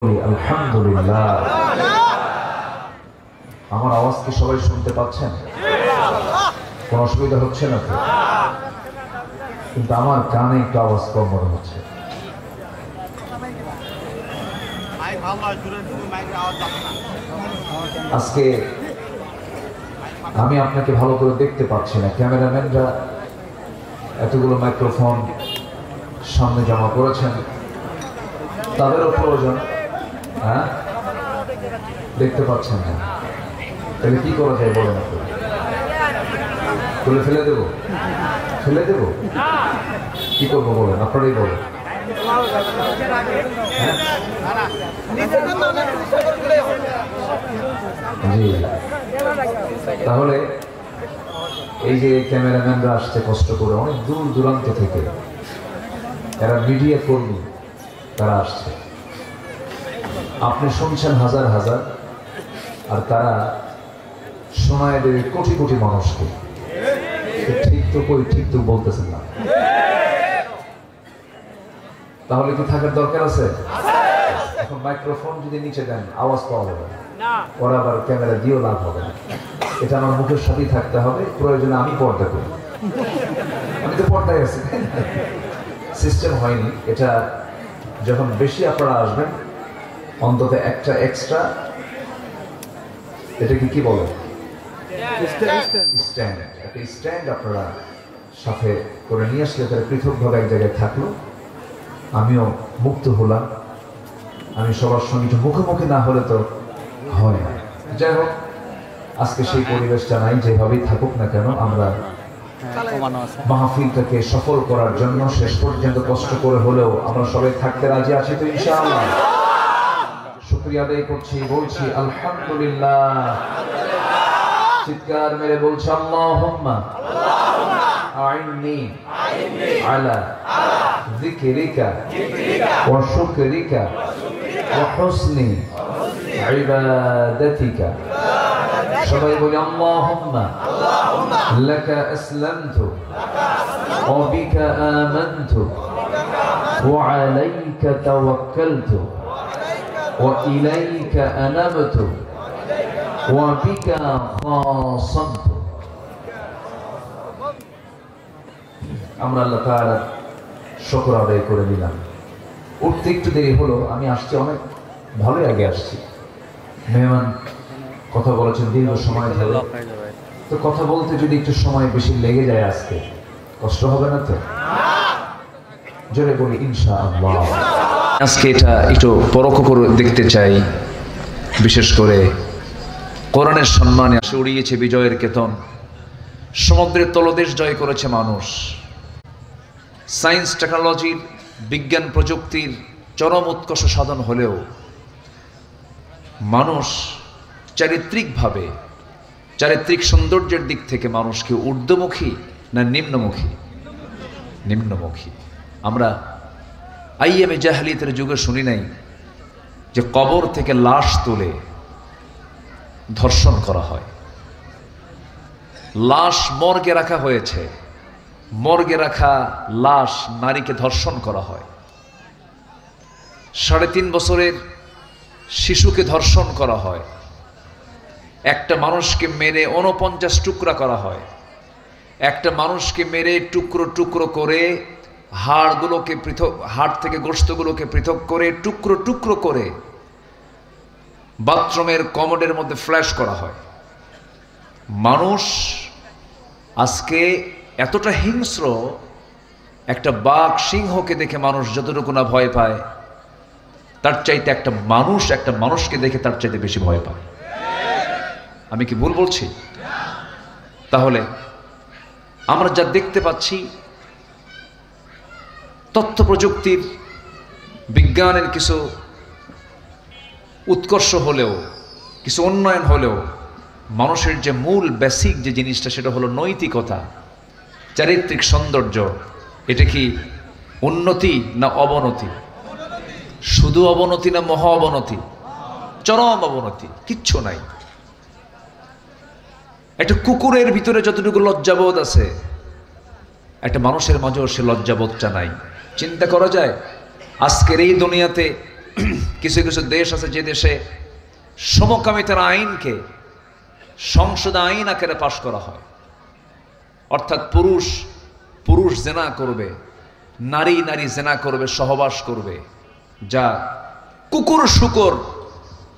আলহামদুলিল্লাহ। আমার আওয়াজ কি সবাই শুনতে পাচ্ছেন? কোনো অসুবিধা হচ্ছে না তো? কিন্তু আমার কানে একটু আওয়াজ কম মনে হচ্ছে। আজকে আমি আপনাকে ভালো করে দেখতে পাচ্ছি না। ক্যামেরাম্যানরা এতগুলো মাইক্রোফোন সামনে জমা করেছেন, তাদেরও প্রয়োজন। হ্যাঁ, দেখতে পাচ্ছেন না, তাহলে কি করা যায় বলেন? তুলে ফেলে দেবো? ফেলে দেবো? কি করবো বলেন, আপনারাই বলেন। জি, তাহলে এই যে ক্যামেরাম্যানরা আসছে কষ্ট করে অনেক দূর দূরান্ত থেকে, এরা মিডিয়া কর্মী, তারা আসছে। আপনি শুনছেন হাজার হাজার, আর তারা শোনায় দেবে কোটি কোটি মানুষকে। ঠিক তো কই, ঠিক তো বলতেছেন না। তাহলে কি থাকার দরকার আছে? এখন মাইক্রোফোন যদি নিচে দেন আওয়াজ পাওয়া যাবে না, ওরা আবার ক্যামেরা দিয়েও লাভ হবে না। এটা আমার মুখের সাথেই থাকতে হবে, প্রয়োজনে আমি পর্দা করি। আমি তো পর্দায় আছি, সিস্টেম হয়নি এটা। যখন বেশি আপনারা আসবেন, অন্তত একটা এক্সট্রা, এটাকে কি বলে, স্ট্যান্ড, একটা স্ট্যান্ড আপনারা সাথে করে নিয়ে আসলে তারা পৃথকভাবে এক জায়গায় থাকলো, আমিও মুক্ত হলাম। আমি সবার সঙ্গে মুখোমুখি না হলে তো হয় না। যাই হোক, আজকে সেই পরিবেশটা নাই। যেভাবেই থাকুক না কেন, আমরা মাহফিলটাকে সফল করার জন্য শেষ পর্যন্ত কষ্ট করে হলেও আমরা সবাই থাকতে রাজি আছি তো ইনশাআল্লাহ। শুকরিয়া আদায় করছি, বলছি আলহামদুলিল্লাহ। চিৎকার মেরে বলছি আল্লাহুম্মা আইন্নি আলা যিকরিকা ওয়া শুকরিকা ওয়া হুসনি ইবাদাতিকা। সবাই বলি আল্লাহুম্মা লাকা আসলামতু ওয়া বিকা আমানতু ওয়া আলাইকা তাওয়াক্কালতু ওয়া ইলাইকা আনাবতু ওয়া বিকা খাসামতু। আমরা আল্লাহ তাআলার শুকর আদায় করে নিলাম। উঠতে একটু দেরি হলো, আমি আসছি অনেক ভালোই আগে আসছি। মেহমান কথা বলেছেন দীর্ঘ সময় ধরে, তো কথা বলতে যদি একটু সময় বেশি লেগে যায় আজকে কষ্ট হবে না তো? জোরে বলি ইনশাআল্লাহ। আজকে এটা একটু পরখ করে দেখতে চাই। বিশেষ করে কোরআনের সম্মানে আসে উড়িয়েছে বিজয়ের কেতন। সমুদ্রের তলদেশ জয় করেছে মানুষ। সায়েন্স টেকনোলজির, বিজ্ঞান প্রযুক্তির চরম উৎকর্ষ সাধন হলেও মানুষ চারিত্রিকভাবে, চারিত্রিক সৌন্দর্যের দিক থেকে মানুষ কি ঊর্ধ্বমুখী না নিম্নমুখী? নিম্নমুখী। আমরা আইয়ামে জাহেলিয়াতের যুগে শুনি নাই যে কবর থেকে লাশ তুলে ধর্ষণ করা হয়। লাশ মর্গে রাখা হয়েছে, মর্গে রাখা লাশ নারীকে ধর্ষণ করা হয়। 3.5 বছরের শিশুকে ধর্ষণ করা হয়। একটা মানুষকে মেরে 49 টুকরা করা হয়। একটা মানুষকে মেরে টুকরো টুকরো করে হাড়গুলোকে পৃথক, হাড় থেকে গোশতগুলোকে পৃথক করে টুকরো টুকরো করে বাথরুমের কমোডের মধ্যে ফ্ল্যাশ করা হয়। মানুষ আজকে এতটা হিংস্র, একটা বাঘ সিংহকে দেখে মানুষ যতটুকু না ভয় পায়, তার চাইতে একটা মানুষকে দেখে তার চাইতে বেশি ভয় পায়। আমি কি ভুল বলছি? তাহলে আমরা যা দেখতে পাচ্ছি, তথ্য প্রযুক্তির, বিজ্ঞানের কিছু উৎকর্ষ হলেও, কিছু উন্নয়ন হলেও মানুষের যে মূল বেসিক যে জিনিসটা, সেটা হলো নৈতিকতা, চারিত্রিক সৌন্দর্য। এটা কি উন্নতি না অবনতি? শুধু অবনতি না মহা অবনতি? চরম অবনতি, কিচ্ছু নাই। একটা কুকুরের ভিতরে যতটুকু লজ্জাবোধ আছে, একটা মানুষের মাঝেও সে লজ্জাবোধটা নাই। চিন্তা করা যায় আজকের এই দুনিয়াতে কিছু কিছু দেশ আছে যে দেশে সমকামিতার আইনকে সংসদ আইন আকারে পাশ করা হয়, অর্থাৎ পুরুষ পুরুষ জেনা করবে, নারী নারী জেনা করবে, সহবাস করবে, যা কুকুর শুকর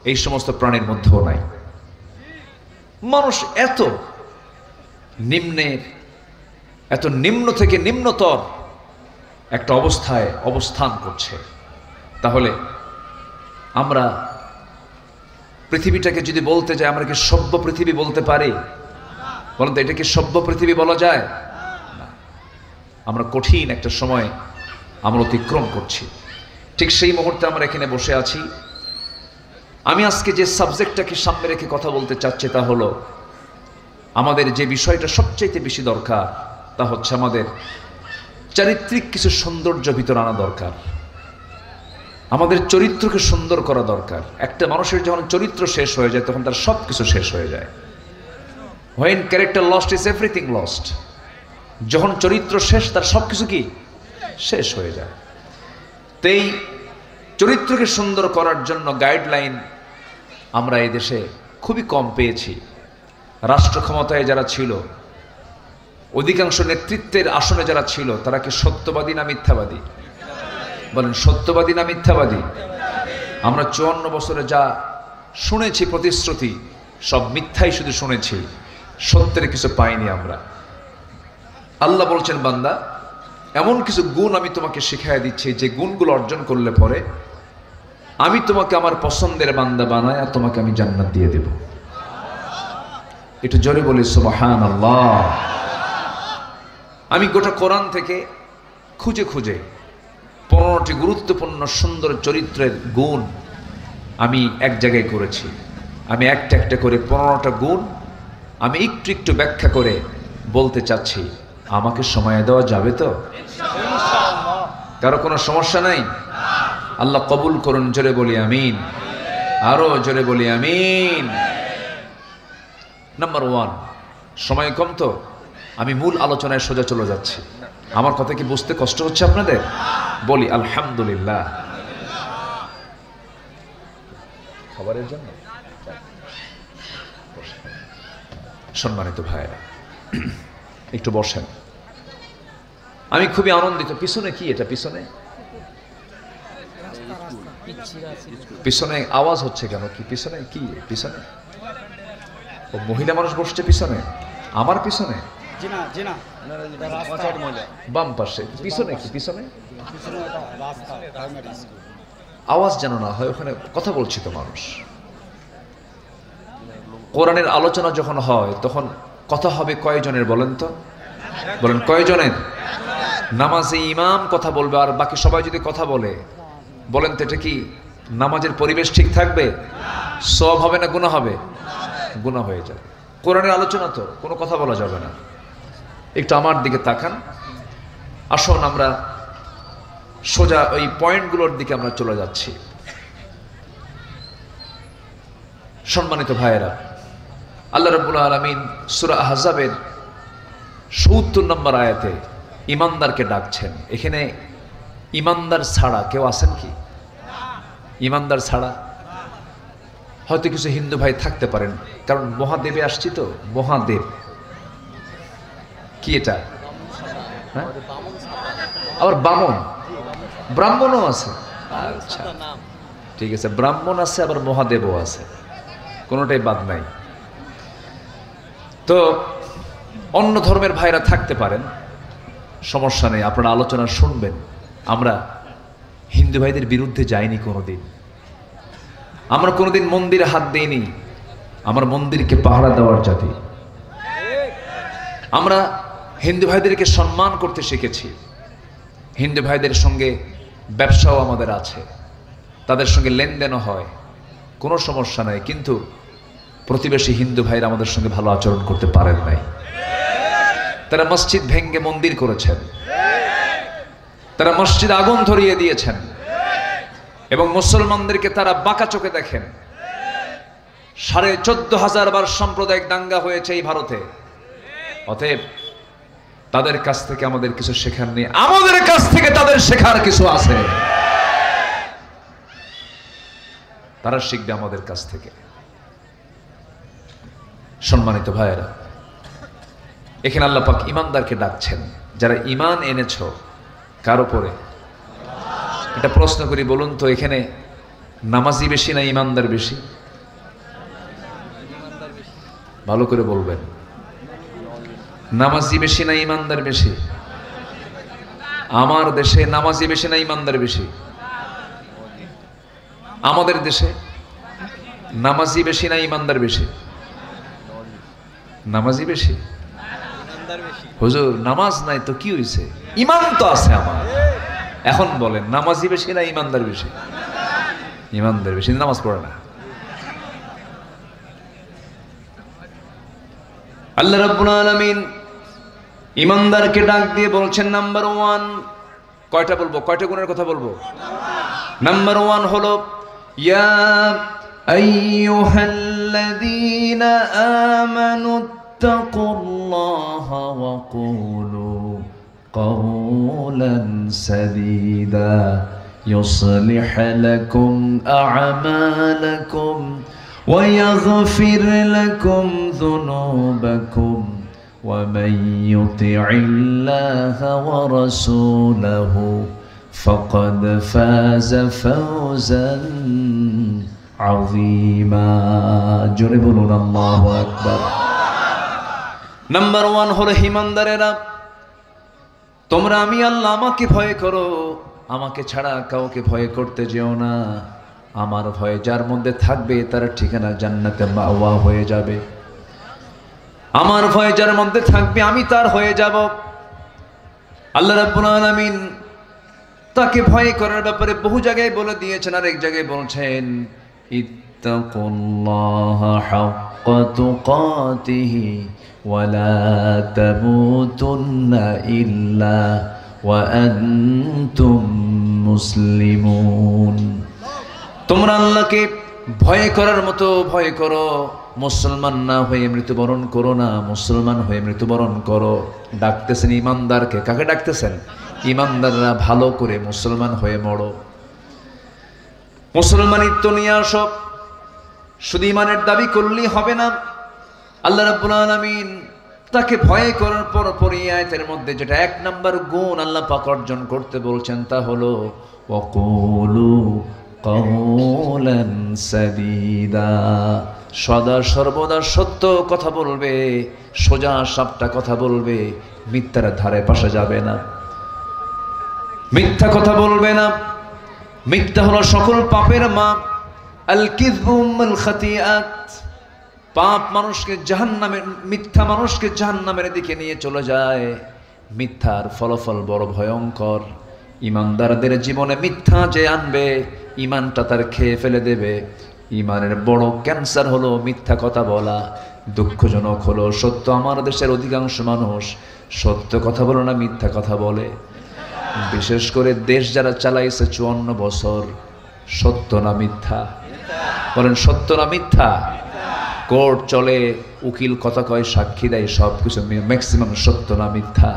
এই সমস্ত প্রাণীর মধ্যেও নাই। মানুষ এত নিম্ন থেকে নিম্নতর একটা অবস্থায় অবস্থান করছে। তাহলে আমরা পৃথিবীটাকে যদি বলতে যাই, আমরা কি সভ্য পৃথিবী বলতে পারি? বলেন তো, এটা কি সভ্য পৃথিবী বলা যায়? না। আমরা কঠিন একটা সময় আমরা অতিক্রম করছি। ঠিক সেই মুহূর্তে আমরা এখানে বসে আছি। আমি আজকে যে সাবজেক্টটাকে সামনে রেখে কথা বলতে চাচ্ছি তা হলো, আমাদের যে বিষয়টা সবচাইতে বেশি দরকার তা হচ্ছে আমাদের চারিত্রিক কিছু সৌন্দর্য ভিতর আনা দরকার। আমাদের চরিত্রকে সুন্দর করা দরকার। একটা মানুষের যখন চরিত্র শেষ হয়ে যায় তখন তার সব কিছু শেষ হয়ে যায়। When character lost is everything lost. যখন চরিত্র শেষ তার সব কিছু কি শেষ হয়ে যায়। তো এই চরিত্রকে সুন্দর করার জন্য গাইডলাইন আমরা এই দেশে খুবই কম পেয়েছি। রাষ্ট্র ক্ষমতায় যারা ছিল, অধিকাংশ নেতৃত্বের আসনে যারা ছিল, তারা কি সত্যবাদী না মিথ্যাবাদী? বলেন, সত্যবাদী না মিথ্যাবাদী? আমরা 54 বছরে যা শুনেছি প্রতিশ্রুতি, সব মিথ্যাই শুধু শুনেছি, সত্যের কিছু পাইনি আমরা। আল্লাহ বলছেন, বান্দা এমন কিছু গুণ আমি তোমাকে শিখাইয়া দিচ্ছি যে গুণগুলো অর্জন করলে পরে আমি তোমাকে আমার পছন্দের বান্দা বানায় আর তোমাকে আমি জান্নাত দিয়ে দেব। একটু জোরে বলি সুবহানাল্লাহ। আমি গোটা কোরআন থেকে খুঁজে খুঁজে 15টি গুরুত্বপূর্ণ সুন্দর চরিত্রের গুণ আমি এক জায়গায় করেছি। আমি একটা একটা করে 15টা গুণ আমি একটু একটু ব্যাখ্যা করে বলতে চাচ্ছি। আমাকে সময় দেওয়া যাবে তো? কারো কোনো সমস্যা নাই? আল্লাহ কবুল করুন। জোরে বলি আমিন। আরো জোরে বলি আমিন। নাম্বার 1, সময় কম তো আমি মূল আলোচনায় সোজা চলে যাচ্ছি। আমার কথা কি বুঝতে কষ্ট হচ্ছে আপনাদের? বলি আলহামদুলিল্লাহ। খাবারের জন্য সম্মানিত ভাইরা একটু বসেন। আমি খুবই আনন্দিত। পিছনে কি এটা? পিছনে আওয়াজ হচ্ছে কেন? কি পিছনে কি? পিছনে ও মহিলা মানুষ বসছে পিছনে। আমার পিছনে বাম পাশে পিছনে কি? পিছনে আওয়াজ যেন না হয়, ওখানে কথা বলছি তো মানুষ। কোরআনের আলোচনা যখন হয় তখন কথা হবে কয়জনের বলেন তো? বলেন কয়জনের? নামাজে ইমাম কথা বলবে আর বাকি সবাই যদি কথা বলে, বলেন তো এটা কি নামাজের পরিবেশ ঠিক থাকবে? সওয়াব হবে না গুনাহ হবে? গুনাহ হয়ে যাবে। কোরআনের আলোচনা তো কোনো কথা বলা যাবে না। একটু আমার দিকে তাকান। আসুন আমরা সোজা ওই পয়েন্টগুলোর দিকে আমরা চলে যাচ্ছি। সম্মানিত ভাইয়েরা, আল্লাহ রাব্বুল আলামিন সূরা আহজাবের ৭০ নম্বর আয়াতে ইমানদারকে ডাকছেন। এখানে ইমানদার ছাড়া কেউ আছেন কি? ইমানদার ছাড়া হয়তো কিছু হিন্দু ভাই থাকতে পারেন, কারণ মহাদেবে আসছি তো। মহাদেব কি এটা? হ্যাঁ, আবার বামন, ব্রাহ্মণও আছে। আচ্ছা ঠিক আছে, ব্রাহ্মণ আছে আবার মহাদেবও আছে, কোনোটাই বাদ নাই। তো অন্য ধর্মের ভাইরা থাকতে পারেন, সমস্যা নেই, আপনারা আলোচনা শুনবেন। আমরা হিন্দু ভাইদের বিরুদ্ধে যাইনি কোনোদিন। আমরা কোনোদিন মন্দিরে হাত দিইনি। আমরা মন্দিরকে পাহারা দেওয়ার জাতি। আমরা হিন্দু ভাইদেরকে সম্মান করতে শিখেছি। হিন্দু ভাইদের সঙ্গে ব্যবসাও আমাদের আছে, তাদের সঙ্গে লেনদেনও হয়, কোনো সমস্যা নাই। কিন্তু প্রতিবেশী হিন্দু ভাইরা আমাদের সঙ্গে ভালো আচরণ করতে পারেন নাই। তারা মসজিদ ভেঙ্গে মন্দির করেছেন, তারা মসজিদ আগুন ধরিয়ে দিয়েছেন এবং মুসলমানদেরকে তারা বাঁকা চোখে দেখেন। 14,500 বার সাম্প্রদায়িক দাঙ্গা হয়েছে এই ভারতে। অতএব তাদের কাছ থেকে আমাদের কিছু শেখার নেই, আমাদের কাছ থেকে তাদের শেখার কিছু আছে। তারা শিখবে আমাদের কাছ থেকে। সম্মানিত ভাইয়েরা, এখানে আল্লাহ পাক ইমানদারকে ডাকছেন, যারা ইমান এনেছ কার উপরে? এটা প্রশ্ন করি, বলুন তো, এখানে নামাজি বেশি না ইমানদার বেশি? ভালো করে বলবেন, নামাজি বেশি না ইমানদার বেশি? আমার দেশে নামাজি বেশি না ইমানদার বেশি? আমাদের দেশে নামাজি বেশি না ইমানদার বেশি? নামাজি বেশি। হুজুর নামাজ নাই তো কি হয়েছে, ইমান তো আছে আমার। এখন বলেন নামাজি বেশি না ইমানদার বেশি? ইমানদার বেশি, নামাজ পড়ে না। আল্লাহ রাব্বুল আলামিন ইমানদারকে ডাক দিয়ে বলছেন, নাম্বার 1, কয়টা বলবো, কয়টা গুণের কথা বলবো? নাম্বার 1 হলো ইয়া আইয়ুহাল্লাযীনা আমানু তাকুল্লাহা ওয়া কুলু কাওলান সাদীদা ইউসলিহ লাকুম আ'মালাকুম ওয়া ইয়াগফির লাকুম যুনুবাকুম ومن يطع الله ورسوله فقد فاز فوزا عظيما جربنا الله أكبر নাম্বার 1 হলো ইমানদারেরা, তোমরা আমি আল্লাহ আমাকে ভয় করো, আমাকে ছাড়া কাউকে ভয় করতে যেও না। আমার ভয় যার মধ্যে থাকবে তার ঠিকানা জান্নাতে মাওয়া হয়ে যাবে। আমার ভয় যার মধ্যে থাকবে আমি তার হয়ে যাব। আল্লাহ রাব্বুল আলামিন তাকে ভয় করার ব্যাপারে বহু জায়গায় বলে দিয়েছেন, আর এক জায়গায় বলছেন ইত্তাকুল্লাহা হাক্কা তুকাতিহি ওয়া লা তামুতুন্না ইল্লা ওয়া আনতুম মুসলিমুন। তোমরা আল্লাহকে ভয় করার মতো ভয় করো, মুসলমান না হয়ে মৃত্যুবরণ করো না, মুসলমান হয়ে মৃত্যুবরণ করো। ডাকতেছেন ইমানদারকে, কাকে ডাকতেছেন? ইমানদাররা ভালো করে মুসলমান হয়ে মরো, মুসলমানিত্ব নিয়ে আসো। শুধু ইমানের দাবি করলেই হবে না। আল্লাহ রাব্বুল আলামিন তাকে ভয় করার পর এই আয়াতের মধ্যে যেটা 1 নাম্বার গুণ আল্লাহ পাক অর্জন করতে বলছেন তা হলো ওয়াকুলু কাওলান সাদীদা, সদা সর্বদা সত্য কথা বলবে, সোজা সাপটা কথা বলবে, মিথ্যার ধারে পাশে যাবে না, মিথ্যা কথা বলবে না। মিথ্যা হলো সকল পাপের মা। আল কিযবু মিনাল খাতিআত, পাপ মানুষকে জাহান্নামে, মিথ্যা মানুষকে জাহান্নামের দিকে নিয়ে চলে যায়। মিথ্যার ফলাফল বড় ভয়ঙ্কর। ইমানদারদের জীবনে মিথ্যা যে আনবে ইমানটা তার খেয়ে ফেলে দেবে। ইমানের বড় ক্যান্সার হলো মিথ্যা কথা বলা। দুঃখজনক হলো সত্য, আমার দেশের অধিকাংশ মানুষ সত্য কথা বলে না, মিথ্যা কথা বলে। বিশেষ করে দেশ যারা চালাইছে 54 বছর, সত্য না মিথ্যা? বলেন সত্য না মিথ্যা? কোর্ট চলে, উকিল কথা কয়, সাক্ষী দেয়, সব কিছু ম্যাক্সিমাম সত্য না মিথ্যা?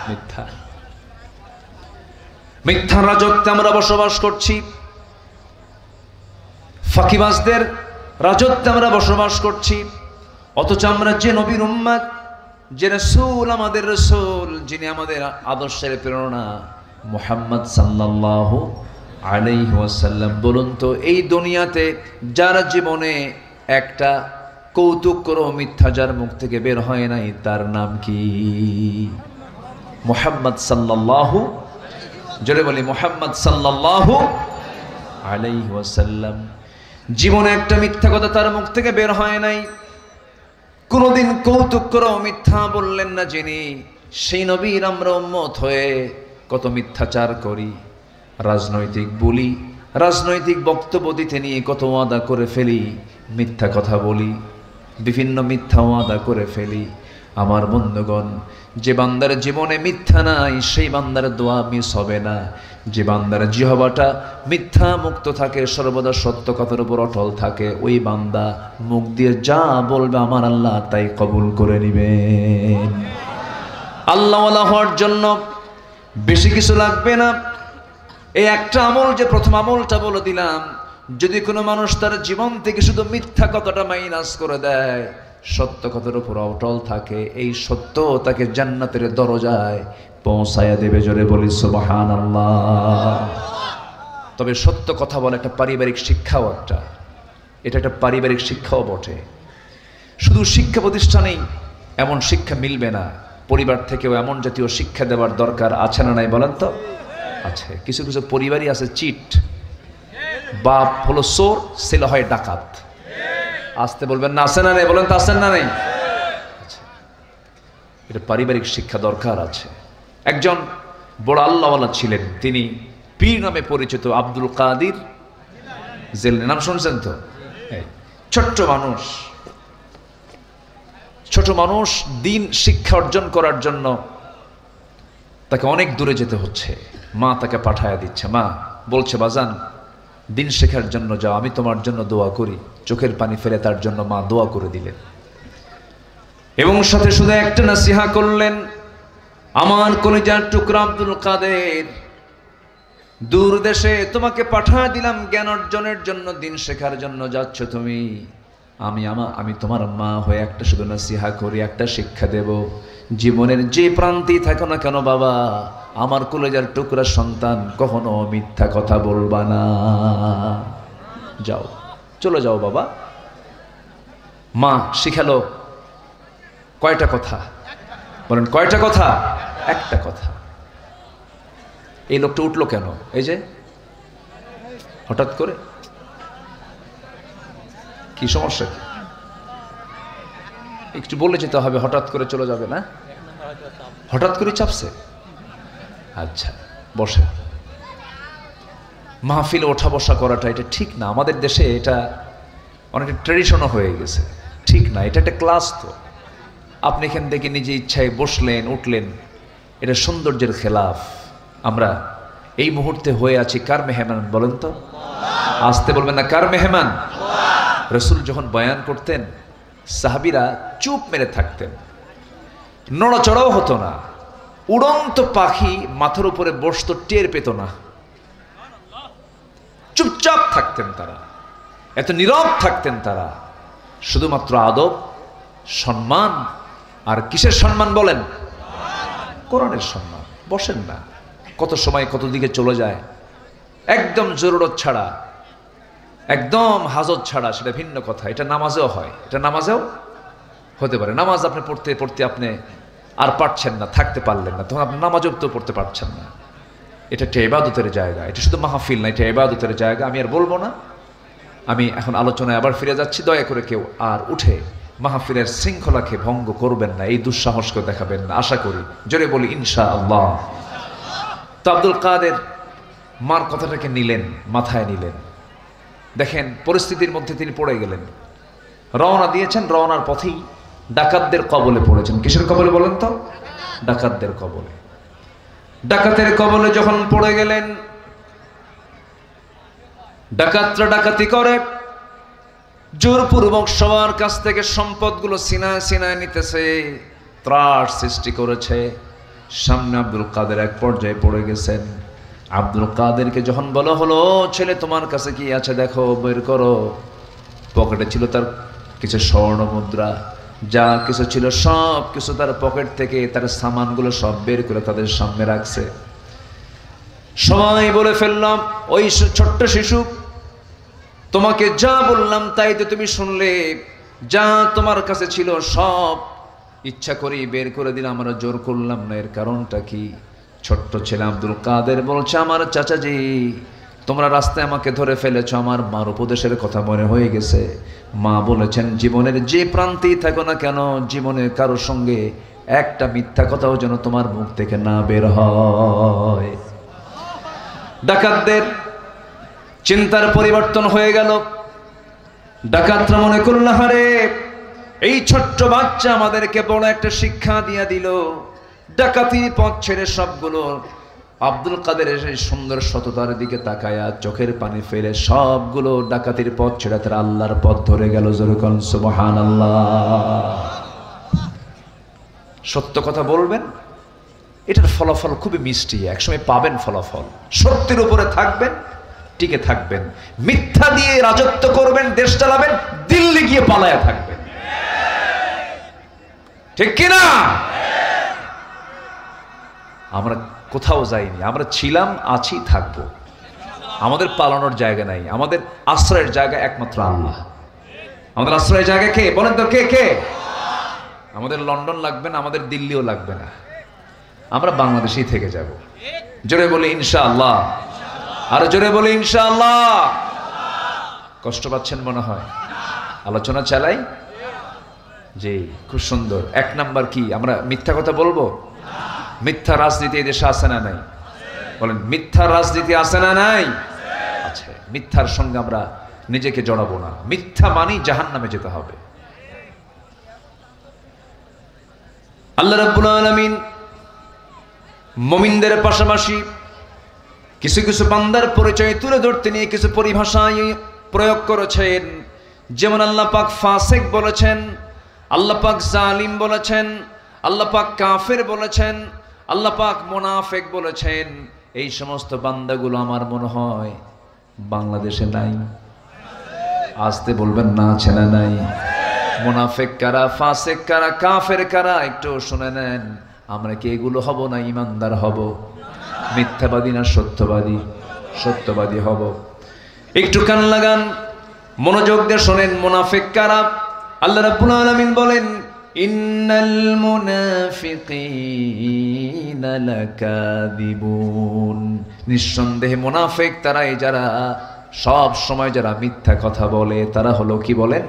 মিথ্যা। মিথ্যা রাজত্বে আমরা বসবাস করছি, ফাঁকিবাজদের রাজত্বে আমরা বসবাস করছি। অথচ আমরা যে নবীর উম্মত, যে রাসূল, আমাদের রাসূল, যিনি আমাদের আদর্শের প্রেরণা, মুহাম্মদ সাল্লাল্লাহু আলাইহি ওয়াসাল্লাম, বলুন তো এই দুনিয়াতে যার জীবনে একটা কৌতুক করো মিথ্যা যার মুখ থেকে বের হয় নাই, তার নাম কি? মুহাম্মদ সাল্লাল্লাহু, জোরে বলি মুহাম্মদ সাল্লাল্লাহু আলাইহি ওয়াসাল্লাম। জীবনে একটা মিথ্যা কথা তার মুখ থেকে বের হয় নাই। কোনদিন কৌতুক করো মিথ্যা বললেন না যিনি, সেই নবীর আমরা উম্মত হয়ে কত মিথ্যাচার করি, রাজনৈতিক বলি, রাজনৈতিক বক্তব্য দিতে নিয়ে কত ওয়াদা করে ফেলি, মিথ্যা কথা বলি, বিভিন্ন মিথ্যা ওয়াদা করে ফেলি। আমার বন্ধুগণ, যে বান্দার জীবনে মিথ্যা নাই সেই বান্দার দোয়া মিস হবে না। যে বান্দার জিহ্বাটা মিথ্যা মুক্ত থাকে, সর্বদা সত্য কথার উপর অটল থাকে, ওই বান্দা মুখ দিয়ে যা বলবে আমার আল্লাহ তাই কবুল করে নেবেন। আল্লাহওয়ালা হওয়ার জন্য বেশি কিছু লাগবে না। এই একটা আমল, যে প্রথম আমলটা বলে দিলাম, যদি কোনো মানুষ তার জীবন থেকে শুধু মিথ্যা কথাটা মাইনাস করে দেয়, সত্য কথার উপর অটল থাকে, এই সত্য তাকে জান্নাতের দরজায় পৌঁছায়া দেবে। জোরে বলি সুবহানাল্লাহ। তবে সত্য কথা বলা একটা পারিবারিক শিক্ষাও, এটা একটা পারিবারিক শিক্ষাও বটে। শুধু শিক্ষা প্রতিষ্ঠানেই এমন শিক্ষা মিলবে না, পরিবার থেকেও এমন জাতীয় শিক্ষা দেওয়ার দরকার আছে না নাই বলেন তো? আছে। কিছু কিছু পরিবারই আছে চিট, বাপ হলো চোর, ছেলে হয় ডাকাত। আসতে বলবেন না, আছে না নেই? বলেন তো আছেন না নেই? এটা পারিবারিক শিক্ষা দরকার আছে। একজন বড় আল্লাহওয়ালা ছিলেন, তিনি পীর নামে পরিচিত, আব্দুল কাদির জিলানী। নাম শুনছেন তো? ছোট মানুষ দিন শিক্ষা অর্জন করার জন্য তাকে অনেক দূরে যেতে হচ্ছে। মা তাকে পাঠায়া দিচ্ছে, মা বলছে বাজান দিন শেখার জন্য যাও, আমি তোমার জন্য দোয়া করি। চোখের পানি ফেলে তার জন্য মা দোয়া করে দিলেন এবং সাথে শুধু একটা নসিহা করলেন, আমার কলিজার টুকরা আব্দুল কাদের, দূর দেশে তোমাকে পাঠিয়ে দিলাম জ্ঞান অর্জনের জন্য, দিন শেখার জন্য যাচ্ছ তুমি। আমি তোমার মা হয়ে একটা শুধু নসিহা করি, একটা শিক্ষা দেব। জীবনের যে প্রান্তেই থাকো না কেন বাবা, আমার কলিজার টুকরা সন্তান, কখনো মিথ্যা কথা বলবা না। যাও, চলে যাও বাবা। মা শিখালো কয়টা কথা? বলেন কয়টা কথা? একটা কথা। এই লোকটা উঠলো কেন? এই যে হঠাৎ করে, কি সমস্যা? একটু বলে যেতে হবে, হঠাৎ করে চলে যাবে না? হঠাৎ করে চাপছে। আচ্ছা বসে। মাহফিলে ওঠা বসা করাটা এটা ঠিক না, আমাদের দেশে এটা অনেকটা ট্রেডিশনও হয়ে গেছে। ঠিক না, এটা একটা ক্লাস। তো আপনি এখান থেকে নিজে ইচ্ছায় বসলেন উঠলেন, এটা সৌন্দর্যের খেলাফ। আমরা এই মুহূর্তে হয়ে আছি কার মেহমান বলেন তো? আসতে বলবেন না, কার মেহমান? রাসূল যখন বয়ান করতেন সাহাবীরা চুপ মেরে থাকতেন, নড়াচড়াও হতো না। উড়ন্ত পাখি মাথার উপরে বসতো, টের পেত না, চুপচাপ থাকতেন তারা, এত নীরব থাকতেন তারা। শুধুমাত্র আদব, সম্মান। আর কিসের সম্মান বলেন? কোরআনের সম্মান। বসেন না, কত সময় কত দিকে চলে যায়, একদম জরুরত ছাড়া, একদম হাজত ছাড়া, সেটা ভিন্ন কথা। এটা নামাজেও হয়, এটা নামাজেও হতে পারে। নামাজ আপনি পড়তে পড়তে আপনি আর পারছেন না, থাকতে পারলেন না, তখন আপনি নামাজও তো পড়তে পারছেন না। এটা একটা ইবাদতের জায়গা, এটা শুধু মাহফিল না, এটা ইবাদতের জায়গা। আমি আর বলবো না, আমি এখন আলোচনায় আবার ফিরে যাচ্ছি। দয়া করে কেউ আর উঠে মাহফিলের শৃঙ্খলাকে ভঙ্গ করবেন না, এই দুঃসাহসকে দেখাবেন না, আশা করি। জোরে বলি ইনশাআল্লাহ। তো আব্দুল কাদের মার কথাটাকে নিলেন, মাথায় নিলেন। দেখেন পরিস্থিতির মধ্যে তিনি পড়ে গেলেন, রওনা দিয়েছেন, রওনার পথেই ডাকাতদের কবলে পড়েছেন। কিসের কবলে বলেন তো? ডাকাতদের কবলে। ডাকাতের কবলে যখন পড়ে গেলেন, ডাকাতরা ডাকাতি করে, জোরপূর্বক সবার কাছ থেকে সম্পদগুলো সিনায় সিনায় নিতেছে, ত্রাস সৃষ্টি করেছে। সামনে আব্দুল কাদের এক পর্যায়ে পড়ে গেছেন। আব্দুল কাদেরকে যখন বলা হলো, ছেলে তোমার কাছে কি আছে দেখো, বের করো। পকেটে ছিল তার কিছু স্বর্ণ মুদ্রা, যা কিছু ছিল সব কিছু তার পকেট থেকে, তার সামানগুলো সব বের করে তাদের সামনে রাখছে। সবাই বলে ফেললাম, ওই ছোট্ট শিশু, তোমাকে যা বললাম তাই তো তুমি শুনলে, যা তোমার কাছে ছিল সব ইচ্ছা করি বের করে দিলাম, আমরা জোর করলাম না। এর কারণটা কি? ছোট্ট ছেলে আব্দুল কাদের বলছে, আমার চাচাজি, তোমরা রাস্তায় আমাকে ধরে ফেলেছ, আমার মার উপদেশের কথা মনে হয়ে গেছে। মা বলেছেন, জীবনের যে প্রান্তেই থাকো না কেন, জীবনের কারোর সঙ্গে একটা মিথ্যা কথাও যেন তোমার মুখ থেকে না বের হয়। ডাকাতদের চিন্তার পরিবর্তন হয়ে গেল। ডাকাতরা মনে করল, হারে এই ছোট্ট বাচ্চা আমাদেরকে বড় একটা শিক্ষা দিয়ে দিল। ডাকাতির পথ ছেড়ে সবগুলো আব্দুল কাদেরের সেই সুন্দর সততার দিকে তাকায়া চোখের পানি ফেলে সবগুলো ডাকাতির পথ ছেড়ে তারা আল্লাহর পথ ধরে গেল। জোরে কোন সুবহানাল্লাহ। সত্য কথা বলবেন, এটার ফলাফল খুবই মিষ্টি, একসময় পাবেন ফলাফল। সত্যের উপরে থাকবেন, টিকে থাকবেন, মিথ্যা দিয়ে রাজত্ব করবেন, দেশ চালাবেন, দিল্লি গিয়ে পালায়া থাকবেন। ঠিক কিনা? আমরা কোথাও যাইনি, আমরা ছিলাম, আছি, থাকবো। আমাদের পালানোর জায়গা নাই, আমাদের আশ্রয়ের জায়গা একমাত্র আল্লাহ। আমাদের আশ্রয়ের জায়গা কে বলেন তো? কে কে? আমাদের লন্ডন লাগবে না, আমাদের দিল্লিও লাগবে না, আমরা বাংলাদেশেই থেকে যাব। জোরে বলি ইনশাআল্লাহ, আর জোরে বলি ইনশাআল্লাহ। কষ্ট পাচ্ছেন মনে হয়? আলোচনা চালাই। জি, খুব সুন্দর। এক নাম্বার কি? আমরা মিথ্যা কথা বলবো? মিথ্যা রাজনীতি এই দেশে আছে না নাই? বলেন, মিথ্যা রাজনীতি আছে না নাই? আছে। মিথ্যার সঙ্গে আমরা নিজেকে জড়াবো না। মিথ্যা মানি জাহান্নামে যেতে হবে। আল্লাহ রাব্বুল আলামিন মুমিনদের পাশাপাশি কিছু কিছু বান্দার পরিচয় তুলে ধরতে নিয়ে কিছু পরিভাষায় প্রয়োগ করেছেন। যেমন আল্লাহ পাক ফাসিক বলেছেন, আল্লাহ পাক জালিম বলেছেন, আল্লাহ পাক কাফের বলেছেন, আল্লাহ পাক মুনাফিক বলেছেন। এই সমস্ত বান্দাগুলো আমার মনে হয় বাংলাদেশে নাই। আসতে বলবেন না, আছে না নাই? মুনাফিক কারা, ফাসিক কারা, কাফের কারা একটু শুনে নেন। আমরা কি এগুলো হব না ইমানদার হব? মিথ্যাবাদী না সত্যবাদী? সত্যবাদী হব। একটু কান লাগান, মনোযোগ দিয়ে শোনেন। মুনাফিক কারা? আল্লাহ রাব্বুল আলামিন বলেন, ইন্নাল মুনাফিকিনা লাকাযিবুন। নিঃসন্দেহে মুনাফিক তারাই যারা সব সময় যারা মিথ্যা কথা বলে, তারা হলো কি বলেন?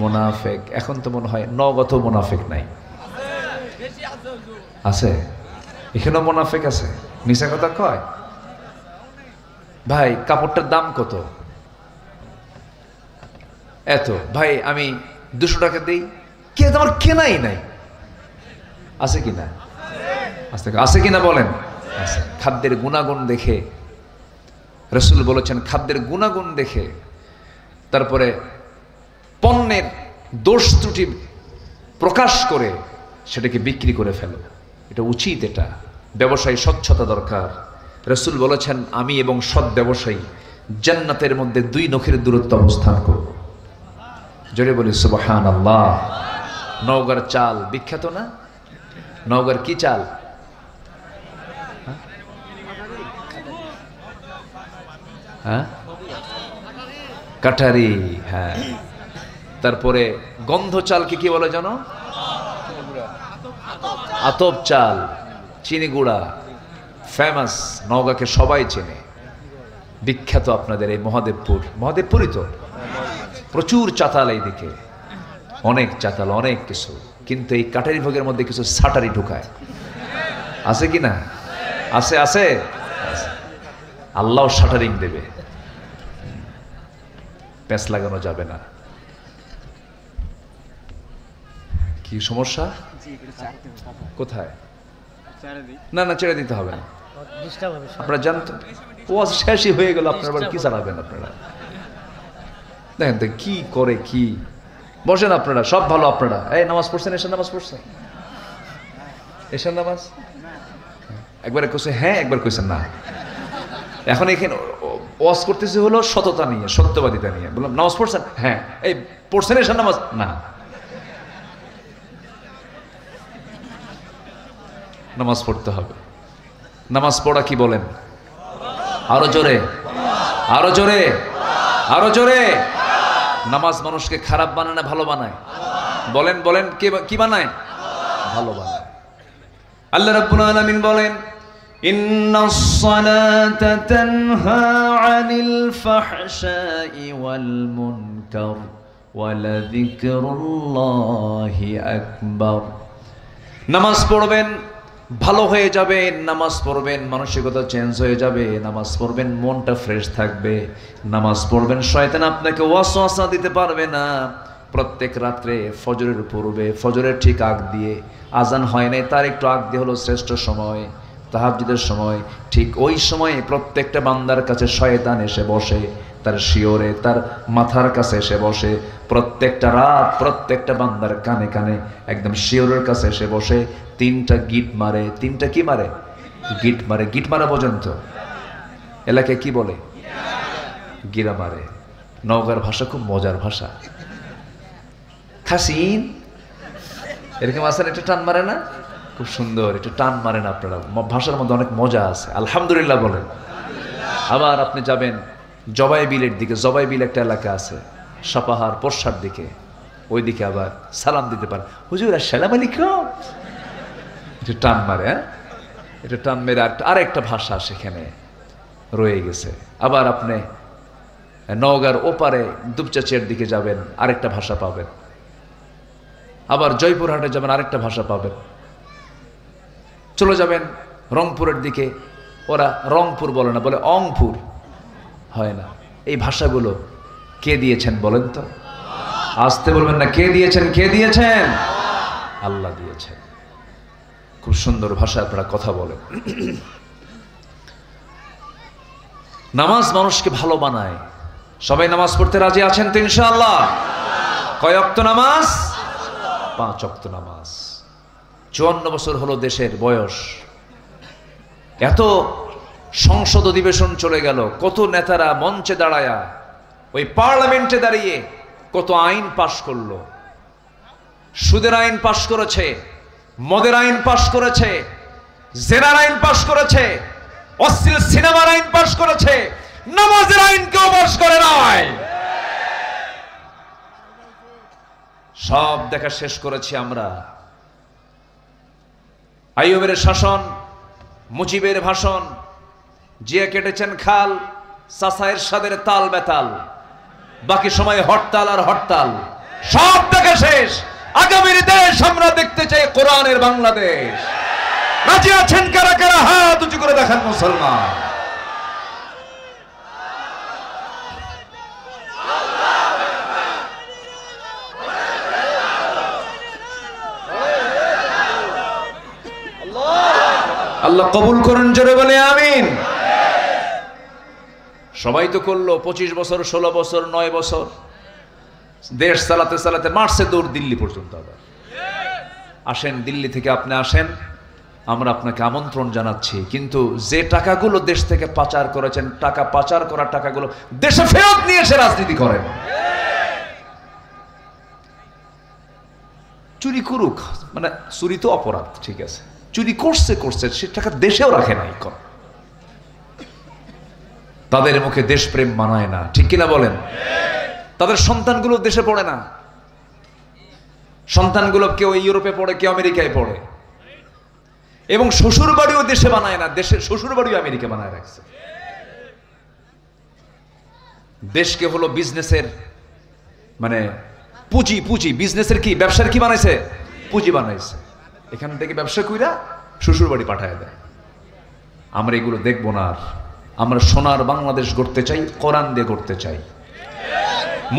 মুনাফিক। এখন তো মনে হয় নগত মুনাফিক নাই, আছে? এখানেও মুনাফিক আছে, মিছা কথা কয়। ভাই কাপড়টার দাম কত? এত। ভাই আমি 200 টাকা দিই, কে তোমার কেনাই নাই। আছে কিনা? আছে কিনা বলেন? আছে। খাদ্যের গুণাগুণ দেখে রাসূল বলেছেন, খাদ্যের গুণাগুণ দেখে তারপরে পণ্যের দোষ ত্রুটি প্রকাশ করে সেটাকে বিক্রি করে ফেলো, এটা উচিত। এটা ব্যবসায়ী স্বচ্ছতা দরকার। রাসূল বলেছেন, আমি এবং সৎ ব্যবসায়ী জান্নাতের মধ্যে 2 নখের দূরত্ব অবস্থান করব। জোরে বলি সুবহানাল্লাহ। নওগাঁর চাল বিখ্যাত না? নওগাঁর কি চাল? হ্যাঁ, কাঠারি। হ্যাঁ, তারপরে গন্ধ চালকে কি বলে জানো? আতপ চাল, চিনি গুঁড়া, ফেমাস। নওগাঁকে সবাই চেনে, বিখ্যাত। আপনাদের এই মহাদেবপুর, মহাদেবপুরই তো প্রচুর চাতাল, এইদিকে অনেক চাতাল, অনেক কিছু। কিন্তু এই কাটারি ভোগের মধ্যে কিছু সাটারি ঢুকায়, আছে কি না? আছে, আছে। আল্লাহ শাটারিং দেবে, প্যাঁচ লাগানো যাবে না। কি সমস্যা? কোথায়? না না, ছেড়ে দিতে হবে না। আপনারা জানতো ওয়াজ শেষই হয়ে গেল, আপনারা আবার কি চালাবেন? আপনারা দেখেন তো কি করে। কি বসেন আপনারা, সব ভালো। আপনারা এই নামাজ পড়ছেন? এশার নামাজ পড়ছেন? এশার নামাজ একবারে কইছে হ্যাঁ, একবার কইছেন না। এখন এখানে ওয়াজ করতেছে হলো সততা নিয়ে, সত্যবাদিতা নিয়ে। বললাম নামাজ পড়ছেন? হ্যাঁ। এই পড়ছেন এশার নামাজ? না। নামাজ পড়তে হবে। নামাজ পড়া কি বলেন? আরো জোরে, আরো জোরে, আরো জোরে। নামাজ মানুষকে খারাপ বানায় না ভালো বানায়? বলেন বলেন, কি বানায়? ভালো বানায়। আল্লাহ রাব্বুল আলামিন বলেন, ইন্নাস সালাতা তানহা আনিল ফাহশাই ওয়াল মুনকার ওয়া লাযিকরুল্লাহি আকবার। নামাজ পড়বেন, ভালো হয়ে যাবে। নামাজ পড়বেন, মানসিকতা চেঞ্জ হয়ে যাবে। নামাজ পড়বেন, মনটা ফ্রেশ থাকবে। নামাজ পড়বেন, শয়তান আপনাকে ওয়াসওয়াসা দিতে পারবে না। প্রত্যেক রাত্রে ফজরের পূর্বে, ফজরের ঠিক আগ দিয়ে, আজান হয় নাই তার একটু আগ দিয়ে হলো শ্রেষ্ঠ সময়, তাহাজ্জুদের সময়। ঠিক ওই সময়ে প্রত্যেকটা বান্দার কাছে শয়তান এসে বসে, তার শিওরে, তার মাথার কাছে এসে বসে। প্রত্যেকটা রাত প্রত্যেকটা বান্দার কানে কানে একদম শিওরের কাছে এসে বসে। 3টা গিট মারে। 3টা কি মারে? গিট মারে। গিট মারা পর্যন্ত এলাকায় কি বলে? গিরা মারে। নওগাঁর ভাষা খুব মজার ভাষা। খাসিন এরকম আসেন, এটা টান মারে না? খুব সুন্দর, এটা টান মারে না আপনারা। ভাষার মধ্যে অনেক মজা আছে। আলহামদুলিল্লাহ বলেন। আবার আপনি যাবেন জবাইবিলের দিকে, জবাইবিল একটা এলাকা আছে সাপাহার পরশার দিকে, ওই দিকে আবার সালাম দিতে পারে, হুজুর আসসালামু আলাইকুম, এটা টান মারে। হ্যাঁ, এটা টান মেরে আরেকটা ভাষা সেখানে রয়ে গেছে। আবার আপনি নওগাঁর ওপারে দুপচাচিয়ার দিকে যাবেন, আরেকটা ভাষা পাবেন। আবার জয়পুরহাটে যাবেন, আরেকটা ভাষা পাবেন। চলে যাবেন রংপুরের দিকে, ওরা রংপুর বলে না, বলে অংপুর, হয় না। এই ভাষাগুলো কে দিয়েছেন বলেন তো? আসতে বলবেন না, কে দিয়েছেন? কে দিয়েছেন? আল্লাহ দিয়েছেন। খুব সুন্দর ভাষা আপনারা কথা বলেন। নামাজ মানুষকে ভালো বানায়। সবাই নামাজ পড়তে রাজি আছেন তো ইনশাআল্লাহ? কয় ওয়াক্ত নামাজ? 5 ওয়াক্ত নামাজ। 54 বছর হলো দেশের বয়স। এত সংসদ অধিবেশন চলে গেল, কত নেতারা মঞ্চে দাঁড়ায়া, ওই পার্লামেন্টে দাঁড়িয়ে কত আইন পাশ করলো। সুদের আইন পাশ করেছে, মদের আইন পাশ করেছে, জেনার আইন পাশ করেছে, অশ্লীল সিনেমার আইন পাশ করেছে, নামাজের আইন কেউ পাশ করে নাই। সব দেখা শেষ করেছি আমরা। আইয়ুবের শাসন, মুজিবের ভাষণ, জিয়া কেটেছেন খাল, চাচা এরশাদের তাল বেতাল, বাকি সময় হরতাল আর হরতাল। সব দেখা শেষ। আগামীর দেশ আমরা দেখতে চাই কোরআনের বাংলাদেশ। রাজি আছেন কারা কারা? হাত উঁচু করে দেখান মুসলমান। আল্লাহ কবুল করুন, জোরে বলে আমিন। সবাই তো করলো 25 বছর, 16 বছর, 9 বছর দেশ চালাতে চালাতে মারছে দৌড় দিল্লি পর্যন্ত। আবার আসেন, দিল্লি থেকে আপনি আসেন, আমরা আপনাকে আমন্ত্রণ জানাচ্ছি। কিন্তু যে টাকাগুলো দেশ থেকে পাচার করেছেন, টাকা পাচার করা টাকাগুলো দেশে ফেরত নিয়ে এসে রাজনীতি করেন। চুরি করুক, মানে চুরি তো অপরাধ, ঠিক আছে, চুরি করছে সে টাকা দেশেও রাখে নাই। তাদের মুখে দেশপ্রেম মানায় না, ঠিক কিনা বলেন? তাদের সন্তানগুলো দেশে পড়ে না। সন্তানগুলো কেউ ইউরোপে পড়ে, কেউ আমেরিকায় পড়ে, এবং শ্বশুর বাড়িও দেশে বানায় না, দেশের শ্বশুর বাড়িও আমেরিকা বানায় রাখছে। দেশকে হলো বিজনেসের, মানে পুঁজি বিজনেসের কি, ব্যবসার কি বানাইছে? পুঁজি বানাইছে। এখান থেকে ব্যবসা কইরা শ্বশুর বাড়ি পাঠায় দেয়। আমরা এগুলো দেখবো না। আর আমরা সোনার বাংলাদেশ গড়তে চাই, কোরআন দিয়ে গড়তে চাই।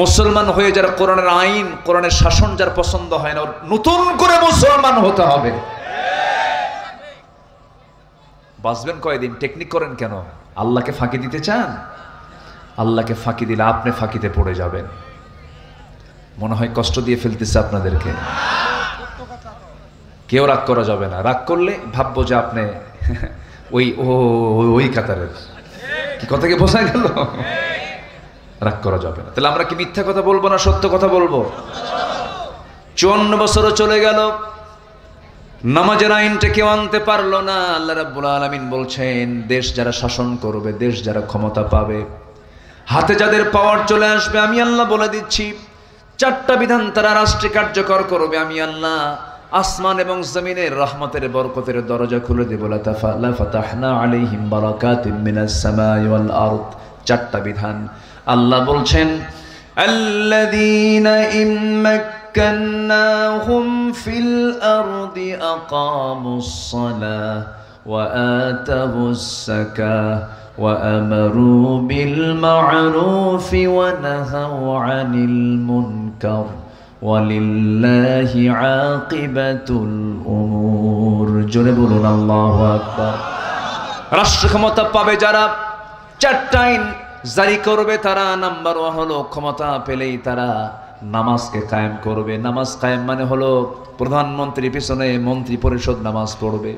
মুসলমান হয়ে যারা কোরআনের আইন, কোরআনের শাসন যার পছন্দ হয় না, নতুন করে মুসলমান হতে হবে। বাঁচবেন কয়দিন? টেকনিক করেন কেন? আল্লাহকে ফাঁকি দিতে চান? আল্লাহকে ফাঁকি দিলে আপনি ফাঁকিতে পড়ে যাবেন। মনে হয় কষ্ট দিয়ে ফেলতেছে আপনাদেরকে। কেউ রাগ করা যাবে না। রাগ করলে ভাববো যে আপনি ওই কাতারের। কি কথাকে বোঝা গেল? রাগ করা যাবে না। তাহলে আমরা কি মিথ্যা কথা বলবো না সত্য কথা বলবো? 54 বছরও চলে গেল, নামাজের আইনটা কেউ আনতে পারলো না। আল্লাহ রাব্বুল আলামিন বলছেন, দেশ যারা শাসন করবে, দেশ যারা ক্ষমতা পাবে, হাতে যাদের পাওয়ার চলে আসবে, আমি আল্লাহ বলে দিচ্ছি 4টা বিধান তারা রাষ্ট্রে কার্যকর করবে। আমি আল্লাহ আসমান এবং জমিনের রহমতের বরকতের দরজা খুলে দেব। লা ফাতাহনা আলাইহিম বারাকাতিম মিনাস সামাই ওয়াল আরদ। 4টা বিধান আল্লাহ বলছেন, আল্লাযীনা ইম্মাক্কান্নাহুম ফিল আরদি আকামুস সালাহ ওয়া আতাবুস যাকাহ ওয়া আমারু বিল মা'রুফি ওয়া নাহাউ আনিল মুনকার ওয়ালিল্লাহি আকিবাতুল উমুর। জোরে বলুন আল্লাহু আকবার। রাষ্ট্র ক্ষমতা পাবে যারা, 4টা আইন জারি করবে তারা। নাম্বার 1 হলো, ক্ষমতা পেলেই তারা নামাজকে কায়েম করবে। নামাজ কায়েম মানে হলো প্রধানমন্ত্রীর পিছনে মন্ত্রী পরিষদ নামাজ পড়বে,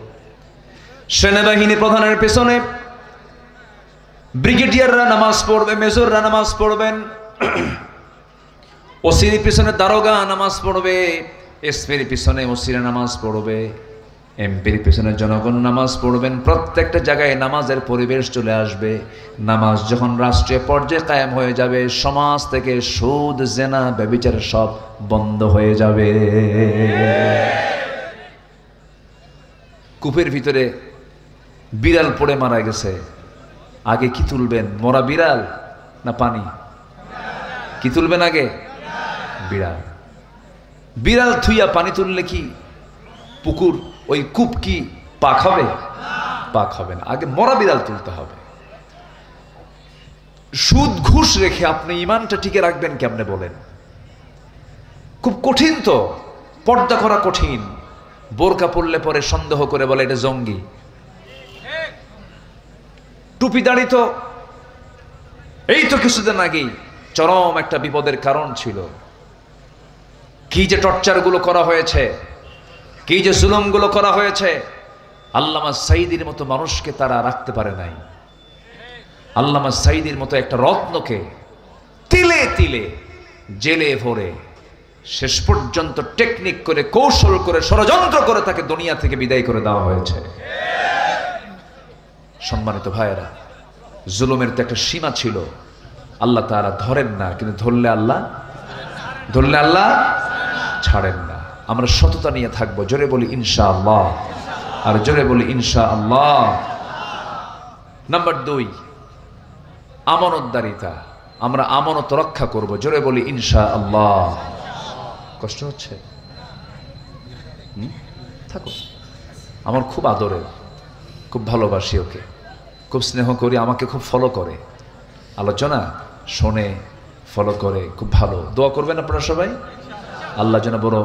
সেনাবাহিনী প্রধানের পিছনে ব্রিগেডিয়াররা নামাজ পড়বে, মেজররা নামাজ পড়বেন, ওসির পিছনে দারোগা নামাজ পড়বে, এসপির পিছনে ওসিরা নামাজ পড়বে, এমপির পিছনে জনগণ নামাজ পড়বেন। প্রত্যেকটা জায়গায় নামাজের পরিবেশ চলে আসবে। নামাজ যখন রাষ্ট্রীয় পর্যায়ে কায়েম হয়ে যাবে, সমাজ থেকে সুদ, জেনা, ব্যভিচার সব বন্ধ হয়ে যাবে। কূপের ভিতরে বিড়াল পড়ে মারা গেছে, আগে কি তুলবেন? মরা বিড়াল না পানি? কি তুলবেন আগে? বিড়াল। বিড়াল থুইয়া পানি তুললে কি পুকুর, ওই কূপ কি পাক হবে? পাক হবে না। আগে মরা বিড়াল তুলতে হবে। সুদ ঘুষ রেখে আপনি ইমানটা টিকে রাখবেন কেমনে বলেন? খুব কঠিন তো, পর্দা করা কঠিন। বোরকা পরলে পরে সন্দেহ করে বলে এটা জঙ্গি। টুপি দাড়ি তো এই তো কিছুদিন আগেই চরম একটা বিপদের কারণ ছিল। কি যে টর্চার গুলো করা হয়েছে, কি যে জুলুম গুলো করা হয়েছে। আল্লামা সাঈদীর মতো মানুষকে তারা রাখতে পারে নাই। আল্লামা সাঈদীর মতো একটা রত্নকে তিলে তিলে জেলে ভরে শেষ পর্যন্ত টেকনিক করে, কৌশল করে, ষড়যন্ত্র করে তাকে দুনিয়া থেকে বিদায় করে দেওয়া হয়েছে। সম্মানিত ভাইয়েরা, জুলুমের তো একটা সীমা ছিল। আল্লাহ তাআলা ধরেন না, কিন্তু ধরলে আল্লাহ ছাড়েন না। আমরা সততা নিয়ে থাকবো। জোরে বলি ইনশাআল্লাহ, আর জোরে বলি ইনশাআল্লাহ। নাম্বার 2, আমানতদারিতা। আমরা আমানত রক্ষা করব। জোরে বলি ইনশাআল্লাহ। কষ্ট হচ্ছে? থাকো। আমার খুব আদরের, খুব ভালোবাসি ওকে, খুব স্নেহ করি, আমাকে খুব ফলো করে, আলোচনা শোনে, ফলো করে, খুব ভালো। দোয়া করবেন আপনারা সবাই, আল্লাহ যেন বড়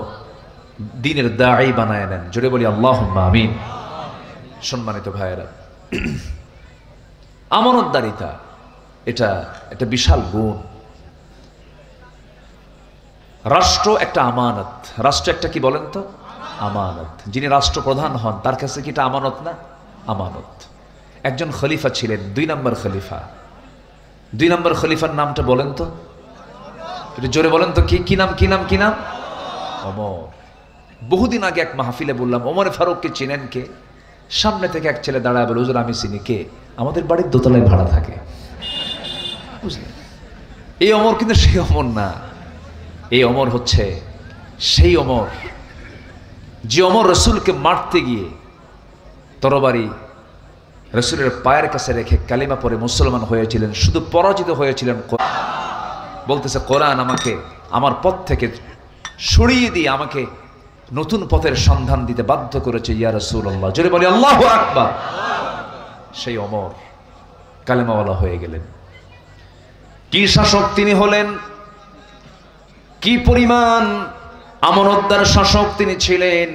দ্বীনের দাঈ বানায় নেন। জোরে বলি আল্লাহুম্মা আমিন। সম্মানিত ভাইয়েরা, আমানতদারিতা এটা একটা বিশাল গুণ। রাষ্ট্র একটা আমানত। রাষ্ট্র একটা কি বলেন তো? আমানত। যিনি রাষ্ট্রপ্রধান হন তার কাছে কি এটা আমানত না? আমানত। একজন খলিফা ছিলেন, 2 নম্বর খলিফা। 2 নম্বর খলিফার নামটা বলেন তো, একটু জোরে বলেন তো। কি নাম? ওমর। বহুদিন আগে এক মাহফিলে বললাম, ওমর ফারুককে চিনেন কে? সামনে থেকে এক ছেলে দাঁড়ায় বলে, হুজুর আমি চিনি। কে? আমাদের বাড়ির দোতলায় ভাড়া থাকে। বুঝলেন? এই ওমর কিন্তু সেই ওমর না। এই ওমর হচ্ছে সেই ওমর যে ওমর রসুলকে মারতে গিয়ে তরবারি রসুলের পায়ের কাছে রেখে কালিমা পরে মুসলমান হয়েছিলেন। শুধু পরাজিত হয়েছিলেন। বলতেছে, কোরআন আমাকে আমার পথ থেকে সরিয়ে দিয়ে আমাকে নতুন পথের সন্ধান দিতে বাধ্য করেছে। ইয়া রাসূলুল্লাহ। জোরে বলি আল্লাহু আকবার। সেই ওমর কালেমাওয়ালা হয়ে গেলেন। কি শাসক তিনি হলেন! কি পরিমাণ আমানতদার শাসক তিনি ছিলেন!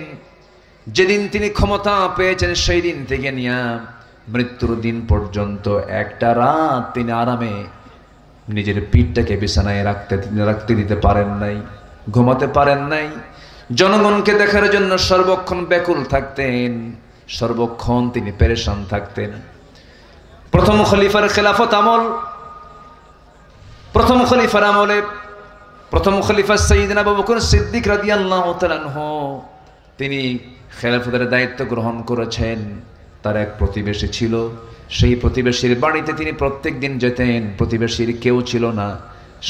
যেদিন তিনি ক্ষমতা পেয়েছেন সেই দিন থেকে নিয়ে মৃত্যুর দিন পর্যন্ত একটা রাত তিনি আরামে নিজের পিঠটাকে বিছানায় রাখতে দিতে পারেন নাই, ঘুমাতে পারেন নাই। জনগণকে দেখার জন্য সর্বক্ষণ ব্যাকুল থাকতেন, সর্বক্ষণ তিনি পেরেশান থাকতেন। প্রথম খলিফার খেলাফত আমল, প্রথম খলিফার আমলে প্রথম খলিফা সাইয়্যিদনা আবু বকর সিদ্দিক রাদিয়াল্লাহু তাআলা আনহু তিনি খেলাফতের দায়িত্ব গ্রহণ করেছেন। তার এক প্রতিবেশী ছিল, সেই প্রতিবেশীর বাড়িতে তিনি প্রত্যেক দিন যেতেন। প্রতিবেশীর কেউ ছিল না,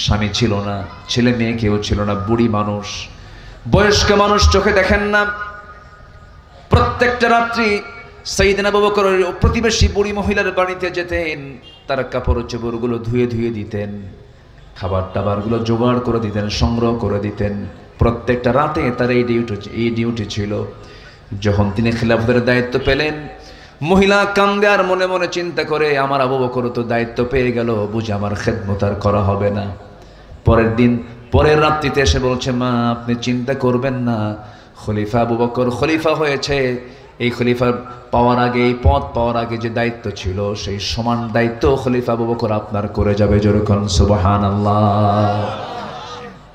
স্বামী ছিল না, ছেলে মেয়ে কেউ ছিল না, বুড়ি মানুষ, বয়স্ক মানুষ, চোখে দেখেন না। প্রত্যেকটা রাত্রি সাইয়্যিদনা আবু বকর প্রতিবেশী বুড়ি মহিলার বাড়িতে যেতেন। তার কাপড় চোপড়গুলো ধুয়ে দিতেন, খাবার টাবারগুলো জোগাড় করে দিতেন, সংগ্রহ করে দিতেন। প্রত্যেকটা রাতে তার এই ডিউটি ছিল। যখন তিনি খেলাফতের দায়িত্ব পেলেন, মহিলা কান্দে আর মনে মনে চিন্তা করে, আমার আবু বকর তো দায়িত্ব পেয়ে গেল, বুঝে আমার খেদমত আর করা হবে না। পরের রাত্রিতে এসে বলছে, মা আপনি চিন্তা করবেন না, খলিফা আবু বকর খলিফা হয়েছে। এই খলিফা পাওয়ার আগে, এই পদ পাওয়ার আগে যে দায়িত্ব ছিল, সেই সমান দায়িত্ব খলিফা আবু বকর আপনার করে যাবে। যেরকম সুবহানাল্লাহ।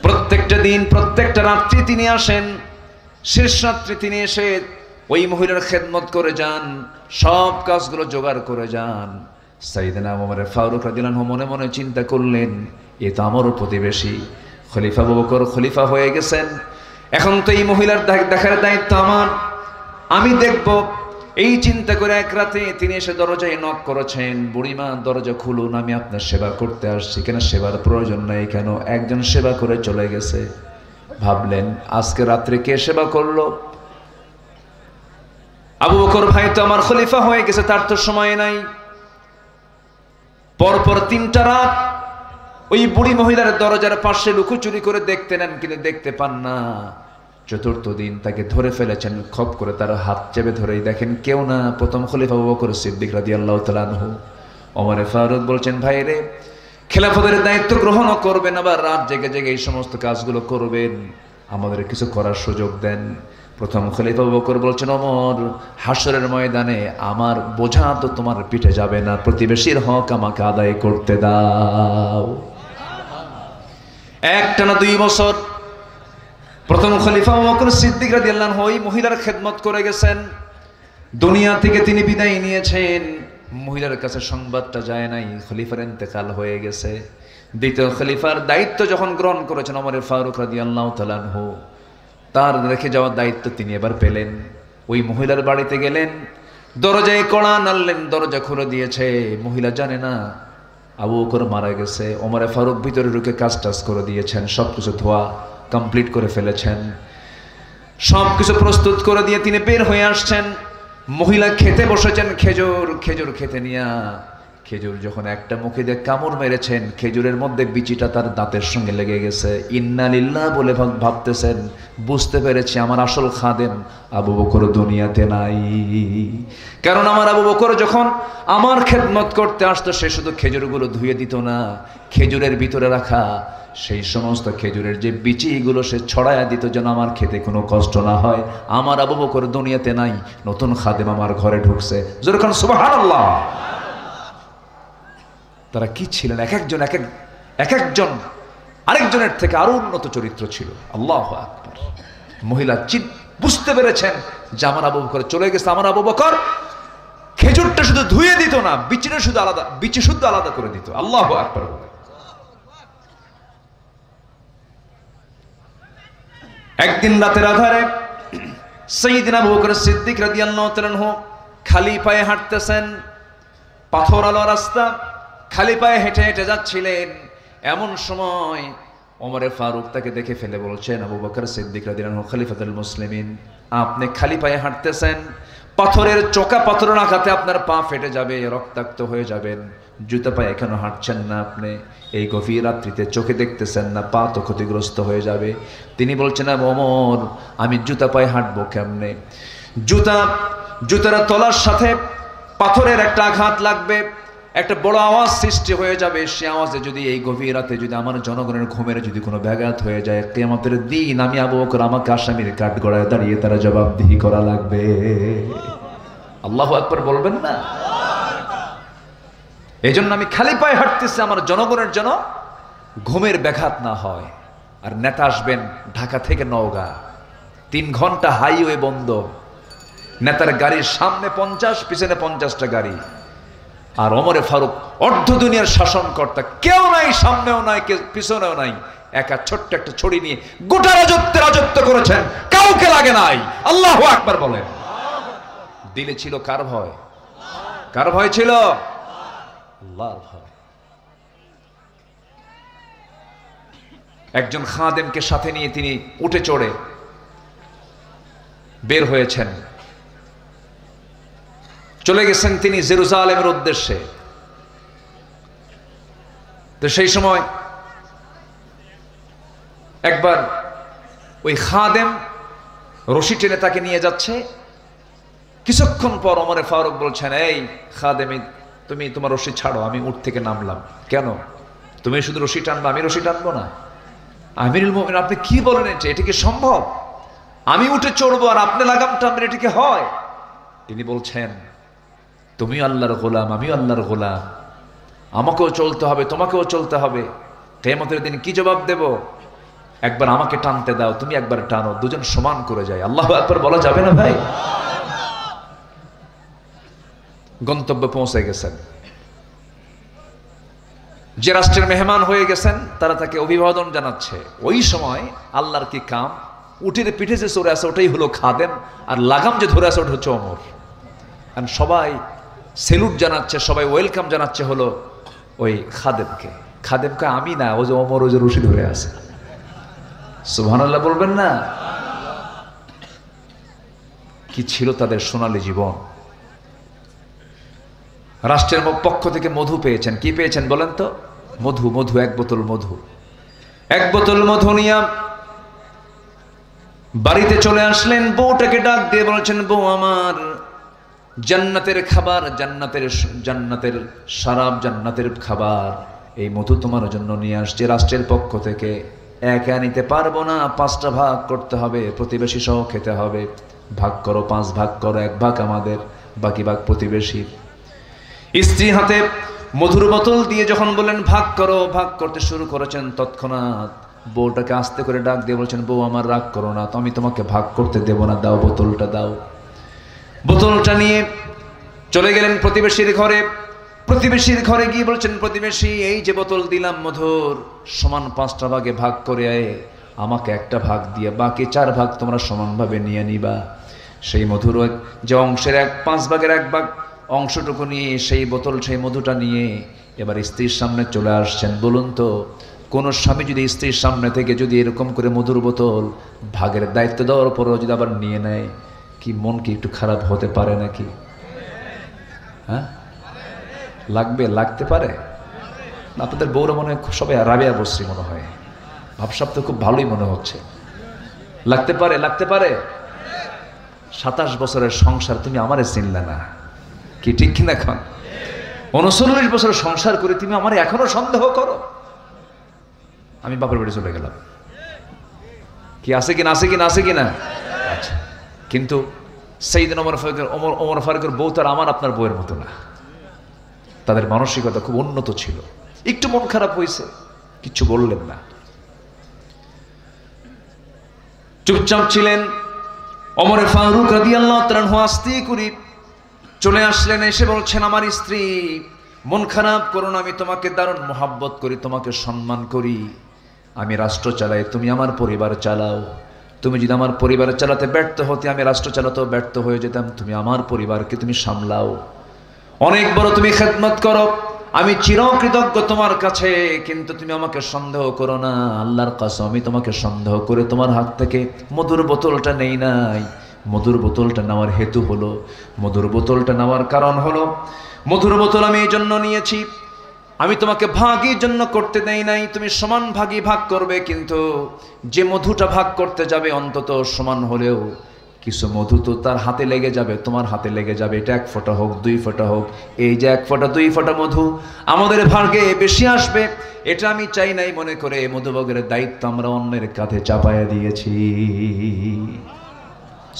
প্রত্যেকটা দিন, প্রত্যেকটা রাত্রি তিনি আসেন। শেষ রাত্রে তিনি এসে ওই মহিলার খেদমত করে যান, সব কাজগুলো জোগাড় করে যান। সাইয়েদনা ওমর ফারুক রাদিয়াল্লাহু আনহু মনে মনে চিন্তা করলেন, এ তো আমারও প্রতিবেশী, খলিফা আবু বকর খলিফা হয়ে গেছেন, এখন তো এই মহিলার দেখার দায়িত্ব আমার, আমি দেখব। এই চিন্তা করে এক রাতে তিনি এসে দরজায় নক করেছেন, বুড়িমা দরজা খুলুন, আমি আপনার সেবা করতে আসছি। কেন সেবার প্রয়োজন নাই কেন, একজন সেবা করে চলে গেছে। ভাবলেন আজকে রাত্রে কে সেবা করলো? আবু বকর ভাই তো আমার খলিফা হয়ে গেছে, তার তো সময় নাই। পরপর 3টা রাত ওই বুড়ি মহিলার দরজার পাশে লুকোচুরি করে দেখতে নেন, কিন্তু দেখতে পান না। 4র্থ দিন তাকে ধরে ফেলেছেন, খপ করে তার হাত চেপে ধরেই দেখেন কেউ না, প্রথম খলিফা আবু বকর সিদ্দিক রাদিয়াল্লাহু তাআলা আনহু। ওমর ফারুক বলছেন, ভাই রে, খেলাফতের দায়িত্ব গ্রহণ করবেন, আবার রাত জেগে জেগে এই সমস্ত কাজগুলো করবেন, আমাদের কিছু করার সুযোগ দেন। প্রথম খলিফা আবু বকর বলছেন, ওমর, হাসরের ময়দানে আমার বোঝা তো তোমার পিঠে যাবে না, প্রতিবেশীর হক আমাকে আদায় করতে দাও। একটানা 2 বছর প্রথম খলিফা আবু বকর সিদ্দিক রাদিয়াল্লাহু আনহু ওই মহিলার খেদমত করে গেছেন। দুনিয়া থেকে তিনি বিদায় নিয়েছেন, মহিলার কাছে সংবাদটা যায় নাই খলিফার ইন্তেকাল হয়ে গেছে। দ্বিতীয় খলিফার দায়িত্ব যখন গ্রহণ করেছেন ওমর ফারুক রাদিয়াল্লাহু তাআলা আনহু, তার রেখে যাওয়ার দায়িত্ব তিনি এবার পেলেন। ওই মহিলার বাড়িতে গেলেন, দরজায় কড়া নাড়লেন, দরজা খুলে দিয়েছে। মহিলা জানে না আবু বকর মারা গেছে। ওমর ফারুক ভিতরে ঢুকে কাজ টাজ করে দিয়েছেন, সবকিছু ধোয়া কমপ্লিট করে ফেলেছেন, সবকিছু প্রস্তুত করে দিয়ে তিনি বের হয়ে আসছেন। মহিলা খেতে বসেছেন, খেজুর খেতে নিয়া, খেজুর যখন একটা মুখে দিয়ে কামড় মেরেছেন, খেজুরের মধ্যে বিচিটা তার দাঁতের সঙ্গে লেগে গেছে। ইন্না লিল্লাহ বলে ভাবতেছেন, বুঝতে পেরেছি আমার আসল খাদেম আবু বকর দুনিয়াতে নাই। কারণ আমার আবু বকর যখন আমার খেদমত করতে আসতো, সে শুধু খেজুরগুলো ধুয়ে দিত না, খেজুরের ভিতরে রাখা সেই সমস্ত খেজুরের যে বিচিগুলো সে ছড়ায়া দিত, যেন আমার খেতে কোনো কষ্ট না হয়। আমার আবু বকর দুনিয়াতে নাই, নতুন খাদেম আমার ঘরে ঢুকছে। যখন সুবহানাল্লাহ। তারা কি ছিলেন, এক একজন আরেকজনের থেকে আরো উন্নত চরিত্র ছিল। আল্লাহু আকবার। মহিলা বুঝতে পেরেছেন যে আমার আবু বকর চলে গেছে। আমার আবু বকর খেজুরটা শুধু ধুয়ে দিত না, বিচি শুদ্ধ আলাদা করে দিত। আল্লাহু আকবার। একদিন রাতের আধারে সাইয়েদনা আবু বকর সিদ্দিক রাদিয়াল্লাহু তাআলা আনহু খালি পায়ে হাঁটতেছেন, পাথর আলো রাস্তা, খালি পায়ে হেঁটে হেঁটে যাচ্ছিলেন। এমন সময় ওমর ফারুক তাকে দেখে ফেলে বলছেন, আবু বকর সিদ্দিক রাদিয়াল্লাহু আনহু খলিফাতুল মুসলিমিন, আপনি খালি পায়ে হাঁটতেছেন, পাথরের চোকা পাথরের আঘাতে আপনার পা ফেটে যাবে, রক্তাক্ত হয়ে যাবেন, জুতা পায়ে কেন হাঁটছেন না আপনি? এই গভীর রাত্রিতে চোখে দেখতেছেন না, পা তো ক্ষতিগ্রস্ত হয়ে যাবে। তিনি বলছেন, ওমর, আমি জুতা পায়ে হাঁটবো কেমনে? জুতার তলার সাথে পাথরের একটা আঘাত লাগবে, একটা বড় আওয়াজ সৃষ্টি হয়ে যাবে। সে আওয়াজে যদি এই গভীর রাতে যদি আমার জনগণের ঘুমের যদি কোনো ব্যাঘাত হয়ে যায়, কিয়ামতের দিন আমি আবু বকর আমাকে আসামির কাঠগড়ায় দাঁড়িয়ে তারা জবাবদিহি করা লাগবে। আল্লাহু আকবার বলবেন না? এই জন্য আমি খালি পায়ে হাঁটতেছি, আমার জনগণের যেন ঘুমের ব্যাঘাত না হয়। আর নেতা আসবেন ঢাকা থেকে নওগাঁ, 3 ঘন্টা হাইওয়ে বন্ধ, নেতার গাড়ির সামনে 50, পিছনে 50টা গাড়ি। আর ওমর ফারুক অর্ধ দুনিয়ার শাসনকর্তা, কেউ নাই, সামনেও নাই, পিছনেও নাই, একা ছোট্ট একটা ছড়ি নিয়ে গোটা রাজত্ব করেছেন, কাউকে লাগে নাই। আল্লাহু আকবার বলেন। দিলে ছিল কার ভয়? কার ভয় ছিল? আল্লাহর ভয়। একজন খাদেমকে সাথে নিয়ে তিনি উঠে চড়ে বের হয়েছেন, চলে গেছেন তিনি জেরুজালেমের উদ্দেশ্যে। তো সেই সময় একবার ওই খাদেম রশি টেনে তাকে নিয়ে যাচ্ছে। কিছুক্ষণ পর ওমর ফারুক বলছেন, এই খাদেমি, তুমি তোমার রশি ছাড়ো, আমি উঠ থেকে নামলাম। কেন? তুমি শুধু রশি টানবা, আমি রশি টানবো না? আমিরুল মুমিনিন, আপনি কি বলেন? এটা কি সম্ভব? আমি উঠে চড়বো আর আপনি লাগাম টানবেন, এটা কি হয়? তিনি বলছেন, তুমি আল্লাহর গোলাম, আমিও আল্লাহর গোলাম, আমাকেও চলতে হবে, তোমাকেও চলতে হবে। কিয়ামতের দিন কি জবাব দেব? একবার আমাকে টানতে দাও, তুমি একবার টানো, দুজন সমান করে যায়। আল্লাহু আকবার বলা যাবে না ভাই? গন্তব্যে পৌঁছে গেছেন। যে রাষ্ট্রের মেহমান হয়ে গেছেন তারা তাকে অভিবাদন জানাচ্ছে। ওই সময় আল্লাহর কি কাম, উটের পিঠে যে চড়ে আছে ওটাই হলো খাদেম, আর লাগাম যে ধরে আছে ওটা হচ্ছে ওমর। কারণ সবাই সেলুট জানাচ্ছে, সবাই ওয়েলকাম জানাচ্ছে হলো ওই খাদেমকে। খাদেমকে আমি না, ও যে ওমর, ও যে রশি ধরে আছে। সুবহানাল্লাহ বলবেন না? কি ছিল তাদের সোনালী জীবন। রাষ্ট্রের পক্ষ থেকে মধু পেয়েছেন। কি পেয়েছেন বলেন তো? মধু। মধু, এক বোতল মধু। এক বোতল মধু নিয়ে বাড়িতে চলে আসলেন। বউটাকে ডাক দিয়ে বলেছেন, বউ আমার, জান্নাতের খাবার, জান্নাতের শরাব, জান্নাতের খাবার, এই মধু তোমার জন্য নিয়ে আসছে রাষ্ট্রের পক্ষ থেকে। একা নিতে পারবো না, 5টা ভাগ করতে হবে, প্রতিবেশী সহ খেতে হবে। ভাগ করো, 5 ভাগ করো, 1 ভাগ আমাদের, বাকি ভাগ প্রতিবেশীর। স্ত্রী হাতে মধুর বোতল দিয়ে যখন বললেন ভাগ করো, ভাগ করতে শুরু করেছেন, তৎক্ষণাৎ বউটাকে আস্তে করে ডাক দিয়ে বলছেন, বউ আমার, রাগ করো না, তো আমি তোমাকে ভাগ করতে দেব না, দাও বোতলটা দাও। বোতলটা নিয়ে চলে গেলেন প্রতিবেশীর ঘরে। প্রতিবেশীর ঘরে গিয়ে বলছেন, প্রতিবেশী, এই যে বোতল দিলাম মধুর, সমান 5টা ভাগে ভাগ করে আমাকে 1টা ভাগ দিয়ে বাকি 4 ভাগ তোমরা সমানভাবে নিয়ে নিবা। সেই মধুর যে অংশের 5 ভাগের 1 ভাগ অংশটুকু নিয়ে সেই বোতল, সেই মধুটা নিয়ে এবার স্ত্রীর সামনে চলে আসছেন। বলুন তো, কোন স্বামী যদি স্ত্রীর সামনে থেকে যদি এরকম করে মধুর বোতল ভাগের দায়িত্ব দেওয়ার পরও যদি আবার নিয়ে নেয়, কি মন কি একটু খারাপ হতে পারে নাকি? হ্যাঁ, লাগতে পারে। আপনাদের বউরা মনে হয় সবাই রাবিয়া বসরি মনে হয়, ভাবসাব তো খুব ভালোই মনে হচ্ছে। লাগতে পারে। 27 বছরের সংসার, তুমি আমারে চিনলে না, কি ঠিক কিনা? এখন 39 বছর সংসার করে তুমি আমার এখনো সন্দেহ করো? আমি বাপের বাড়ি চলে গেলাম, কি আছে কিনা? আচ্ছা, কিন্তু সাইয়েদনা ওমর ফারুকের বউ তো আর আমার আপনার বউয়ের মতো না। তাদের মানসিকতা খুব উন্নত ছিল। একটু মন খারাপ হয়েছে, কিচ্ছু বললেন না, চুপচাপ ছিলেন। ওমর ফারুক রাদিয়াল্লাহু তাআলা আনহু আস্তে করে চলে আসলেন, এসে বলছেন, আমার স্ত্রী, মন খারাপ করো না, আমি তোমাকে দারুণ মহাব্বত করি, তোমাকে সম্মান করি। আমি রাষ্ট্র চালাই, তুমি আমার পরিবার চালাও। তুমি যদি আমার পরিবার চালাতে ব্যর্থ হতে, আমি রাষ্ট্র চালাতেও ব্যর্থ হয়ে যেতাম। তুমি আমার পরিবারকে তুমি সামলাও, অনেক বড় তুমি খেদমত করো, আমি চিরকৃতজ্ঞ তোমার কাছে। কিন্তু তুমি আমাকে সন্দেহ করো না, আল্লাহর কসম, আমি তোমাকে সন্দেহ করে তোমার হাত থেকে মধুর বোতলটা নেই নাই। মধুর বোতলটা নেওয়ার হেতু হলো, মধুর বোতলটা নেওয়ার কারণ হলো, মধুর বোতল আমি এই জন্য নিয়েছি, আমি তোমাকে ভাগের জন্য করতে দেই নাই। তুমি সমান ভাগই ভাগ করবে, কিন্তু যে মধুটা ভাগ করতে যাবে অন্তত সমান হলেও কিছু মধু তো তার হাতে লেগে যাবে, তোমার হাতে লেগে যাবে। এটা 1 ফোঁটা হোক, 2 ফোঁটা হোক, এই যে 1 ফোঁটা 2 ফোঁটা মধু আমাদের ভাগে বেশি আসবে, এটা আমি চাই নাই মনে করে মধুভাগের দায়িত্ব আমরা অন্যের কাঁধে চাপায়া দিয়েছি।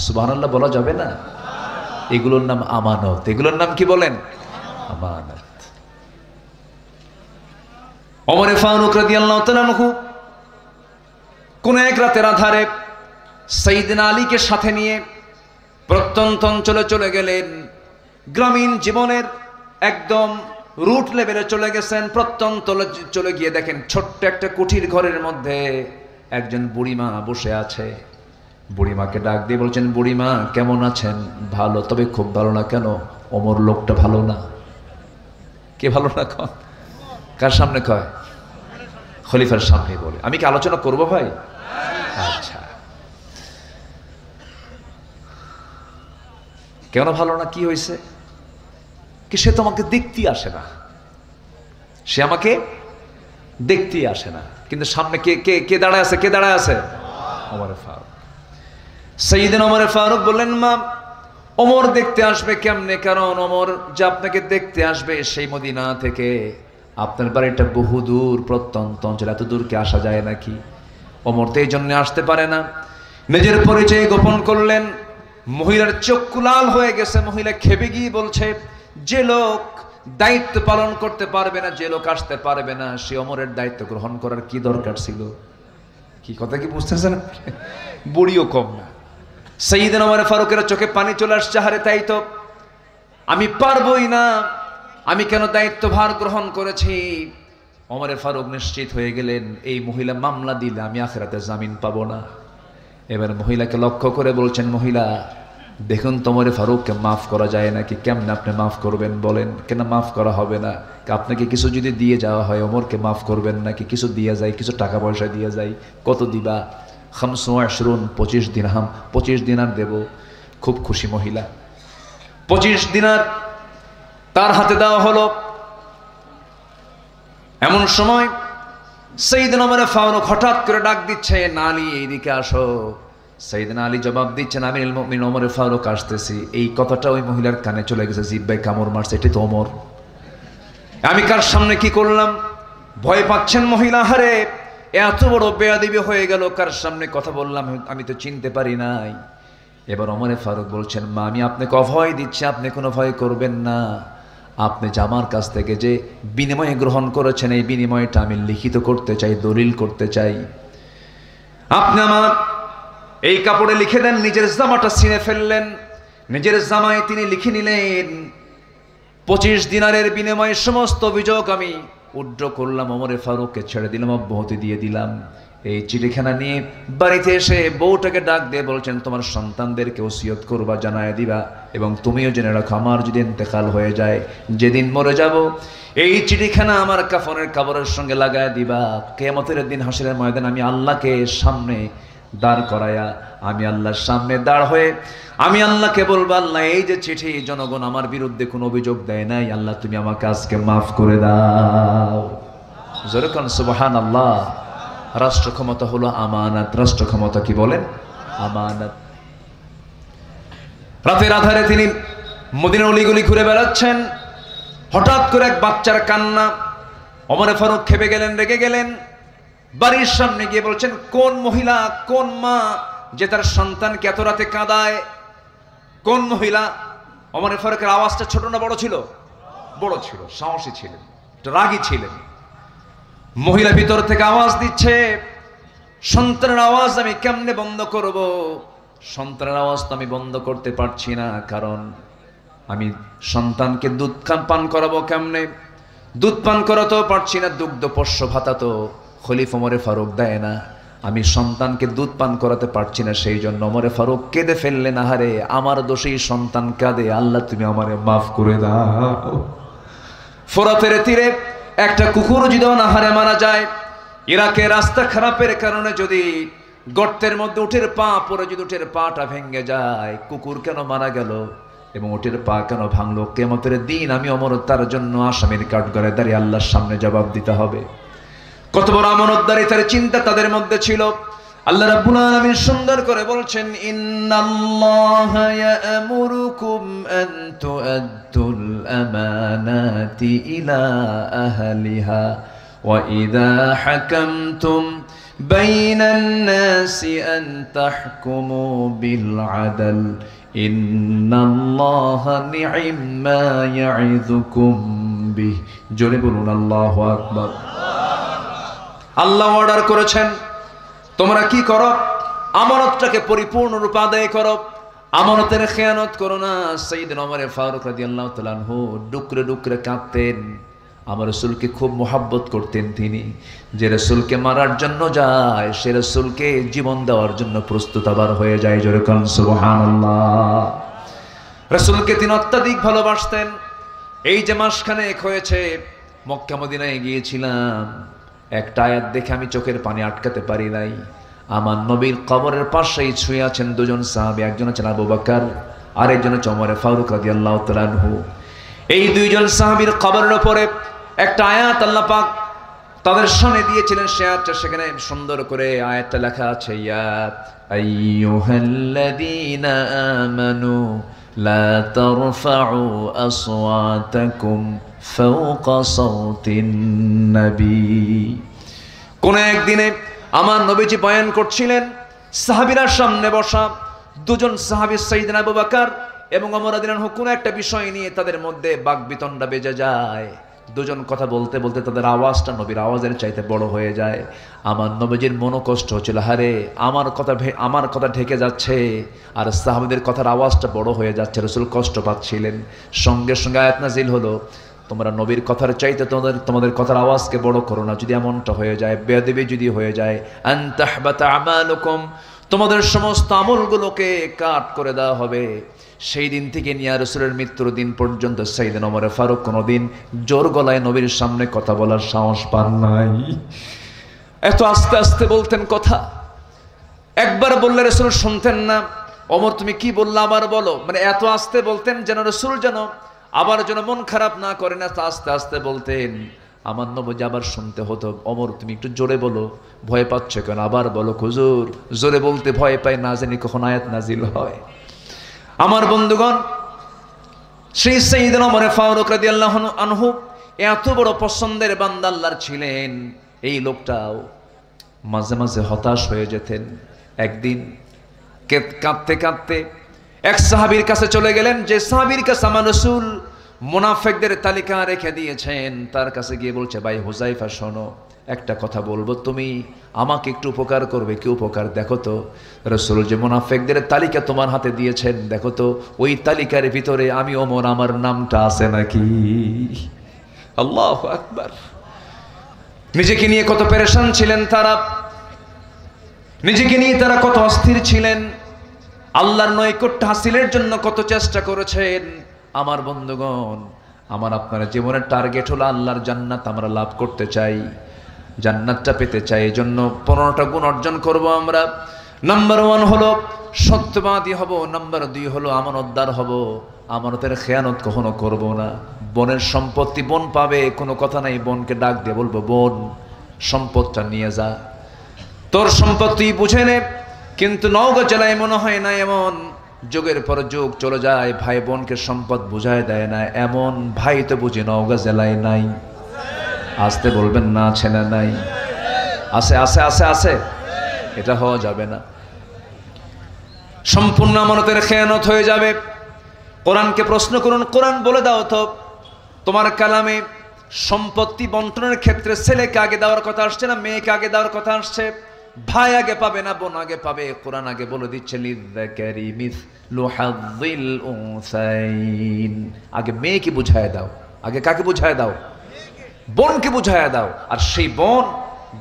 সুবহানাল্লাহ বলা যাবে না? এগুলোর নাম আমানত। এগুলোর নাম কি বলেন? আমানত। ওমর ফারুক রাদিয়াল্লাহু তাআলা আনহু কোন এক রাতের আধারে সাইয়েদনা আলীকে সাথে নিয়ে প্রত্যন্ত অঞ্চলে চলে গেলেন। গ্রামীণ জীবনের একদম রুট লেভেলে চলে গেছেন। প্রত্যন্ত চলে গিয়ে দেখেন ছোট্ট একটা কুঠির ঘরের মধ্যে একজন বুড়িমা বসে আছে। বুড়িমাকে ডাক দিয়ে বলছেন, বুড়িমা কেমন আছেন? ভালো, তবে খুব ভালো না। কেন? ওমর লোকটা ভালো না। কে ভালো না? কার সামনে কয়? খলিফার সামনে বলে। আমি কি আলোচনা করব ভাই? আচ্ছা, কেন ভালো না? কি হয়েছে? কি সে তোমাকে দেখতে আসে না, সে আমাকে দেখতে আসে না, কিন্তু সামনে কে কে কে দাঁড়ায় আছে? কে দাঁড়ায় আছে? ওমর ফারুক। সাইয়েদনা ওমর ফারুক বললেন, মা, ওমর দেখতে আসবে কেমনে? কারণ ওমর যে আপনাকে দেখতে আসবে সেই মদিনা থেকে আপনার বাড়িটা বহু দূর, প্রত্যন্ত অঞ্চল, এত দূর কি আসা যায় নাকি? ওমর তো এই জন্য আসতে পারে না। নিজের পরিচয় গোপন করলেন। মহিলার চক্ষু লাল হয়ে গেছে। মহিলা খেপে গিয়ে বলছে, যে লোক দায়িত্ব পালন করতে পারবে না, যে লোক আসতে পারবে না, সে ওমরের দায়িত্ব গ্রহণ করার কি দরকার ছিল? কি কথা কি বুঝতেছেন? বুড়িও কম না। সাইয়েদনা ওমর ফারুকের চোখে পানি চলে আসছে। হারে, তাই তো, আমি পারবই না, আমি কেন দায়িত্ব ভার গ্রহণ করেছি? ওমরে ফারুক নিশ্চিত হয়ে গেলেন এই মহিলা মামলা দিলে আমি আখিরাতে জামিন পাবো না। এবার মহিলাকে লক্ষ্য করে বলছেন, মহিলা দেখুন তো ওমরে ফারুককে মাফ করা যায় নাকি? কেমনে আপনি মাফ করবেন বলেন? কেন মাফ করা হবে না? আপনাকে কিছু যদি দিয়ে যাওয়া হয় ওমরকে মাফ করবেন নাকি? কিছু দিয়ে যায়, কিছু টাকা পয়সা দিয়ে যায়। কত দিবা? 25 দিরহাম, 25 দিনার দেব। খুব খুশি মহিলা। 25 দিনার তার হাতে দেওয়া হলো। এমন সময় সাইয়েদনা ওমর ফারুক হঠাৎ করে ডাক দিচ্ছে, না আলী এইদিকে আসো। সাইয়েদনা আলী জবাব দিচ্ছেন, আমিরুল মুমিনিন ওমর ফারুক আসতেছি। এই কথাটা ওই মহিলার কানে চলে গেছে, জিহ্বায় কামড় মারছে, এটা তো ওমর। আমি কার সামনে কি করলাম? ভয় পাচ্ছেন মহিলা, হারে এত বড় বেয়াদবি হয়ে গেল, কার সামনে কথা বললাম, আমি তো চিনতে পারি নাই। এবার ওমর ফারুক বলছেন, মা আমি আপনাকে অভয় দিচ্ছি, আপনি কোনো ভয় করবেন না। আপনি যে আমার কাছ থেকে যে বিনিময় গ্রহণ করেছেন, এই বিনিময়টা আমি লিখিত করতে চাই, দলিল করতে চাই। আপনি আমার এই কাপড়ে লিখে দেন। নিজের জামাটা ছিঁড়ে ফেললেন, নিজের জামায় তিনি লিখে নিলেন 25 দিনারের বিনিময়ে সমস্ত অভিযোগ আমি উড্র করলাম, ওমরে ফারুককে ছেড়ে দিলাম, অব্যাহতি দিয়ে দিলাম। এই চিঠিখানা নিয়ে বাড়িতে এসে বউটাকে ডাক দিয়ে বলছেন, তোমার সন্তানদেরকে ওসিয়ত করবা, জানায় দিবা, এবং তুমিও জেনে রাখো আমার যদি ইন্তেকাল হয়ে যায়, যেদিন মরে যাব, এই চিঠিখানা আমার কাফনের কাপড়ের সঙ্গে লাগায় দিবা। কিয়ামতের দিন হাসরের ময়দানে আমি আল্লাহকে সামনে দাঁড় করায়া, আমি আল্লাহর সামনে দাঁড় হয়ে আমি আল্লাহকে বলবো, আল্লাহ এই যে চিঠি জনগণ আমার বিরুদ্ধে কোনো অভিযোগ দেয় নাই, আল্লাহ তুমি আমাকে আজকে মাফ করে দাও। জোরে কোন সুবহানাল্লাহ। রাষ্ট্র ক্ষমতা হলো আমানত। রাষ্ট্র ক্ষমতা কি বলেন? আমানত। রাতের আধারে তিনি মদিনার অলিগলি ঘুরে বেড়াচ্ছেন, হঠাৎ করে এক বাচ্চার কান্না। ওমর ফারুক খেপে গেলেন, রেগে গেলেন। বাড়ির সামনে গিয়ে বলছেন, কোন মহিলা, কোন মা যে তার সন্তানকে এত রাতে কাঁদায়? কোন মহিলা? ওমর ফারুকের আওয়াজটা ছোট না বড় ছিল? বড় ছিল। সাহসী ছিলেন, রাগী ছিলেন। মহিলা ভিতর থেকে আওয়াজ দিচ্ছে, সন্তানের আওয়াজ আমি কেমনে বন্ধ করব? সন্তানের আওয়াজ তো আমি বন্ধ করতে পারছি না, কারণ আমি সন্তানকে দুধ পান করাবো কেমনে? দুধ পান করাতেও পারছি না, দুগ্ধ পোষ্য ভাতা তো খলিফা ওমর ফারুক দেয় না, আমি সন্তানকে দুধ পান করাতে পারছি না। সেই জন্য ওমর ফারুক কেঁদে ফেললেন, আহারে আমার দোষেই সন্তান কাঁদে, আল্লাহ তুমি আমারে মাফ করে দাও। ফোরাতের তীরে একটা কুকুর যদি অনাহারে মারা যায়, ইরাকের রাস্তা খারাপের কারণে যদি গর্তের মধ্যে উটের পা পড়ে যদি উটের পাটা ভেঙে যায়, কুকুর কেন মারা গেল এবং উটের পা কেন ভাঙলো, কিয়ামতের দিন আমি ওমর তার জন্য আসামির কাঠগড়ায় দাঁড়িয়ে আল্লাহর সামনে জবাব দিতে হবে। কত বড় আমানতদারিতার চিন্তা তাদের মধ্যে ছিল। আল্লাহ রাব্বুল আলামিন সুন্দর করে বলছেন, ইন্নাল্লাহা ইয়া'মুরুকুম আন তু'আদ্দুল আমানাতি ইলা আহলিহা ওয়া ইযা হাকামতুম বাইনান নাসি আন তাহকুমু বিল আদল ইন্নাল্লাহা নি'মা ইয়া'ইযুকুম বিহি। জোরে বলুন আল্লাহু আকবার। আল্লাহ অর্ডার করেছেন, তোমরা কি করো? আমানতটাকে পরিপূর্ণরূপে আদায় করো, আমানতের খেয়ানত করো না। সাইয়েদনা ওমর ফারুক রাদিয়াল্লাহু তাআলা আনহু ডুকরে ডুকরে কাঁদতেন। আমার রাসূলকে খুব মোহাব্বত করতেন তিনি। যে রাসূলকে মারার জন্য যায়, সে রাসূলকে জীবন দেওয়ার জন্য প্রস্তুত আবার হয়ে যায়। জোরে কোন সুবহানাল্লাহ। রাসূলকে তিনি অত্যাধিক ভালোবাসতেন। এই যে মাসখানেক হয়েছে মক্কা মদিনায় গিয়েছিলাম, একটা আয়াত দেখে আমি চোখের পানি আটকাতে পারি নাই। আমার নবীর কবরের পাশেই শুয়ে আছেন দুজন সাহাবী, একজন আছেন আবু বকর, আরেকজন হচ্ছে ওমর ফারুক রাদিয়াল্লাহু তাআলা আনহু। এই দুইজন সাহাবীর কবরের উপরে একটা আয়াত আল্লাহ পাক তাদের সামনে দিয়েছিলেন। সে আয়াতটা সেখানে সুন্দর করে আয়াতটা লেখা আছে, ইয়া আইয়ুহাল্লাযীনা আমানু লা তারফাউ আসওয়াতাকুম ফাওকা সাওতিন নবী। কোন একদিনে আমার নবীজি বয়ান করছিলেন, সাহাবীরা সামনে বসা, দুজন সাহাবী সাইয়েদনা আবু বকর এবং ওমর রাদিয়াল্লাহু আনহু কোন একটা বিষয় নিয়ে তাদের মধ্যে বাকবিতণ্ডা বেজে যায়। দুজন কথা বলতে বলতে তাদের আওয়াজটা নবীর আওয়াজের চাইতে বড় হয়ে যায়। আমার নবীজির মনো কষ্ট হচ্ছিল, হারে আমার কথা ঢেকে যাচ্ছে আর সাহাবীদের কথার আওয়াজটা বড় হয়ে যাচ্ছে। রাসূল কষ্ট পাচ্ছিলেন। সঙ্গে সঙ্গে আয়াত নাযিল হলো, তোমরা নবীর কথার চাইতে তোমাদের কথার আওয়াজকে বড় করো না। যদি এমনটা হয়ে যায়, বেয়াদবি যদি হয়ে যায়, আন তাহবাতা আমালুকুম, তোমাদের সমস্ত আমলগুলোকে কাট করে দেওয়া হবে। সেই দিন থেকে নিয়ে রাসূলের মৃত্যুর দিন পর্যন্ত সাইয়েদনা ওমর ফারুক কোনোদিন জোর গলায় নবীর সামনে কথা বলার সাহস পান নাই। এত আস্তে আস্তে বলতেন কথা, একবার বললে রাসূল শুনতেন না। ওমর তুমি কি বললা আবার বলো, মানে এত আস্তে বলতেন যেন রাসূল যেন আবার যেন মন খারাপ না করেন, এত আস্তে আস্তে বলতেন। আমার নবী আবার শুনতে হতো, ওমর তুমি একটু জোরে বলো, ভয় পাচ্ছ কেন, আবার বলো। হুজুর জোরে বলতে ভয় পাই, না জানি কখন আয়াত নাজিল হয়। আমার বন্ধুগণ, শ্রী সাইয়েদনা ওমর ফারুক রাদিয়াল্লাহু আনহু এত বড় পছন্দের বান্দা আল্লাহর ছিলেন, এই লোকটাও মাঝে মাঝে হতাশ হয়ে যেতেন। একদিন কাঁদতে কাঁদতে এক সাহাবীর কাছে চলে গেলেন, যে সাহাবীর কাছে আমার রাসূল মুনাফিকদের তালিকা রেখে দিয়েছেন। তার কাছে গিয়ে বলছে, ভাই হুযায়ফা শোনো, একটা কথা বলবো, তুমি আমাকে একটু উপকার করবে। কি উপকার? দেখো তো রাসূল যে মুনাফিকদের তালিকা তোমার হাতে দিয়েছেন, দেখো তো ওই তালিকার ভিতরে আমি ওমর আমার নামটা আছে নাকি। আল্লাহু আকবার। নিজেকে নিয়ে কত পেরেশান ছিলেন তারা, নিজেকে নিয়ে তারা কত অস্থির ছিলেন, আল্লাহর নৈকট্য হাসিলের জন্য কত চেষ্টা করেছেন। আমার বন্ধুগণ, আমার আপনার জীবনের টার্গেট হলো আল্লাহর জান্নাত আমরা লাভ করতে চাই, জান্নাতটা পেতে চাই। এই জন্য 15টা গুণ অর্জন করব আমরা। নাম্বার 1 হলো সত্যবাদী হব, নাম্বার 2 হলো আমানতদার হব, আমানতের খেয়ানত কখনো করব না। বোনের সম্পত্তি বোন পাবে, কোনো কথা নাই, বোনকে ডাক দিয়ে বলবো, বোন সম্পদটা নিয়ে যা, তোর সম্পত্তি বুঝে নে। কিন্তু নওগাঁ জেলায় মনে হয় না এমন, যুগের পর যুগ চলে যায়, ভাই বোনকে সম্পদ বুঝায় দেয় না, এমন ভাই তো বুঝি নওগাঁ জেলায় নাই। আসতে বলবেন না, আছে না নাই? আছে আছে আছে আছে, এটা হওয়া যাবে না। সম্পূর্ণ আমানতের খেয়ানত হয়ে যাবে। কোরআনকে প্রশ্ন করুন, কোরআন বলে দাও তো তোমার কালামে সম্পত্তি বন্টনের ক্ষেত্রে ছেলেকে আগে দেওয়ার কথা আসছে না মেয়েকে আগে দেওয়ার কথা আসছে? ভাই আগে পাবে না বোন আগে পাবে? কোরআন আগে বলে দিচ্ছে লিযযাকারি মিসলু হাযযিল উনসাইন। আগে মেয়েকে বুঝায় দাও। আগে কাকে বুঝায় দাও? বোনকে বুঝায় দাও। আর সেই বোন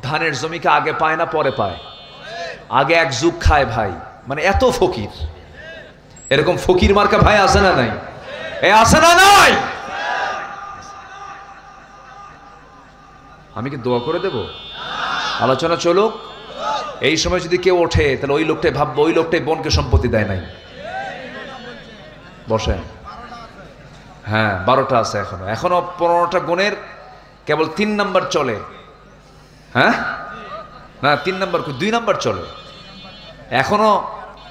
ধানের জমিকে আগে পায় না পরে পায়? আগে এক যুগ খায় ভাই। মানে এত ফকির, এরকম ফকির মার্কা ভাই আছে না নাই? এ আছে না নাই? আমি কি দোয়া করে দেব? আলোচনা চলুক। এই সময় যদি কেউ ওঠে তাহলে ওই লোকটাই ভাববো ওই লোকটাই বোনকে সম্পত্তি দেয় নাই। বসেন। হ্যাঁ 12টা আছে এখনো 15টা গুণের কেবল 3 নাম্বার চলে। হ্যাঁ না 3 নাম্বার 2 নাম্বার চলে, এখনো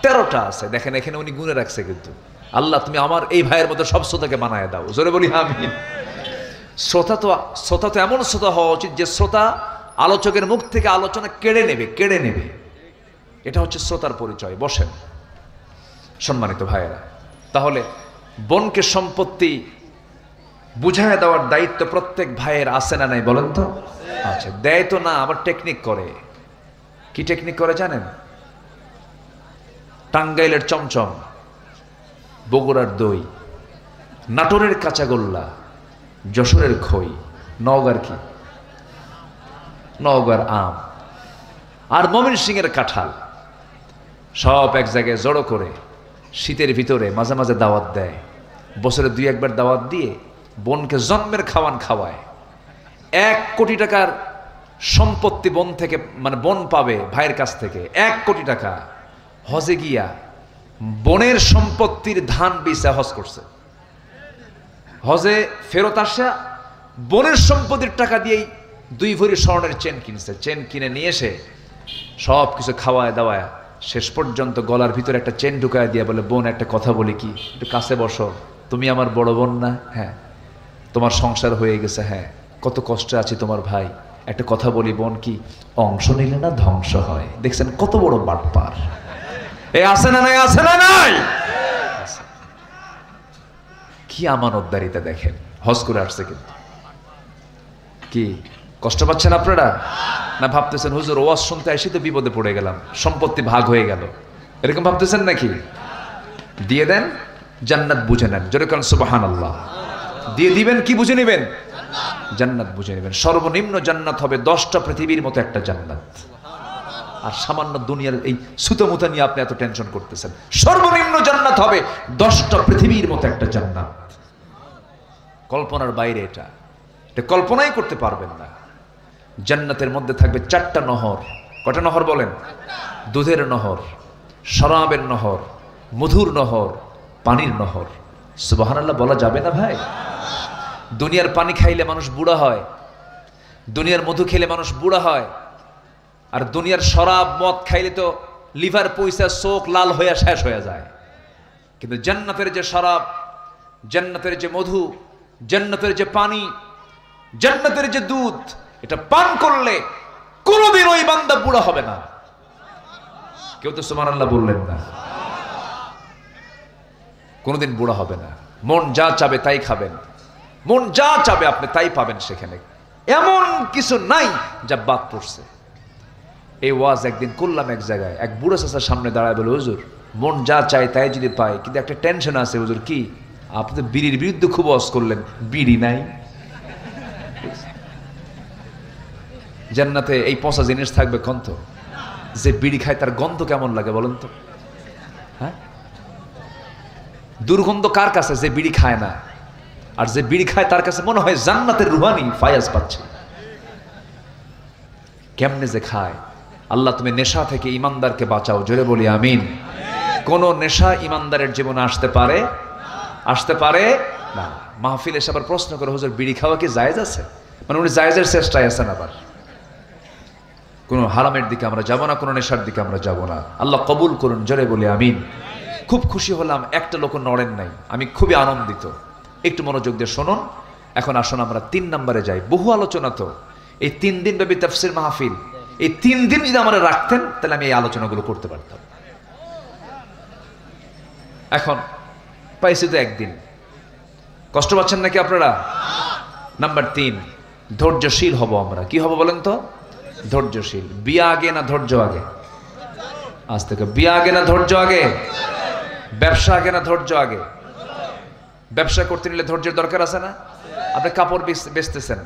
13টা আছে। দেখেন এখানে উনি গুণে রাখছে। কিন্তু আল্লাহ তুমি আমার এই ভাইয়ের মতো সব শ্রোতাকে বানায় দাও। জোরে বলি আমিন। শ্রোতা তো এমন শ্রোতা হওয়া উচিত যে শ্রোতা আলোচকের মুখ থেকে আলোচনা কেড়ে নেবে। এটা হচ্ছে শ্রোতার পরিচয়। বসেন সম্মানিত ভাইয়েরা। তাহলে বোনকে সম্পত্তি বুঝায় দেওয়ার দায়িত্ব প্রত্যেক ভাইয়ের আছে না নাই বলেন তো? আচ্ছা, দেয় তো না, আবার টেকনিক করে। কি টেকনিক করে জানেন? টাঙ্গাইলের চমচম, বগুড়ার দই, নাটোরের কাঁচাগোল্লা, যশোরের খই, নওগাঁর কি নওগাঁর আম, আর ময়মনসিংহের কাঁঠাল সব এক জায়গায় জড়ো করে শীতের ভিতরে মাঝে মাঝে দাওয়াত দেয়। বছরে 2-1 বার দাওয়াত দিয়ে বোনকে জন্মের খাওয়ান খাওয়ায়। 1 কোটি টাকার সম্পত্তি বোন থেকে মানে বোন পাবে ভাইয়ের কাছ থেকে 1 কোটি টাকা। হজে গিয়া বোনের সম্পত্তির ধান বেচে হজ করছে। হজে ফেরত আসা বোনের সম্পত্তির টাকা দিয়েই 2 ভরি স্বর্ণের চেন কিনছে। চেন কিনে নিয়ে এসে সব কিছু খাওয়ায় দাওয়ায় শেষ পর্যন্ত গলার ভিতরে একটা চেন ঢুকায় দিয়ে বলে, বোন একটা কথা বলি কি, একটু কাছে বসো, তুমি আমার বড় বোন না? হ্যাঁ। তোমার সংসার হয়ে গেছে? হ্যাঁ। কত কষ্টে আছে তোমার ভাই, একটা কথা বলি বোন, কি অংশ নিলে না ধ্বংস হয়? দেখছেন কত বড় বাটপার। এই আছে না নাই? আছে না নাই? কি আমানতদারিতা দেখেন। হজ করে আসছে কিন্তু কি কষ্ট পাচ্ছেন আপনারা? না ভাবতেছেন হুজুর ওয়াজ শুনতে আসি তো বিপদে পড়ে গেলাম, সম্পত্তি ভাগ হয়ে গেল, এরকম ভাবতেছেন নাকি? দিয়ে দেন, জান্নাত বুঝে নেন। জোরে কান সুবহানাল্লাহ। দিয়ে দিবেন কি বুঝে নেবেন? জান্নাত বুঝে নেবেন। সর্বনিম্ন জান্নাত হবে 10টা পৃথিবীর মতো একটা জান্নাত। আর সামান্য দুনিয়ার এই সুতোমুতা নিয়ে আপনি এত টেনশন করতেছেন। সর্বনিম্ন জান্নাত হবে 10টা পৃথিবীর মতো একটা জান্নাত। কল্পনার বাইরে এটা কল্পনাই করতে পারবেন না। জান্নাতের মধ্যে থাকবে 4টা নহর। কটা নহর বলেন? দুধের নহর, শরাবের নহর, মধুর নহর, পানির নহর। সুবহানাল্লাহ বলা যাবে না ভাই? দুনিয়ার পানি খাইলে মানুষ বুড়া হয়, দুনিয়ার মধু খেলে মানুষ বুড়া হয়, আর দুনিয়ার শরাব মদ খাইলে তো লিভার পয়সা চোখ লাল হয়ে শেষ হয়ে যায়। কিন্তু জান্নাতের যে শরাব, জান্নাতের যে মধু, জান্নাতের যে পানি, জান্নাতের যে দুধ, এটা পান করলে কোনোদিন ওই বান্দা বুড়া হবে না। কেউ তো সুবহানাল্লাহ বললেন না। কোনোদিন বুড়া হবে না। মন যা চাবে তাই খাবেন, মন যা চাবে আপনি তাই পাবেন সেখানে। এমন কিছু নাই যা বাদ পড়ছে। এই ওয়াজ একদিন করলাম এক জায়গায়, এক বুড়ো চাচার সামনে দাঁড়ায় বলে, হুজুর মন যা চায় তাই যদি পাই, কিন্তু একটা টেনশন আছে হুজুর। কি? আপনি তো বিড়ির বিরুদ্ধে খুব ওয়াজ করলেন, বিড়ি নাই। জান্নাতে এই পচা জিনিস থাকবে কন্ত? যে বিড়ি খায় তার গন্ধ কেমন লাগে বলেন তো? হ্যাঁ, দুর্গন্ধ কার কাছে? যে বিড়ি খায় না। আর যে বিড়ি খায় তার কাছে মনে হয় জান্নাতের রুহানি ফায়াজ পাচ্ছে। কেমনে যে খায়। আল্লাহ তুমি নেশা থেকে ইমানদারকে বাঁচাও, জোরে বলি আমিন। কোন নেশা ইমানদারের জীবনে আসতে পারে? আসতে পারে না। মাহফিল এসে আবার প্রশ্ন করে, হুজুর বিড়ি খাওয়া কি জায়েজ আছে? মানে উনি জায়েজের চেষ্টায় আছেন। আবার কোনো হারামের দিকে আমরা যাব না, কোনো নেশার দিকে আমরা যাব না। আল্লাহ কবুল করুন, জোরে বলি আমিন। খুব খুশি হলাম, একটা লোক নড়েন নাই। আমি খুবই আনন্দিত। একটু মনোযোগ দিয়ে শুনুন। এখন আসুন আমরা 3 নম্বরে যাই। বহু আলোচনা তো, এই 3 দিন ব্যাপী তাফসীর মাহফিল, এই 3 দিন যদি আমরা রাখতেন তাহলে আমি এই আলোচনাগুলো করতে পারতাম। এখন পাইছি তো একদিন। কষ্ট পাচ্ছেন নাকি আপনারা? নাম্বার 3, ধৈর্যশীল হব আমরা। কি হব বলেন তো? ধৈর্যশীল। বিয়া আগে না ধৈর্য আগে? আজ থেকে বিয়া আগে না ধৈর্য আগে? ব্যবসা আগে না ধৈর্য আগে? ব্যবসা করতে নিলে ধৈর্যের দরকার আছে না? আপনি কাপড় বেচতেছেন,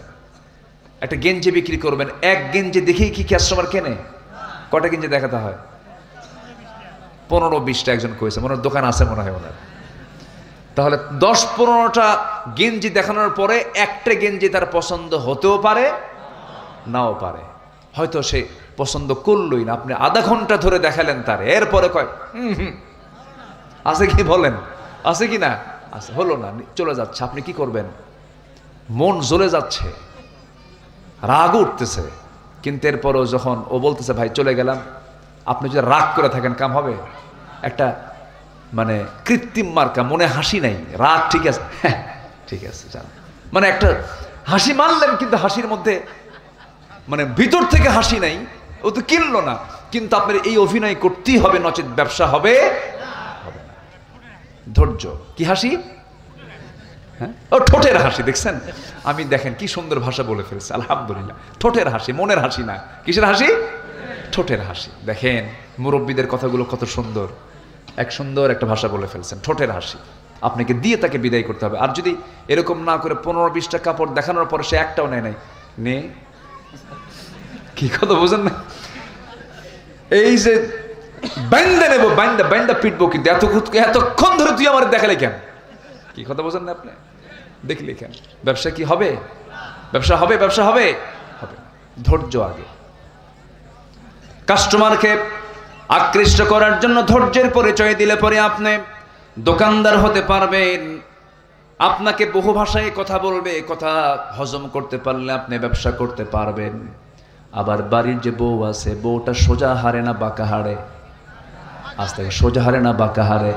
একটা গেঞ্জি বিক্রি করবেন, এক গেঞ্জি দেখেই কি কাস্টমার কেনে? কটা গেঞ্জি দেখাতে হয়? 15-20টা একজন কইছে, মনে দোকান আছে মনে হয় ওনার। তাহলে 10-15টা গেঞ্জি দেখানোর পরে একটা গেঞ্জি তার পছন্দ হতেও পারে, নাও পারে। হয়তো সে পছন্দ করলই না, আপনি আধা ঘন্টা ধরে দেখালেন তার, এরপরে কয় আছে কি বলেন? আছে কি না? আছে, হলো না, চলে যাচ্ছে। আপনি কি করবেন? মন জ্বলে যাচ্ছে, রাগ উঠতেছে, কিন্তু এরপরও যখন ও বলতেছে ভাই চলে গেলাম, আপনি যদি রাগ করে থাকেন কাম হবে? একটা মানে কৃত্রিম মার্কা, মনে হাসি নাই, রাগ ঠিক আছে, হ্যাঁ ঠিক আছে জান, মানে একটা হাসি মারলেন, কিন্তু হাসির মধ্যে মানে ভিতর থেকে হাসি নাই। ও তো কিনলো না, কিন্তু আপনার এই অভিনয় করতেই হবে, নচেত ব্যবসা হবে হবে না। ধৈর্য। কি হাসি? হ্যাঁ, ও ঠোঁটের হাসি। দেখছেন আমি, দেখেন কি সুন্দর ভাষা বলে ফেলছে, আলহামদুলিল্লাহ। ঠোঁটের হাসি, মনের হাসি না। কিসের হাসি? ঠোঁটের হাসি। দেখেন মুরব্বীদের কথাগুলো কত সুন্দর, এক সুন্দর একটা ভাষা বলে ফেলছেন, ঠোঁটের হাসি। আপনাকে দিয়ে তাকে বিদায় করতে হবে। আর যদি এরকম না করে 15-20টা কাপড় দেখানোর পরে সে একটাও নেয় নাই, নে কি কথা বোঝেন না? এই যে বাইন্দা নেবো, বাইন্দা বাইন্দা পিটবো, কিন্তু এতক্ষণ ধরে তুই আমার দেখালে কেন? কি কথা বোঝেন না আপনি? দেখলে কেন? ব্যবসা কি হবে? ব্যবসা হবে? ব্যবসা হবে হবে। ধৈর্য আগে। কাস্টমারকে আকৃষ্ট করার জন্য ধৈর্যের পরিচয় দিলে পরে আপনি দোকানদার হতে পারবেন। আপনাকে বহু ভাষায় কথা বলবে, কথা হজম করতে পারলে আপনি ব্যবসা করতে পারবেন। আবার বাড়ির যে বউ আছে, বউটা সোজা হারে না বাঁকা হারে? আজ থেকে সোজা হারে না বাঁকা হারে?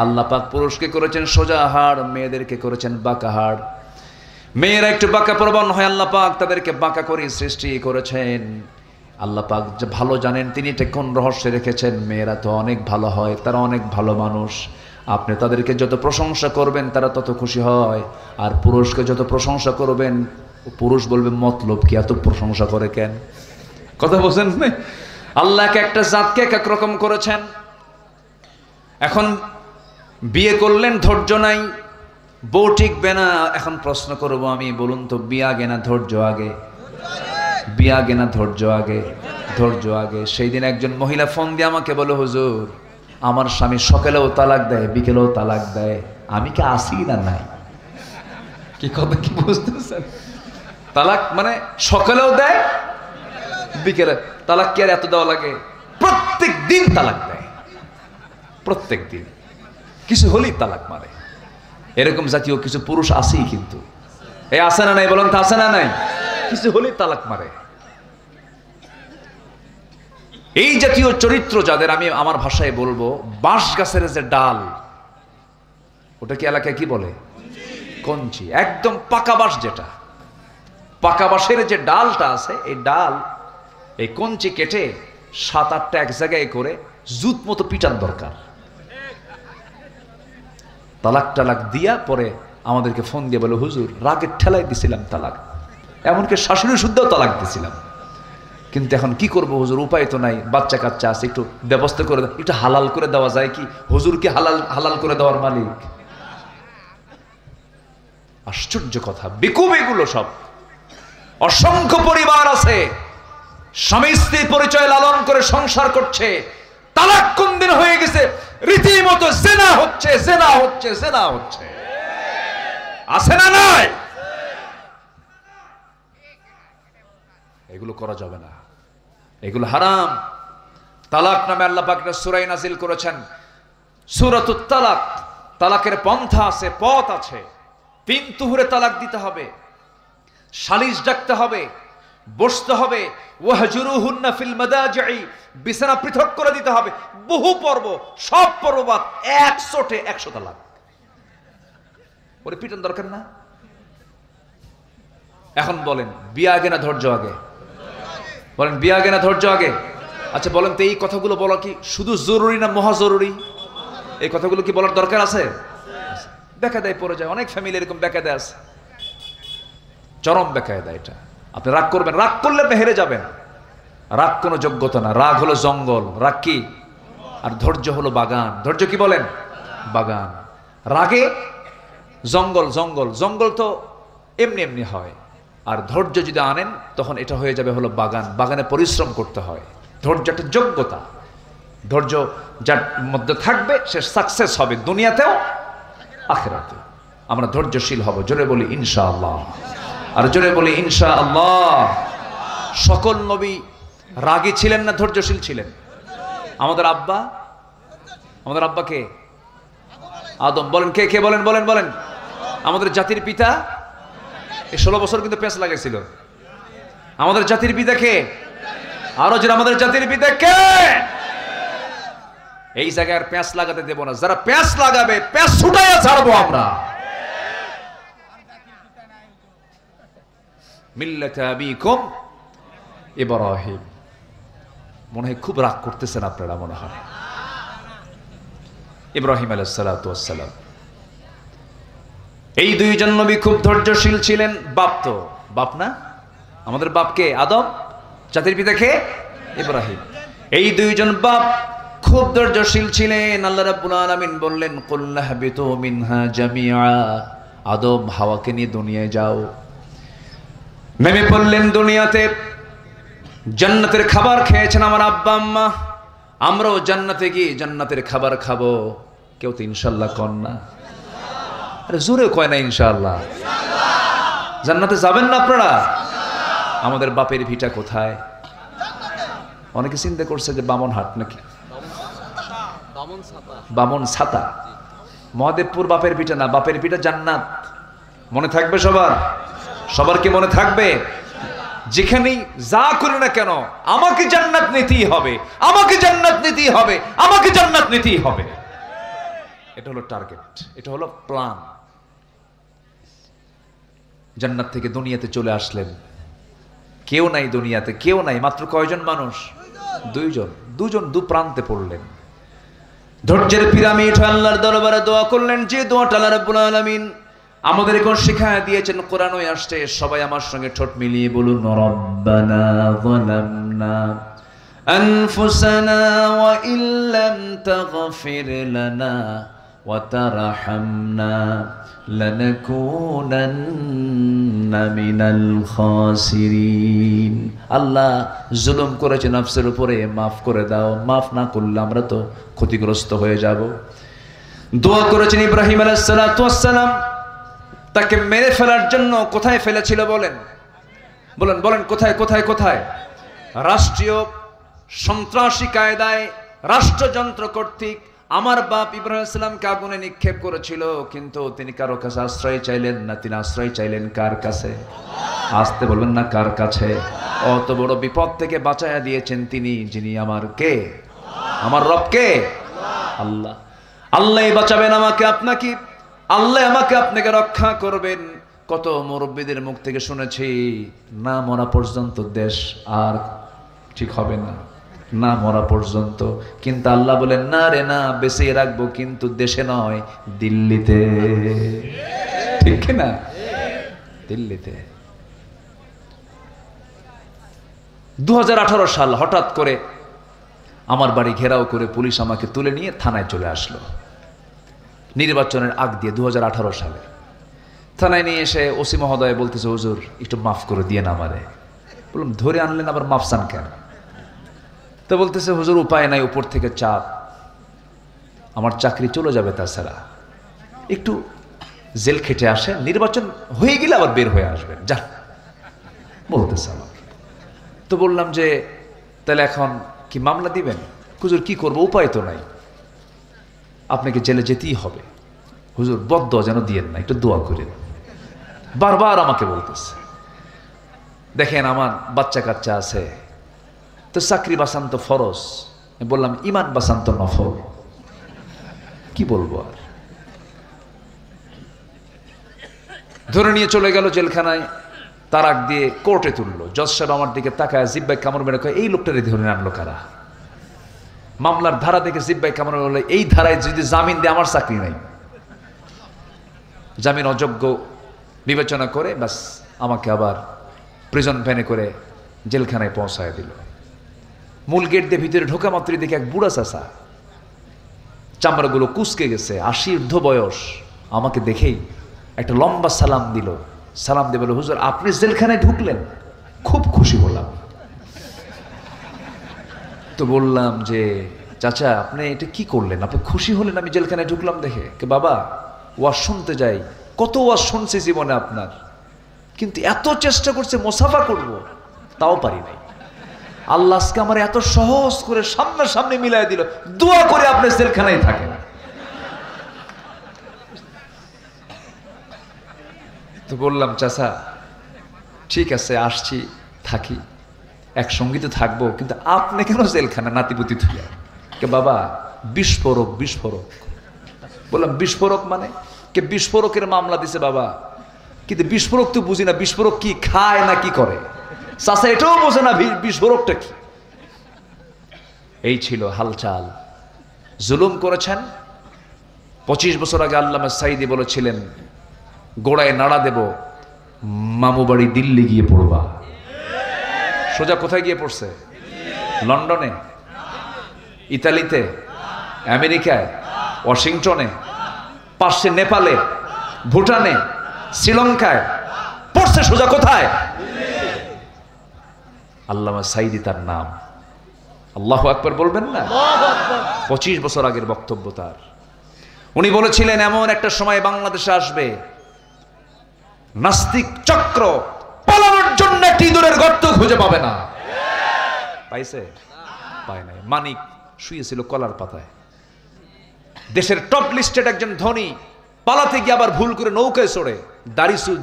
আল্লাহ পাক পুরুষকে করেছেন সোজা হাড়, মেয়েদেরকে করেছেন বাঁকা হাড়। মেয়েরা একটু বাঁকা প্রবণ হয়, আল্লাহ পাক তাদেরকে বাঁকা করে সৃষ্টি করেছেন। আল্লাহ পাক যে ভালো জানেন তিনি এটা কোন রহস্যে রেখেছেন। মেয়েরা তো অনেক ভালো হয়, তারা অনেক ভালো মানুষ। আপনি তাদেরকে যত প্রশংসা করবেন তারা তত খুশি হয়। আর পুরুষকে যত প্রশংসা করবেন, পুরুষ বলবে মতলব কি, এত প্রশংসা করে কেন? কথা বলছেন না? আল্লাহকে একটা জাতকে এক এক রকম করেছেন। এখন বিয়ে করলেন, ধৈর্য নাই, বউ টিকবে না। এখন প্রশ্ন করব আমি, বলুন তো বিয়ে আগে না ধৈর্য আগে? বিয়ে আগে না ধৈর্য আগে? ধৈর্য আগে। সেই দিন একজন মহিলা ফোন দিয়ে আমাকে বলে, হুজুর আমার স্বামী সকালেও তালাক দেয় বিকেলেও তালাক দেয়, আমি কি আসি না নাই? কি কথা কি বুঝতেছেন? তালাক মানে সকালেও দেয় বিকেলে। তালাক কি আর এত দেওয়া লাগে? প্রত্যেক দিন তালাক দেয়, প্রত্যেক দিন কিছু হলেই তালাক মারে। এরকম জাতীয় কিছু পুরুষ আছেই, কিন্তু এই আছে না নাই বলেন তো? আছে না নাই? কিছু হলেই তালাক মারে। এই জাতীয় চরিত্র যাদের, আমি আমার ভাষায় বলবো বাঁশ গাছের যে ডাল, ওটা কি এলাকায় কি বলে? কঞ্চি। একদম পাকা বাঁশ, যেটা পাকা বাঁশের যে ডালটা আছে, এই ডাল এই কঞ্চি কেটে 7-8টা এক জায়গায় করে জুত মতো পিটার দরকার। তালাক টালাক দিয়া পরে আমাদেরকে ফোন দিয়ে বলে, হুজুর রাগের ঠেলায় দিছিলাম তালাক, এমনকি শাশুড়ি শুদ্ধও তালাক দিছিলাম, কিন্তু এখন কি করব হুজুর, উপায় তো নাই, বাচ্চা কাচ্চা আছে, একটু ব্যবস্থা করে দাও, একটু হালাল করে দেওয়া যায় কি? হুজুর কি হালাল করে দেওয়ার মালিক? আশ্চর্য কথা, বেকুব এগুলো সব। অসংখ্য পরিবার আছে স্বামী স্ত্রী পরিচয় লালন করে সংসার করছে, তালাক কোন দিন হয়ে গেছে, রীতিমতো জেনা হচ্ছে, জেনা হচ্ছে, জেনা হচ্ছে। আছে না নাই? এগুলো করা যাবে না, এগুলো হারাম। তালাক নামে আল্লাহ পাক সূরা নাজিল করেছেন, সূরাতুত তালাক। তালাকের পন্থা আছে, পথ আছে। 3 তুহুরে তালাক দিতে হবে, সালিশ ডাকতে হবে, বসতে হবে। ওয়াহজুরুহুন্না ফিল মাদাজি'i, বিছানা পৃথক করে দিতে হবে। বহু পর্ব, সব পর্ববাদ 100 তালাক। ওরে পিটন দরকার না। এখন বলেন বিয়ে আগে না ধৈর্য আগে? বলেন বিয়ে আগে না ধৈর্য আগে? আচ্ছা বলেন তো, এই কথাগুলো বলা কি শুধু জরুরি না মহা জরুরি? এই কথাগুলো কি বলার দরকার আছে? বেকায়দায় পড়ে যায় অনেক ফ্যামিলি, এরকম বেকায়দায় আছে, চরম বেকায়দা। এটা আপনি রাগ করবেন, রাগ করলে আপনি হেরে যাবেন। রাগ কোনো যোগ্যতা না, রাগ হলো জঙ্গল। রাগ কি? আর ধৈর্য হলো বাগান। ধৈর্য কি বলেন? বাগান। রাগে জঙ্গল, জঙ্গল জঙ্গল তো এমনি এমনি হয়, আর ধৈর্য যদি আনেন তখন এটা হয়ে যাবে হলো বাগান। বাগানে পরিশ্রম করতে হয়। ধৈর্য একটা যোগ্যতা। ধৈর্য যার মধ্যে থাকবে সে সাকসেস হবে, দুনিয়াতেও আখিরাতেও। আমরা ধৈর্যশীল হব। জোরে বলি ইনশাআল্লাহ, আর জোরে বলি ইনশাআল্লাহ। সকল নবী রাগী ছিলেন না ধৈর্যশীল ছিলেন? আমাদের আব্বা কে? আদম। বলেন কে কে? বলেন বলেন বলেন। আমাদের জাতির পিতা। এই 16 বছর কিন্তু পেঁচ লাগাইছিল। আমাদের জাতির পিতা কে? আরো যারা আমাদের জাতির পিতা কে? এই জায়গায় পেঁচ লাগাতে দেব না। যারা পেঁচ লাগাবে পেঁচ ছুটাইয়া ছাড়বো আমরা। মিল্লাতা আবিকুম ইব্রাহিম। মনে হয় খুব রাগ করতেছেন আপনারা, মনে হয়। ইব্রাহিম আলাইহিস সালাতু ওয়াস সালাম, এই 2 জন নবী খুব ধৈর্যশীল ছিলেন। বাপ তো বাপ না, আমাদের বাপ কে? আদম। জাতির পিতা কে? ইব্রাহিম। এই 2 জন বাপ খুব ধৈর্যশীল ছিলেন। আল্লাহ রাব্বুল আলামিন বললেন, কুল্লা হাবিতু মিনহা জামিআ। আদম হাওয়াকে নিয়ে দুনিয়ায় যাও। নেমে পড়লেন দুনিয়াতে। জান্নাতের খাবার খেয়েছেন আমার আব্বা আম্মা, আমরাও জান্নাতে গিয়ে জান্নাতের খাবার খাবো। কেউ তো ইনশাআল্লাহ কন না? আরে জোরে কয় না ইনশাআল্লাহ? জান্নাতে যাবেন না আপনারা? আমাদের বাপের ভিটা কোথায়? অনেকে চিন্তা করছে যে বামনহাট নাকি, বামন ছাতা। মহাদেবপুর বাপের ভিটা না, বাপের ভিটা জান্নাত। মনে থাকবে সবার? সবার কি মনে থাকবে? যেখানেই যা করি না কেন আমাকে জান্নাত নিতেই হবে, আমাকে জান্নাত নিতেই হবে, আমাকে জান্নাত নিতেই হবে। এটা হলো টার্গেট, এটা হলো প্ল্যান। জান্নাত থেকে দুনিয়াতে চলে আসলেন, কেউ নাই দুনিয়াতে, কেউ নাই। মাত্র কয়জন মানুষ? 2 জন। 2 জন 2 প্রান্তে পড়লেন। ধৈর্যের পিরামিড আল্লাহর দরবারে দোয়া করলেন, যে দোয়াটা আল্লাহ রাব্বুল আলামিন আমাদেরকে শিখায়া দিয়েছেন, কোরআনে আসছে। সবাই আমার সঙ্গে ঠোঁট মিলিয়ে বলুন, রব্বানা যালামনা আনফুসানা ওয়া ইল্লাম তাগফির লানা وترحمنا لنكونن من الخاسرين আল্লাহ জুলুম করেছে নফসের উপরে, মাফ করে দাও, মাফ না করলে আমরা তো ক্ষতিগ্রস্ত হয়ে যাব। দোয়া করেছেন ইব্রাহিম আলাইহিস সালাতু ওয়াস সালাম, তাকে মেরে ফেলার জন্য কোথায় ফেলেছিল বলেন বলেন বলেন, কোথায় কোথায় কোথায়? রাষ্ট্রীয় সন্ত্রাসী কায়দায় রাষ্ট্রযন্ত্র কর্তৃক আমার বাপ ইব্রাহিম আলাইহিস সালামকে আগুনে নিক্ষেপ করেছিল, কিন্তু তিনি কারো কাছে আশ্রয় চাইলেন না। তিনি আশ্রয় চাইলেন কার কাছে? আসতে বলবেন না, কার কাছে? অত বড় বিপদ থেকে বাঁচায়া দিয়েছেন তিনি, যিনি আমার কে? আমার রব কে? আল্লাহ। আল্লাহই বাঁচাবেন আমাকে আপনাকে, আল্লাহ আমাকে আপনাকে রক্ষা করবেন। কত মুরব্বীদের মুখ থেকে শুনেছি, না মরা পর্যন্ত দেশ আর ঠিক হবে না, না মরা পর্যন্ত। কিন্তু আল্লাহ বলেন, না রে না, বেঁচে রাখবো, কিন্তু দেশে নয়, দিল্লিতে। ঠিক না? দিল্লিতে। 2018 সাল হঠাৎ করে আমার বাড়ি ঘেরাও করে পুলিশ আমাকে তুলে নিয়ে থানায় চলে আসলো। নির্বাচনের আগ দিয়ে 2018 সালে থানায় নিয়ে এসে ওসি মহোদয় বলতেছে, হুজুর একটু মাফ করে দিয়ে না আমারে। বললাম, ধরে আনলেন আবার মাফ চান কেন? তো বলতেছে, হুজুর উপায় নাই, উপর থেকে চাপ, আমার চাকরি চলে যাবে, তাছাড়া একটু জেল খেটে আসে, নির্বাচন হয়ে গেলে আবার বের হয়ে আসবেন, যা বলতেছে আমাকে। তো বললাম যে তাহলে এখন কি মামলা দিবেন? হুজুর কি করবো, উপায় তো নাই, আপনাকে জেলে যেতেই হবে। হুজুর বদদোয়া যেন দিয়েন না, একটু দোয়া করেন। বারবার আমাকে বলতেছে। দেখেন আমার বাচ্চা কাচ্চা আছে, তো চাকরি বাঁচান তো ফরজ। বললাম, ইমান বাঁচান তো নফল। কি বলবো আর? ধরে নিয়ে চলে গেল জেলখানায়, তারাক দিয়ে কোর্টে তুললো। জজ সাহেব আমার দিকে তাকায় জিব্বায় কামড় মেরে কয়, এই লোকটারে ধরে আনলো কারা? মামলার ধারা দেখে জিব্বায় কামড় মেরে, এই ধারায় যদি জামিন দেয় আমার চাকরি নাই। জামিন অযোগ্য বিবেচনা করে বাস আমাকে আবার প্রিজন ভ্যানে করে জেলখানায় পৌঁছায় দিল। মূল গেট দিয়ে ভিতরে ঢোকা মাত্রই দেখে এক বুড়া চাচা, চামড়াগুলো কুঁচকে গেছে, 80 ঊর্ধ্ব বয়স, আমাকে দেখেই একটা লম্বা সালাম দিল। সালাম দিয়ে বলল, হুজুর আপনি জেলখানায় ঢুকলেন, খুব খুশি হলাম। তো বললাম যে চাচা আপনি এটা কি করলেন, আপনি খুশি হলেন আমি জেলখানায় ঢুকলাম দেখে? কে বাবা, ওয়াজ শুনতে যাই, কত ওয়াজ শুনছি জীবনে আপনার, কিন্তু এত চেষ্টা করছে মোসাফা করব, তাও পারি নাই। আল্লাহ আজকে আমার এত সহজ করে সামনাসামনি মিলাই দিল, দোয়া করে আপনি জেলখানায় থাকেন। তো বললাম, চাচা ঠিক আছে আসছি, থাকি, একসঙ্গে তো থাকবো, কিন্তু আপনি কেন জেলখানা নাতিপুতি থুলে? কে বাবা, বিস্ফোরক বিস্ফোরক। বললাম, বিস্ফোরক মানে? কে বিস্ফোরকের মামলা দিছে বাবা, কিন্তু বিস্ফোরক তো বুঝি না, বিস্ফোরক কি খায় না কি করে? চাচা এটাও বোঝে না বিস্ফোরকটা কি। এই ছিল হালচাল। জুলুম করেছেন। 25 বছর আগে আল্লামা সাঈদী বলেছিলেন, গোড়ায় নাড়া দেব, মামু বাড়ি দিল্লি গিয়ে পড়বা। সোজা কোথায় গিয়ে পড়ছে? লন্ডনে, ইতালিতে, আমেরিকায়, ওয়াশিংটনে, পাশে নেপালে, ভুটানে, শ্রীলঙ্কায় পড়ছে। সোজা কোথায়? আল্লামা সাঈদী তার নাম। আল্লাহু আকবার বলবেন না? 25 বছর আগের বক্তব্য তার। উনি বলেছিলেন, এমন একটা সময় বাংলাদেশে আসবে, নাস্তিক চক্র পালানোর জন্য একটি ইঁদুরের গর্ত খুঁজে পাবে না। পাইছে? পায় নাই। মানিক শুয়েছিল কলার পাতায়। দেশের টপ লিস্টেড একজন ধনী পালাতে গিয়ে আবার ভুল করে নৌকায় চড়ে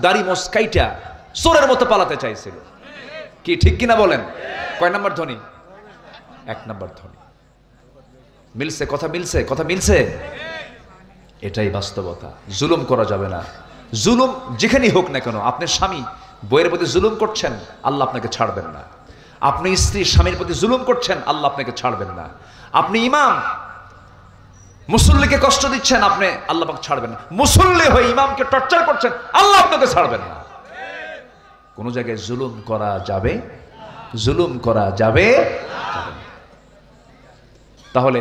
দাড়ি মস্কাইটা চোরের মতো পালাতে চাইছিল। কি ঠিক কিনা বলেন? কয় নাম্বার ধনী? 1 নাম্বার ধনী। মিলছে কথা? মিলছে কথা? মিলছে? এটাই বাস্তবতা। জুলুম করা যাবে না। জুলুম যেখানেই হোক না কেন, আপনি স্বামী বইয়ের প্রতি জুলুম করছেন, আল্লাহ আপনাকে ছাড়বেন না। আপনি স্ত্রী স্বামীর প্রতি জুলুম করছেন, আল্লাহ আপনাকে ছাড়বেন না। আপনি ইমাম মুসল্লিকে কষ্ট দিচ্ছেন, আপনি আল্লাহ পাক ছাড়বেন না। মুসল্লি হয়ে ইমামকে টর্চার করছেন, আল্লাহ আপনাকে ছাড়বেন না। কোন জায়গায় জুলুম করা যাবে? জুলুম করা যাবে? তাহলে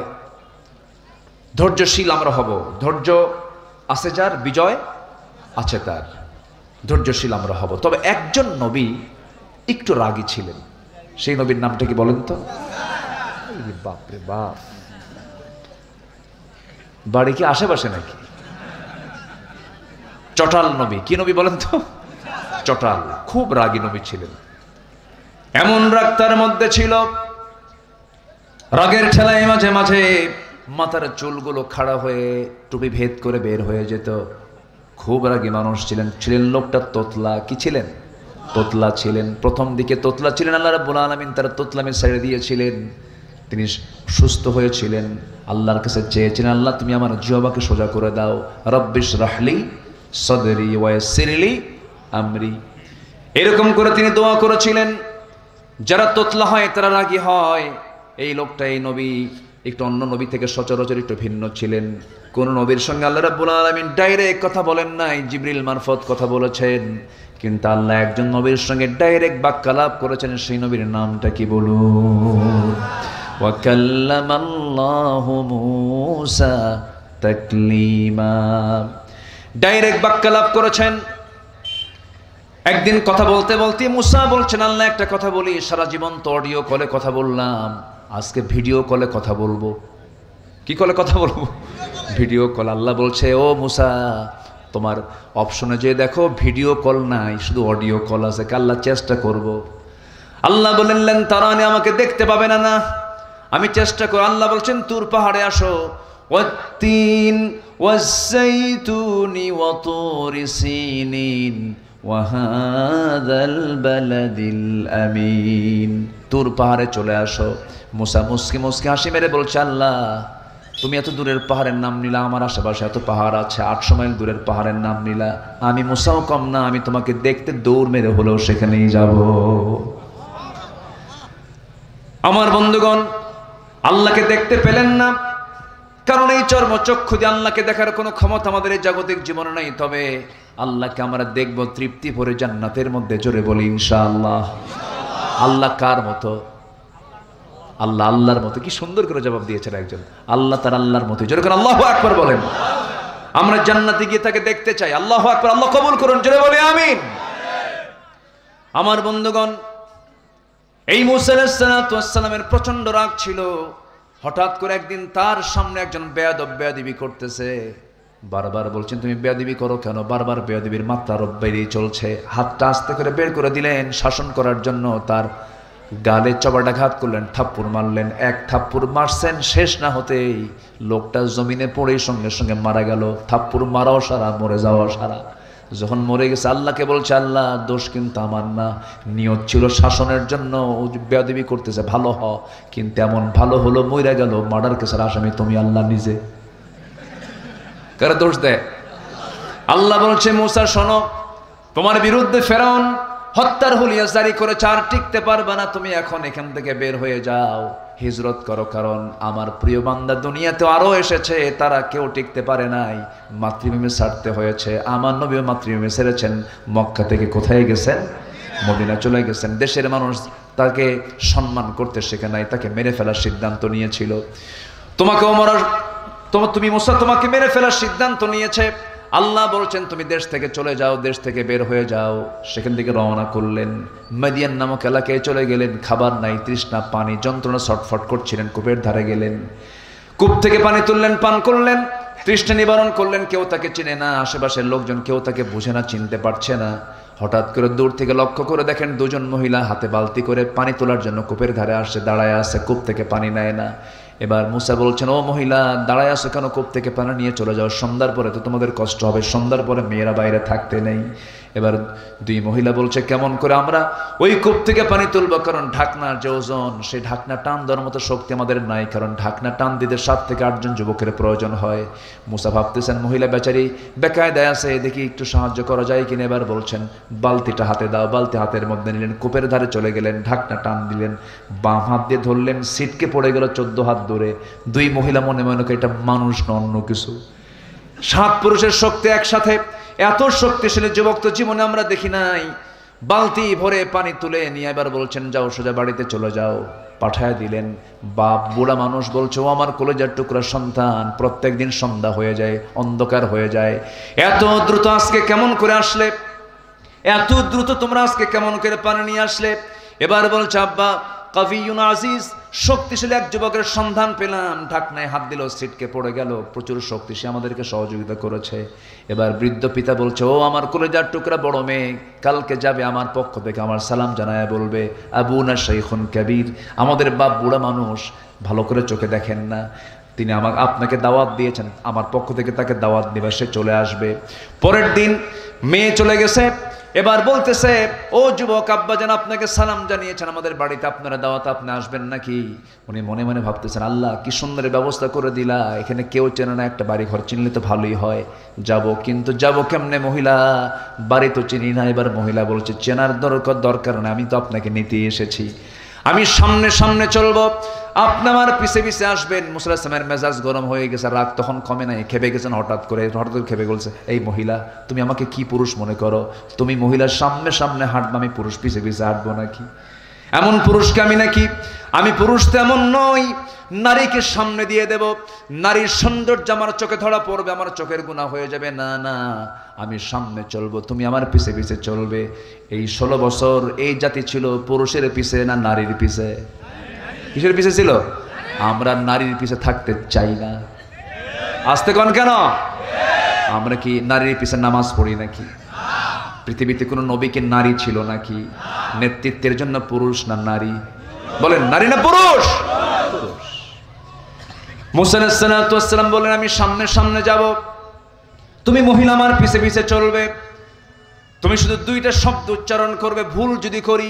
ধৈর্যশীল আমরা হব। ধৈর্য আছে যার, বিজয় আছে তার। ধৈর্যশীল আমরা হব। তবে একজন নবী একটু রাগী ছিলেন। সেই নবীর নামটা কি বলেন তো? বাপরে বাপ, বাড়ি কি আশেপাশে নাকি? চটাল নবী। কি নবী বলেন তো? চটাল। খুব রাগী নবী ছিলেন। এমন রাগ তার মধ্যে ছিল, রাগের ঠেলায় মাঝে মাঝে মাথার চুলগুলো খাড়া হয়ে টুপি ভেদ করে বের হয়ে যেত। খুব রাগী মানুষ ছিলেন। ছিলেন লোকটা তোতলা। কি ছিলেন? তোতলা ছিলেন। প্রথম দিকে তোতলা ছিলেন, আল্লাহ রাব্বুল আলামিন তার তোতলামি ছেড়ে দিয়েছিলেন। তিনি সুস্থ হয়েছিলেন, আল্লাহর কাছে চেয়েছিলেন, আল্লাহ তুমি আমার জিহ্বাকে সোজা করে দাও। রব্বিশ রাহলি সদরি ওয়ায়াসসিরলি আমরি। এরকম করে তিনি দোয়া করেছিলেন। যারা তোতলা হয় তারা রাগী হয়। এই লোকটা, এই নবী একটু অন্য নবী থেকে সচরাচর একটু ভিন্ন ছিলেন। কোন নবীর সঙ্গে আল্লাহ রাব্বুল আলামিন ডাইরেক্ট কথা বলেন নাই, জিবরিল মারফত কথা বলেছেন। কিন্তু আল্লাহ একজন নবীর সঙ্গে ডাইরেক্ট বাক্যালাপ করেছেন। সেই নবীর নামটা কি বলুন? ওয়া কাল্লামাল্লাহু মূসা তাকলিমা। ডাইরেক্ট বাক্যালাপ করেছেন। একদিন কথা বলতে বলতে মুসা বলছেন, আল্লাহ একটা কথা বলি, সারা জীবন তো অডিও কলে কথা বললাম, আজকে ভিডিও কলে কথা বলবো। কি কলে কথা বলবো? Video call. আল্লাহ বলছে, ও মুসা, তোমার অপশনে যে দেখো ভিডিও কল নাই, শুধু অডিও কল আছে। আল্লাহ চেষ্টা করব। আল্লাহ বললেন, তারানি, আমাকে দেখতে পাবে না। না, আমি চেষ্টা করব। আল্লাহ বলছেন, তুর পাহাড়ে আসো। ওয়াত্তিন ওয়াজ্জাইতুনি ওয়া তুরি সিনিন ওয়া হাযাল বালাদিল আমিন। তুর পাহাড়ে চলে আসো। মুসা মুসকি মুসকি হাসি মেরে বলছে, আল্লাহ তুমি এত দূরের পাহাড়ের নাম নিলা, আমার আশেপাশে এত পাহাড় আছে, 800 মাইল দূরের পাহাড়ের নাম নিলা। আমি মুসাও কম না, আমি তোমাকে দেখতে দৌড় মেরে হলেও সেখানেই যাব। আমার বন্ধুগণ, আল্লাহকে দেখতে পেলেন না, কারণ এই চর্মচক্ষু দিয়ে আল্লাহকে দেখার কোনো ক্ষমতা আমাদের এই জাগতিক জীবনে নাই। তবে আল্লাহকে আমরা দেখব তৃপ্তি ভরে জান্নাতের মধ্যে। জোরে বলি ইনশাআল্লাহ। আল্লাহ কার মতো? আল্লাহ আল্লাহর মতো। কি সুন্দর করে জবাব দিয়েছেন একজন। আল্লাহ তার আল্লাহর মতো। জোরে করে আল্লাহু আকবার বলেন। আমরা জান্নাতে গিয়ে তাকে দেখতে চাই। আল্লাহু আকবার। আল্লাহ কবুল করুন। জোরে বলি আমিন। আমার বন্ধুগণ, এই মুসা আলাইহিস সালাতু ওয়াস সালামের প্রচন্ড রাগ ছিল। হঠাৎ করে একদিন তার সামনে একজন বেয়াদব বেয়াদবি করতেছে। বারবার বলছেন, তুমি বেয়াদবি করো কেন? বারবার বেয়াদবির মাত্রা আরো বেড়েই চলছে। হাতটা আস্তে করে বের করে দিলেন শাসন করার জন্য। তার গালে চবাটাঘাত করলেন, থাপ্পড় মারলেন। এক থাপ্পড় মারছেন, শেষ না হতেই লোকটা জমিনে পড়েই সঙ্গে সঙ্গে মারা গেল। থাপ্পড় মারাও সারা, মরে যাওয়াও সারা। যখন মরে গেছে আল্লাহকে বলছে, আল্লাহ দোষ কিন্তু আমার না, নিয়ত ছিল শাসনের জন্য, বেয়াদবি করতেছে, ভালো হ। কিন্তু এমন ভালো হলো, মরে গেল। মার্ডার কেসের আসামি তুমি, আল্লাহ নিজে। কারা দোষ দেয়? আল্লাহ বলছে, মুসা শোনো, তোমার বিরুদ্ধে ফেরাউন হত্যার হুলিয়া জারি করেছে, আর টিকতে পারবে না। তুমি এখন এখান থেকে বের হয়ে যাও, হিজরত করো। কারণ আমার প্রিয় বান্দা দুনিয়াতে আরো এসেছে, তারা কেউ টিকতে পারে নাই, মাতৃভূমি ছাড়তে হয়েছে। আমার নবীও মাতৃভূমি ছেড়েছেন। মক্কা থেকে কোথায় গেছেন? মদিনা চলে গেছেন। দেশের মানুষ তাকে সম্মান করতে শেখে নাই, তাকে মেরে ফেলার সিদ্ধান্ত নিয়েছিল। তোমাকেও মরার, তুমি মুসা, তোমাকে মেরে ফেলার সিদ্ধান্ত নিয়েছে। আল্লাহ বলছেন, তুমি দেশ থেকে চলে যাও, দেশ থেকে বের হয়ে যাও। সেখান থেকে রওনা করলেন। মাদিয়ান নামক এলাকায় চলে গেলেন। খাবার নাই, তৃষ্ণা, পানি, যন্ত্রণা, ছটফট করছিলেন। কূপের ধারে গেলেন, কূপ থেকে পানি তুললেন, পান করলেন, তৃষ্ণা নিবারণ করলেন। কেউ তাকে চিনে না, আশেপাশের লোকজন কেউ তাকে বুঝে না, চিনতে পারছে না। হঠাৎ করে দূর থেকে লক্ষ্য করে দেখেন, দুজন মহিলা হাতে বালতি করে পানি তোলার জন্য কূপের ধারে আসছে, দাঁড়ায় আছে, কূপ থেকে পানি নেয় না। এবার মুসা বলছেন, ও মহিলা, দাঁড়ায় আসো কেন? কূপ থেকে পানি নিয়ে চলে যাও, সন্ধ্যার পরে তো তোমাদের কষ্ট হবে, সন্ধ্যার পরে মেয়েরা বাইরে থাকতে নেই। এবার দুই মহিলা বলছে, কেমন করে আমরা ওই কূপ থেকে পানি তুলবো? কারণ ঢাকনার যে ওজন, সেই ঢাকনা টান দেওয়ার মতো শক্তি আমাদের নাই। কারণ ঢাকনা টান দিতে 7 থেকে 8 জন যুবকের প্রয়োজন হয়। মুসা ভাবতেছেন, মহিলা বেচারি বেকায়দায় আছে, দেখি একটু সাহায্য করা যায় কিনা। এবার বলছেন, বালতিটা হাতে দাও। বালতি হাতের মধ্যে নিলেন, কূপের ধারে চলে গেলেন, ঢাকনা টান দিলেন, বাম হাত দিয়ে ধরলেন, সিটকে পড়ে গেল 14 হাত দূরে। দুই মহিলা মনে মনে এটা মানুষ না অন্য কিছু। 7 পুরুষের শক্তি একসাথে, এত শক্তিশালী যুবক তো জীবনে আমরা দেখি নাই। বালতি ভরে পানি তুলে নিয়ে এবার বলছেন যাও সোজা বাড়িতে চলে যাও, পাঠায় দিলেন। বাপ বুড়া মানুষ বলছে ও আমার কলেজার টুকরা সন্তান, প্রত্যেকদিন সন্ধ্যা হয়ে যায়, অন্ধকার হয়ে যায়, এত দ্রুত আজকে কেমন করে আসলে, এত দ্রুত তোমরা আজকে কেমন করে পানি নিয়ে আসলে? এবার বলছে আব্বা কাভিউন আজিজ, শক্তিশালী এক যুবকের সন্ধান পেলাম, ঢাকনায় হাত দিল, ছিটকে পড়ে গেল, প্রচুর শক্তি, সে আমাদেরকে সহযোগিতা করেছে। এবার বৃদ্ধ পিতা বলছে ও আমার কলেজার টুকরা বড় মেয়ে, কালকে যাবে আমার পক্ষ থেকে আমার সালাম জানায় বলবে আবুনা শাইখুন কাবীর, আমাদের বাপ বুড়া মানুষ, ভালো করে চোখে দেখেন না, তিনি আমাকে আপনাকে দাওয়াত দিয়েছেন, আমার পক্ষ থেকে তাকে দাওয়াত দিবে, সে চলে আসবে। পরের দিন মেয়ে চলে গেছে, এবার বলতেছে ও যুবক আব্বাজান আপনাকে সালাম জানিয়েছেন, আমাদের বাড়িতে আপনারা দাওয়াত, আপনি আসবেন নাকি? উনি মনে মনে ভাবতেছেন আল্লাহ কি সুন্দর ব্যবস্থা করে দিলা, এখানে কেউ চেনে না, একটা বাড়ি ঘর চিনলে তো ভালোই হয়, যাব, কিন্তু যাব কেমনে, মহিলা বাড়ি তো চিনি না। এবার মহিলা বলছে চেনার দরকার না, আমি তো আপনাকে নিতে এসেছি, আমি সামনে সামনে চলবো, আপনি আমার পিছে পিছে আসবেন। মুসা আলাইহিস সালামের মেজাজ গরম হয়ে গেছে, রাগ তখন কমে নাই, খেপে গেছেন হঠাৎ করে খেপে বলছে এই মহিলা তুমি আমাকে কি পুরুষ মনে করো, তুমি মহিলার সামনে সামনে হাঁটবো, আমি পুরুষ পিছে পিছে হাঁটবো নাকি? এমন পুরুষকে আমি নাকি? আমি পুরুষ তেমন নই, নারীকে সামনে দিয়ে দেব, নারীর সৌন্দর্য আমার চোখে ধরা পড়বে, আমার চোখের গুনাহ হয়ে যাবে, না না আমি সামনে চলবো, তুমি আমার পিছে পিছে চলবে। এই 16 বছর এই জাতি ছিল পুরুষের পিছে না নারীর পিছে? কিসের পিছে ছিল? আমরা নারীর পিছে থাকতে চাই না। আসতে কোন কেন? আমরা কি নারীর পিছে নামাজ পড়ি নাকি? পৃথিবীতে কোনো নবীকে নারী ছিল নাকি? নেতৃত্বের জন্য পুরুষ না নারী? বলেন নারী না পুরুষ? পুরুষ। মুসা আলাইহিস সালাম বলেন আমি সামনে সামনে যাব, তুমি মহিলা আমার পিছে পিছে চলবে, তুমি শুধু 2টা শব্দ উচ্চারণ করবে, ভুল যদি করি,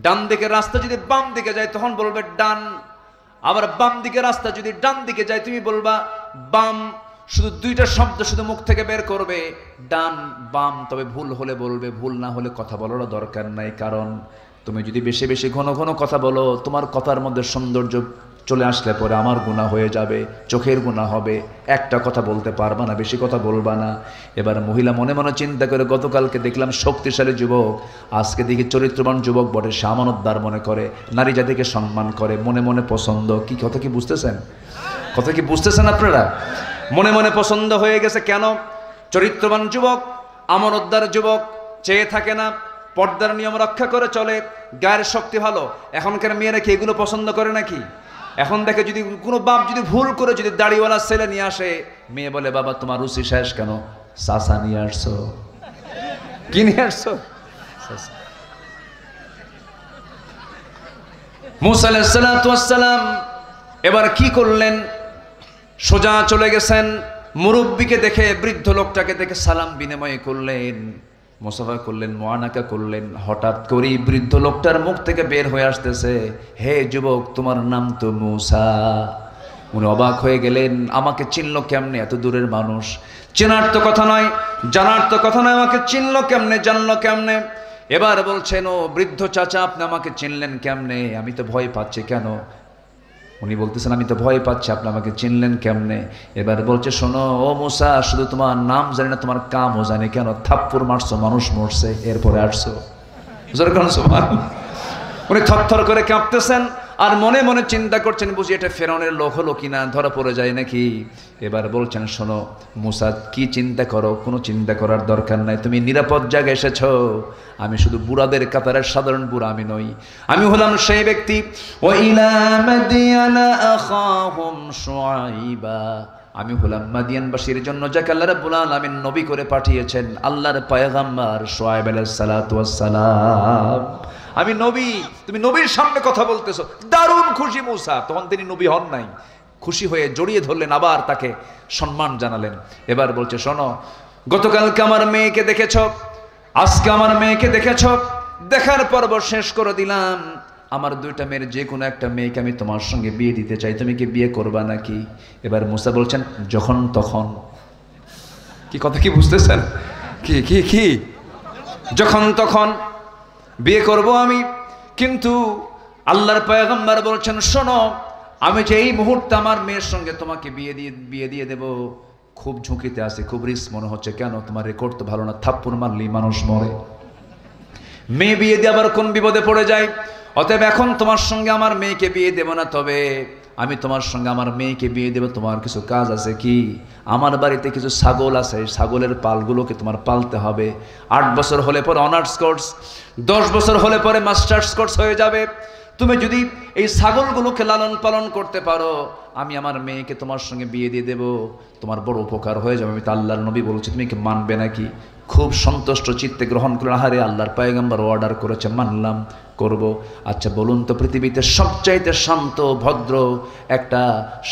ডান দিকে রাস্তা যদি বাম দিকে যায় তখন বলবে ডান, আবার বাম দিকে রাস্তা যদি ডান দিকে যায় তুমি বলবা বাম, শুধু 2টা শব্দ শুধু মুখ থেকে বের করবে, ডান বাম, তবে ভুল হলে বলবে, ভুল না হলে কথা বলার দরকার নাই, কারণ তুমি যদি বেশি বেশি ঘন ঘন কথা বলো, তোমার কথার মধ্যে সৌন্দর্য চলে আসলে পরে আমার গুনাহ হয়ে যাবে, চোখের গুনাহ হবে, একটা কথা বলতে পারবা না, বেশি কথা বলবা না। এবার মহিলা মনে মনে চিন্তা করে, গতকালকে দেখলাম শক্তিশালী যুবক, আজকে দেখি চরিত্রবান যুবক বটে, সে আমানতদার মনে করে, নারী জাতিকে সম্মান করে, মনে মনে পছন্দ। কি কথা কি বুঝতেছেন? কথা কি বুঝতেছেন আপনারা? মনে মনে পছন্দ হয়ে গেছে। কেন? চরিত্রবান যুবক, আমানতদার যুবক, চেয়ে থাকে না, পর্দার নিয়ম রক্ষা করে চলে, গায়ের শক্তি ভালো। এখনকার মেয়েরা কি এগুলো পছন্দ করে নাকি? এখন দেখে যদি কোনো বাপ যদি ভুল করে যদি দাড়িওয়ালা ছেলে নিয়ে আসে, মেয়ে বলে বাবা তোমার রুচি শেষ কেন? চাচা নিয়ে আসছো। কি নিয়ে আসছো? মুসা আলাইহিস সালাম এবার কি করলেন? সোজা চলে গেছেন, মুরব্বীকে দেখে, বৃদ্ধ লোকটাকে দেখে সালাম বিনিময় করলেন, মুসাফা করলেন, মুআনাকা করলেন। হঠাৎ করেই বৃদ্ধ লোকটার মুখ থেকে বের হয়ে আসতেছে হে যুবক তোমার নাম তো মুসা। উনি অবাক হয়ে গেলেন, আমাকে চিনল কেমনে? এত দূরের মানুষ, চেনার তো কথা নয়, জানার তো কথা নয়, আমাকে চিনল কেমনে, জানলো কেমনে? এবার বলছেন ও বৃদ্ধ চাচা আপনি আমাকে চিনলেন কেমনে? আমি তো ভয় পাচ্ছি। কেন? উনি বলতেছেন আমি তো ভয় পাচ্ছি, আপনি আমাকে চিনলেন কেমনে? এবার বলছে শোনো ও মুসা, শুধু তোমার নাম জানি না, তোমার কামও জানি। কেন? থাপ্পড় মারছো, মানুষ মরছে, এরপরে আসছো। উনি থরথর করে কাঁপতেছেন আর মনে মনে চিন্তা করছেন, বুঝি এটা ফেরাউনের লোক হলো কিনা, ধরা পড়ে যায় নাকি। এবার বলছেন শোনো মুসা, কি চিন্তা করো? কোনো চিন্তা করার দরকার নাই, তুমি নিরাপদ জায়গায় এসেছো। আমি শুধু বুড়াদের কাতারের সাধারণ বুড়া আমি নই, আমি হলাম সেই ব্যক্তি। ওয়াইলা মাদিয়ানা আখাহুম শুআইবা, আমি হলাম মাদিয়ানবাসীর জন্য যাকে আল্লাহ রাব্বুল আলামিন নবী করে পাঠিয়েছেন, আল্লাহর পয়গম্বর শুআইব আলাইহিস সালাতু ওয়াস সালাম। আমি নবী, তুমি নবীর সামনে কথা বলতেছো। দারুণ খুশি মুসা, তখন তিনি নবী হন নাই, খুশি হয়ে জড়িয়ে ধরলেন, আবার তাকে সম্মান জানালেন। এবার বলছে শোনো, গতকালকে আমার মেয়েকে দেখেছ, আজকে আমার মেয়েকে দেখেছ, দেখার পর্ব শেষ করে দিলাম। আমার 2টা মেয়ের যে কোনো একটা মেয়েকে আমি তোমার সঙ্গে বিয়ে দিতে চাই, তুমি কি বিয়ে করবা নাকি? এবার মুসা বলছেন যখন তখন। কি কথা কি বুঝতেছেন? কি কি কি যখন তখন বিয়ে করব আমি। কিন্তু আল্লাহর পয়গম্বর বলছেন শোনো, আমি যে এই মুহূর্তে আমার মেয়ের সঙ্গে তোমাকে বিয়ে দিয়ে দেব, খুব ঝুঁকিতে আছে, খুব রিস্ক মনে হচ্ছে। কেন? তোমার রেকর্ড তো ভালো না, থাপ্পড় মারলেই মানুষ মরে। মেয়ে বিয়ে দিয়ে আবার কোন বিপদে পড়ে যায়। অতএব এখন তোমার সঙ্গে আমার মেয়েকে বিয়ে দেব না, তবে আমি তোমার সঙ্গে আমার মেয়েকে বিয়ে দেব। তোমার কিছু কাজ আছে কি? আমার বাড়িতে কিছু ছাগল আছে, ছাগলের পালগুলোকে তোমার পালতে হবে। 8 বছর হলে পরে অনার্স কোর্স, 10 বছর হলে পরে মাস্টার্স কোর্স হয়ে যাবে। তুমি যদি এই ছাগলগুলোকে লালন পালন করতে পারো, আমি আমার মেয়েকে তোমার সঙ্গে বিয়ে দিয়ে দেব, তোমার বড় উপকার হয়ে যাবে। আমি তো আল্লাহর নবী বলছি, তুমি কি মানবে নাকি? খুব সন্তুষ্ট চিত্তে গ্রহণ করে, আহারে আল্লাহর পয়গম্বর অর্ডার করেছে, মানলাম, করব। আচ্ছা বলুন তো, পৃথিবীতে সবচাইতে শান্ত ভদ্র একটা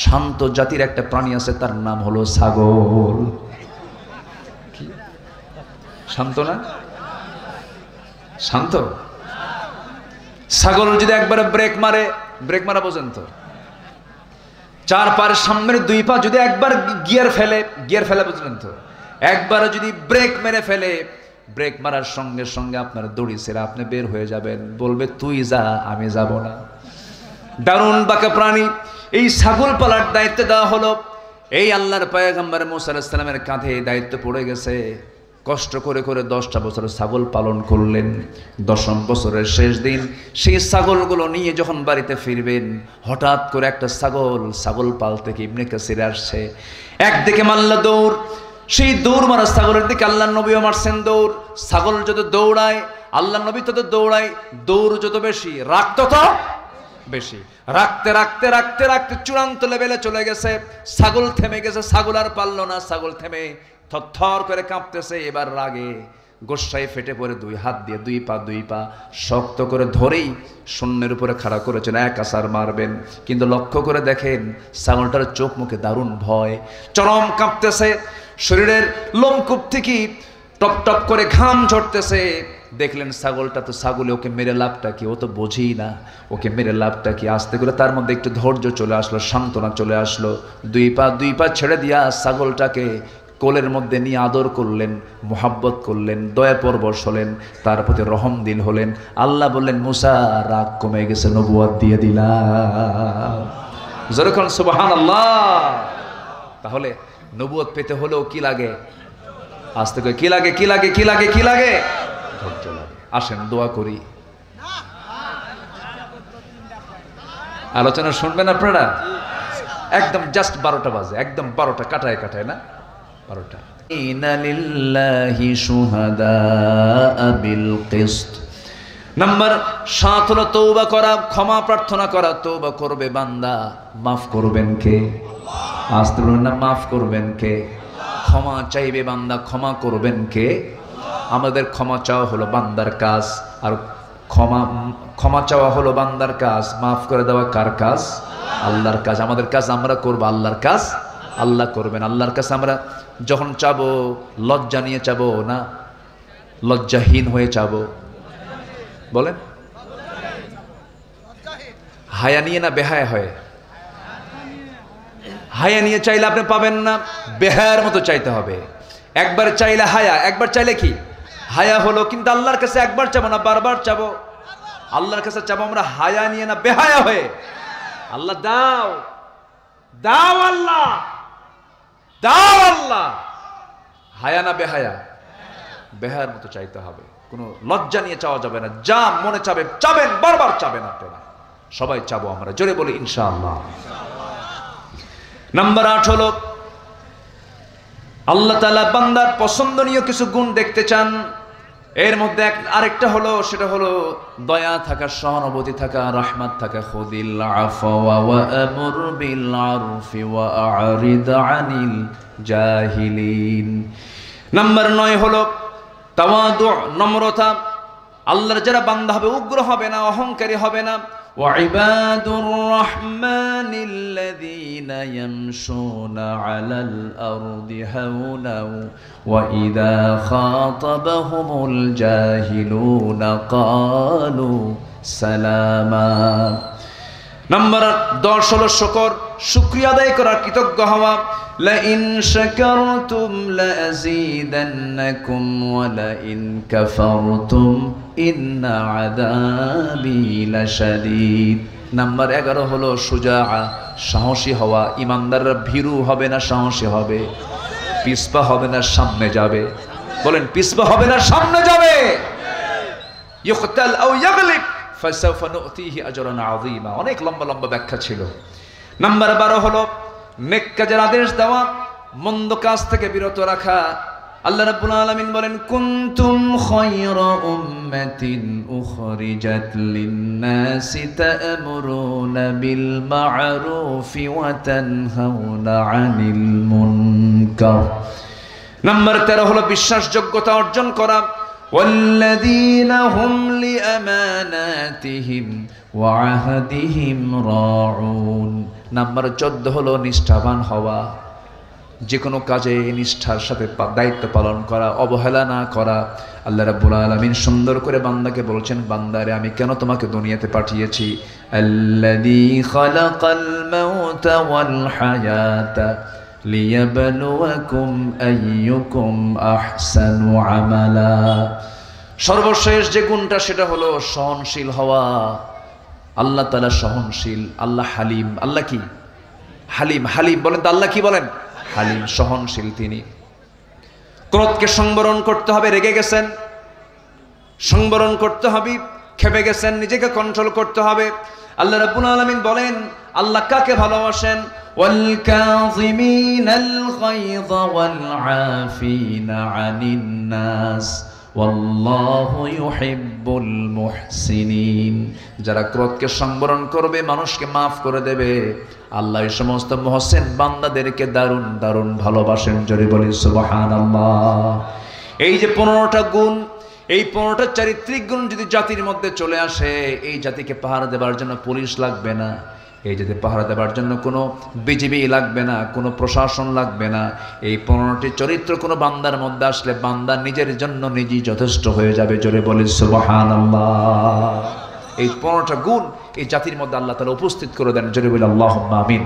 শান্ত জাতির একটা প্রাণী আছে, তার নাম হলো ছাগল। কি শান্ত না? শান্ত। ছাগল যদি একবারে ব্রেক মারে, ব্রেক মারা বোঝেন তো, 4 পায়ের সামনের 2 পা যদি একবার গিয়ার ফেলে বুঝলেন তো, একবার যদি ব্রেক মেরে ফেলে, ব্রেক মারার সঙ্গে সঙ্গে আপনার দড়ি ছেড়ে আপনি বের হয়ে যাবেন, বলবে তুই যা, আমি যাব না। দারুণ বাঁকা প্রাণী। এই ছাগল পালার দায়িত্ব দেওয়া হলো, এই আল্লাহর পয়গম্বর মুসা আলাইহিস সালামের কাঁধে দায়িত্ব পড়ে গেছে। কষ্ট করে করে 10টা বছর ছাগল পালন করলেন। 10ম বছরের শেষ দিন সেই ছাগলগুলো নিয়ে যখন বাড়িতে ফিরবেন, হঠাৎ করে একটা ছাগল পাল থেকে ইবনে কাসির আসছে। একদিকে মাল্লা দৌড়, সেই দৌড় মারা ছাগলের দিকে আল্লাহর নবীও মারছেন দৌড়। ছাগল যত দৌড়ায় আল্লাহর নবী তত দৌড়ায়, দৌড় যত বেশি রাগ তত বেশি। রাখতে রাখতে রাখতে রাখতে চূড়ান্ত লেভেলে চলে গেছে। ছাগল থেমে গেছে, ছাগল আর পারলো না, ছাগল থেমে থরথর করে কাঁপতেছে। এবার রাগে গোসায় ফেটে পড়ে 2 হাত দিয়ে 2 পা শক্ত করে ধরেই শূন্যের উপরে খাড়া করেছেন, 1 আছাড় মারবেন। কিন্তু লক্ষ্য করে দেখেন ছাগলটার চোখ মুখে দারুণ ভয়, চরম কাঁপতেছে, শরীরের লোমকূপ থেকে টপ টপ করে ঘাম ঝরতেছে। দেখলেন ছাগলটা তো ছাগলে, ওকে মেরে লাভটা কি? ও তো বোঝেই না ওকে মেরে লাভটা কি। আস্তে করে তার মধ্যে একটু ধৈর্য চলে আসলো, সান্ত্বনা চলে আসলো। 2 পা ছেড়ে দিয়া ছাগলটাকে কোলের মধ্যে নিয়ে আদর করলেন, মোহাব্বত করলেন, দয়া পরবশ হলেন, তার প্রতি রহম দিল হলেন। আল্লাহ বললেন, মুসা রাগ কমে গেছে, নবুয়ত দিয়ে দিলাম। যেরকম সুবহানাল্লাহ। তাহলে নবুয়ত পেতে হলেও কি লাগে? আস্তে করে কি লাগে? কি লাগে? কি লাগে? কি লাগে? ধৈর্য লাগে। আসেন দোয়া করি। আলোচনা শুনবেন আপনারা? একদম জাস্ট 12টা বাজে, একদম 12টা কাটায় কাটায় না, 12টা। ইন্না লিল্লাহি শুহাদা বিল কিসত। নাম্বার 7 হলো তওবা করা, ক্ষমা প্রার্থনা করা। তওবা করবে বান্দা, মাফ করবেন কে? আস্তে বলুন না, মাফ করবেন কে? ক্ষমা চাইবে বান্দা, ক্ষমা করবেন কে? আমাদের ক্ষমা চাওয়া হলো বান্দার কাজ, আর ক্ষমা চাওয়া হলো বান্দার কাজ, মাফ করে দেওয়া কার কাজ? আল্লাহর কাজ। আমাদের কাজ আমরা করব, আল্লাহর কাজ আল্লাহ করবেন। আল্লাহর কাছে আমরা যখন চাবো, লজ্জা নিয়ে চাবো না লজ্জাহীন হয়ে চাবো? বলেন, হায়া নিয়ে না বেহায়া হয়ে? হায়া নিয়ে চাইলে আপনি পাবেন না, বেহায়ার মতো চাইতে হবে। একবার চাইলে হায়া, একবার চাইলে কি হায়া হলো। কিন্তু আল্লাহর কাছে একবার চাবো না, বারবার চাবো। আল্লাহর কাছে চাবো আমরা হায়া নিয়ে না বেহায়া হয়ে। আল্লাহ দাও, দাও আল্লাহ, দাও আল্লাহ। হায়া না বেহায়া? বেহায়ার মতো চাইতে হবে, কোনো লজ্জা নিয়ে চাওয়া যাবে না। যা মনে চাবে চাবেন, বারবার চাবেন আপনারা। সবাই চাবো আমরা, জোরে বলি ইনশাআল্লাহ। নাম্বার 8 হলো আল্লাহ তাআলা বান্দার পছন্দনীয় কিছু গুণ দেখতে চান। এর মধ্যে আরেকটা হলো, সেটা হলো দয়া থাকা, সহানুভূতি থাকা, রাহমাত থাকা। খুদিল আফওয়া ওয়া আমুর বিল আরফি ওয়া আ'রিদ আনিল জাহিলিন। নাম্বার 9 হলো তাওয়াদু, নম্রতা। আল্লাহর যারা বান্দা হবে, উগ্র হবে না, অহংকারী হবে না। وعباد الرحمن الذين يمشون على الأرض هونا وإذا خاطبهم الجاهلون قالوا سلاما। নাম্বার 10 হলো শুকর, শুকরিয়া আদায় করা, কৃতজ্ঞ হওয়া। لئن شكرتم لأزيدنكم ولئن كفرتم إن عذابي لشديد। নাম্বার 11 হলো শুজাআ, সাহসী হওয়া। ইমানদাররা ভীরু হবে না, সাহসী হবে। পিছপা হবে না, সামনে যাবে। বলেন, পিছপা হবে না, সামনে যাবে। ইউকতাল আও ইয়াগলিব ফাসাউফা নুতিহি আজরান আযীমা। অনেক লম্বা লম্বা ব্যাখ্যা ছিল। নাম্বার 12 হলো নেক কাজের আদেশ দেওয়া, মন্দ কাজ থেকে বিরত রাখা। আল্লাহ রাব্বুল আলামিন বলেন, কুনতুম খায়রা উম্মাতিন উখরিজাত লিন-নাসি তা'মুরুনা বিল মা'রুফি ওয়া তানহাউনা আনিল মুনকার। নাম্বার 13 হলো বিশ্বাসযোগ্যতা অর্জন করা, ওয়াল্লাযীনা হুম লিআমানাতিহিম ওয়া আহদিহিম রাউন। নাম্বার 14 হলো নিষ্ঠাবান হওয়া, যে কোনো কাজে নিষ্ঠার সাথে দায়িত্ব পালন করা, অবহেলা না করা। আল্লাহ রাব্বুল আলামিন সুন্দর করে বান্দাকে বলছেন, বান্দারে আমি কেন তোমাকে দুনিয়াতে পাঠিয়েছি? আল্লাযী খালাকাল মাউতা ওয়াল হায়াতা লিয়াবলুয়াকুম আইয়ুকুম আহসানু আমালা। সর্বশেষ যে গুণটা সেটা হলো সহনশীল হওয়া। আল্লাহ তাআলা সহনশীল, আল্লাহ হালিম। আল্লাহ কি? হালিম। হালিম বলেন তো আল্লাহ কি বলেন? হালিম, সহনশীল তিনি। ক্রোধকে সংবরণ করতে হবে। রেগে গেছেন, সংবরণ করতে হবে। খেপে গেছেন, নিজেকে কন্ট্রোল করতে হবে। আল্লাহ রাব্বুল আলামিন বলেন, আল্লাহ কাকে ভালোবাসেন? ওয়াল কাযিমিনাল গায়য ওয়াল আফিনা আনিন নাস ওয়াল্লাহু ইউহিব্বুল মুহসিনিন। যারা ক্রোধকে সংবরণ করবে, মানুষকে মাফ করে দেবে, আল্লাহ এই সমস্ত মুহসিন বান্দাদেরকে দারুণ দারুণ ভালোবাসেন। জোরে বলি সুবহানাল্লাহ। এই যে 15টা গুণ, এই 15টা চারিত্রিক গুণ যদি জাতির মধ্যে চলে আসে, এই জাতিকে পাহারা দেবার জন্য পুলিশ লাগবে না, এই জাতি পাহারা দেবার জন্য কোনো বিজিবি লাগবে না, কোনো প্রশাসন লাগবে না। এই 15টি চরিত্র কোনো বান্দার মধ্যে আসলে বান্দা নিজের জন্য নিজেই যথেষ্ট হয়ে যাবে। জোরে বলি সুবহানাল্লাহ। এই 15টা গুণ এই জাতির মধ্যে আল্লাহ তাআলা উপস্থিত করে দেন। জোরে বলি আল্লাহুম্মা আমিন।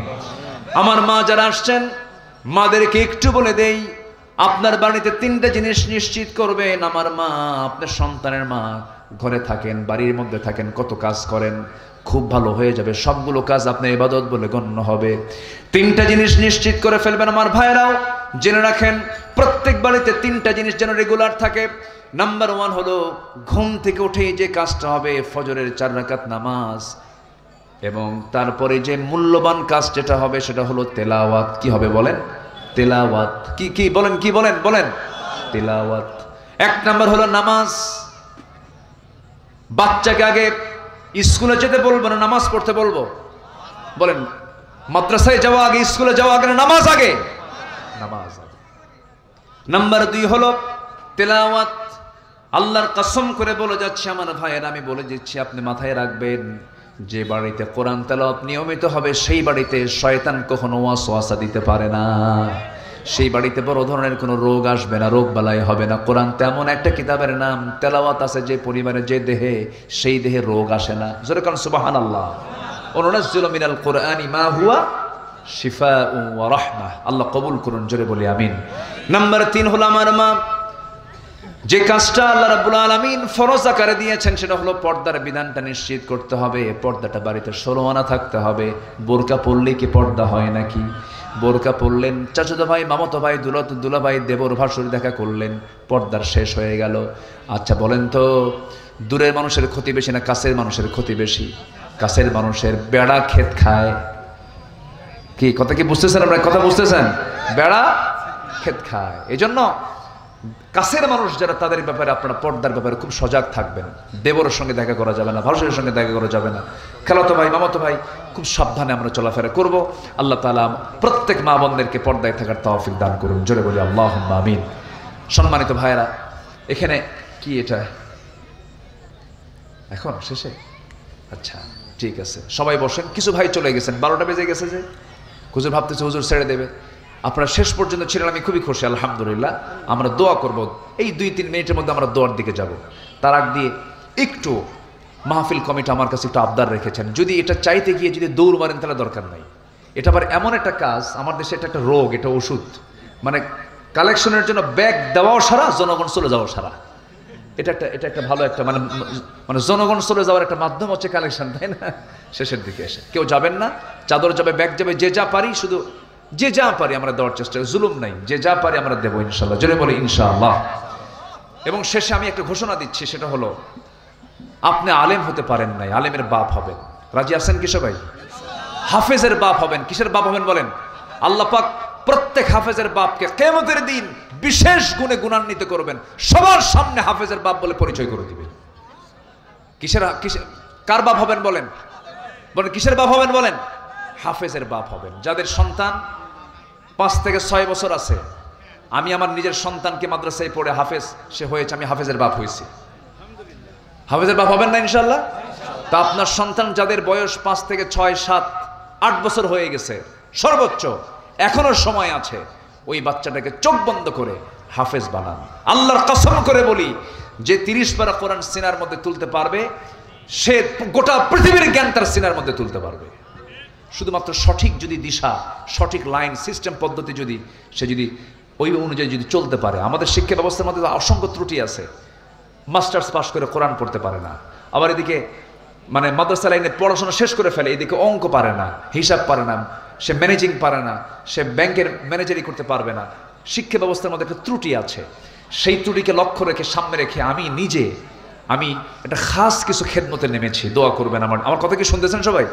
আমার মা যারা আসছেন, মাদেরকে একটু বলে দেই, আপনার বাড়িতে 3টা জিনিস নিশ্চিত করবেন। আমার মা, আপনার সন্তানের মা, ঘরে থাকেন, বাড়ির মধ্যে থাকেন, কত কাজ করেন, খুব ভালো হয়ে যাবে। সবগুলো কাজ আপনার ইবাদত বলে গণ্য হবে। 3টা জিনিস নিশ্চিত করে ফেলবেন। আমার ভাইরাও জেনে রাখেন, প্রত্যেক বাড়িতে 3টা জিনিস যেন রেগুলার থাকে। নাম্বার 1 হলো ঘুম থেকে উঠে যে কাজটা হবে, ফজরের 4 রাকাত নামাজ, এবং তারপরে যে মূল্যবান কাজ যেটা হবে সেটা হলো তেলাওয়াত। কি হবে বলেন? তেলাওয়াত। কি বলেন? কি বলেন? বলেন তেলাওয়াত। 1 নাম্বার হলো নামাজ। বাচ্চাকে আগে স্কুলে যেতে বলবো না নামাজ পড়তে বলবো? বলেন, মাদ্রাসায় যাওয়া আগে, স্কুলে যাওয়া আগে না নামাজ আগে? নামাজ আগে। নাম্বার 2 হলো তেলাওয়াত। আল্লাহর কসম করে বলে যাচ্ছে আমার ভাইয়ের, আমি বলে দিচ্ছি, আপনি মাথায় রাখবেন, যে বাড়িতে কোরআন তেলাওয়াত নিয়মিত হবে সেই বাড়িতে শয়তান কখনো ওয়াসওয়াসা দিতে পারে না। সেই বাড়িতে বড় ধরনের কোনো রোগ আসবে না, রোগ বালাই হবে না। কোরআন তেমন একটা কিতাবের নাম, তেলাওয়াত আছে যে পরিবারে, যে দেহে, সেই দেহে রোগ আসে না। জোরে কান সুবহানাল্লাহ। ওয়ানুনাজ্জিলু মিনাল কুরআনি মা হুয়া শিফাউ ওয়া রাহমাহ। আল্লাহ কবুল করুন। জোরে বলি আমিন। নাম্বার 3 হলো আমার মা, যে কাজটা আল্লাহ রাব্বুল আলামিন ফরজ আকারে দিয়েছেন সেটা হলো পর্দার বিধানটা নিশ্চিত করতে হবে। পর্দাটা বাড়িতে 16 আনা থাকতে হবে। বোরকা পরলে কি পর্দা হয় নাকি? বোরকা পরলেন, চাচাতো ভাই, মামাতো ভাই, দুলা ভাই, দেবর ভাসুর দেখা করলেন, পর্দার শেষ হয়ে গেল। আচ্ছা বলেন তো, দূরের মানুষের ক্ষতি বেশি না কাছের মানুষের ক্ষতি বেশি? কাছের মানুষের বেড়া ক্ষেত খায়। কি কথা কি বুঝতেছেন আপনারা? কথা বুঝতেছেন? বেড়া ক্ষেত খায়। এই জন্য কাছের মানুষ যারা, তাদের ব্যাপারে আপনারা পর্দার ব্যাপারে খুব সজাগ থাকবেন। দেবরের সঙ্গে দেখা করা যাবে না, ভাসুরের সঙ্গে দেখা করা যাবে না, খালাতো ভাই, মামাতো ভাই, খুব সাবধানে আমরা চলাফেরা করব। আল্লাহ তাআলা প্রত্যেক মা বোনদেরকে পর্দায় থাকার তৌফিক দান করুন। জোরে বলি আল্লাহুম্মা আমিন। সম্মানিত ভাইরা, এখানে কি এটা এখন শেষে? আচ্ছা ঠিক আছে, সবাই বসেন। কিছু ভাই চলে গেছেন, 12টা বেজে গেছে যে, হুজুর ভাবতেছে হুজুর ছেড়ে দেবে। আপনারা শেষ পর্যন্ত ছিলেন, আমি খুবই খুশি, আলহামদুলিল্লাহ। আমরা দোয়া করব, এই 2-3 মিনিটের মধ্যে আমরা দোয়ার দিকে যাব। তার আগ দিয়ে একটু মাহফিল কমিটি আমার কাছে একটু আবদার রেখেছেন, যদি এটা চাইতে গিয়ে যদি দৌড় মারেন তাহলে দরকার নাই। এটা আবার এমন একটা কাজ, আমার দেশে এটা একটা রোগ, এটা ওষুধ, মানে কালেকশনের জন্য ব্যাগ দেওয়াও সারা, জনগণ চলে যাওয়াও সারা। এটা একটা ভালো একটা মানে জনগণ চলে যাওয়ার একটা মাধ্যম হচ্ছে কালেকশন, তাই না? শেষের দিকে এসে কেউ যাবেন না, চাদর যাবে, ব্যাগ যাবে, যে যা পারি, শুধু যে যা পারি আমরা দেওয়ার চেষ্টা, জুলুম নাই, যে যা পারি আমরা দেবো ইনশাল্লাহ। জোরে বলি ইনশাআল্লাহ। এবং শেষে আমি একটা ঘোষণা দিচ্ছি, সেটা হলো আপনি আলেম হতে পারেন নাই, আলেমের বাপ হবেন। রাজি আছেন কি সবাই? হাফেজের বাপ হবেন। কিসের বাপ হবেন বলেন? আল্লাহ পাক প্রত্যেক হাফেজের বাপকে কিয়ামতের দিন বিশেষ গুণে গুণান্বিত করবেন, সবার সামনে হাফেজের বাপ বলে পরিচয় করে দিবেন। কার বাপ হবেন বলেন? বলেন কিসের বাপ হবেন বলেন? হাফেজের বাপ হবেন। যাদের সন্তান 5 থেকে 6 বছর আছে, আমি আমার নিজের সন্তানকে মাদ্রাসায় পড়ে হাফেজ সে হয়েছে, আমি হাফেজের বাপ হয়েছি। হাফেজের বাপ হবেন না ইনশাআল্লাহ? তা আপনার সন্তান যাদের বয়স 5 থেকে 6, 7, 8 বছর হয়ে গেছে সর্বোচ্চ, এখনো সময় আছে, ওই বাচ্চাটাকে চোখ বন্ধ করে হাফেজ বানান। আল্লাহর কসম করে বলি, যে 30 পারা কোরআন সিনার মধ্যে তুলতে পারবে, সে গোটা পৃথিবীর জ্ঞান তার সিনার মধ্যে তুলতে পারবে। শুধুমাত্র সঠিক যদি দিশা, সঠিক লাইন, সিস্টেম, পদ্ধতি যদি সে যদি ওই অনুযায়ী যদি চলতে পারে। আমাদের শিক্ষা ব্যবস্থার মধ্যে অসংখ্য ত্রুটি আছে। মাস্টার্স পাস করে কোরআন পড়তে পারে না, আবার এদিকে মানে মাদ্রাসা লাইনে পড়াশোনা শেষ করে ফেলে, এদিকে অঙ্ক পারে না, হিসাব পারে না, সে ম্যানেজিং পারে না, সে ব্যাংকের ম্যানেজারই করতে পারবে না। শিক্ষা ব্যবস্থার মধ্যে একটা ত্রুটি আছে। সেই ত্রুটিকে লক্ষ্য রেখে, সামনে রেখে আমি একটা খাস কিছু খেদমতে নেমেছি। দোয়া করবেন। আমার কথা কি শুনতেছেন সবাই?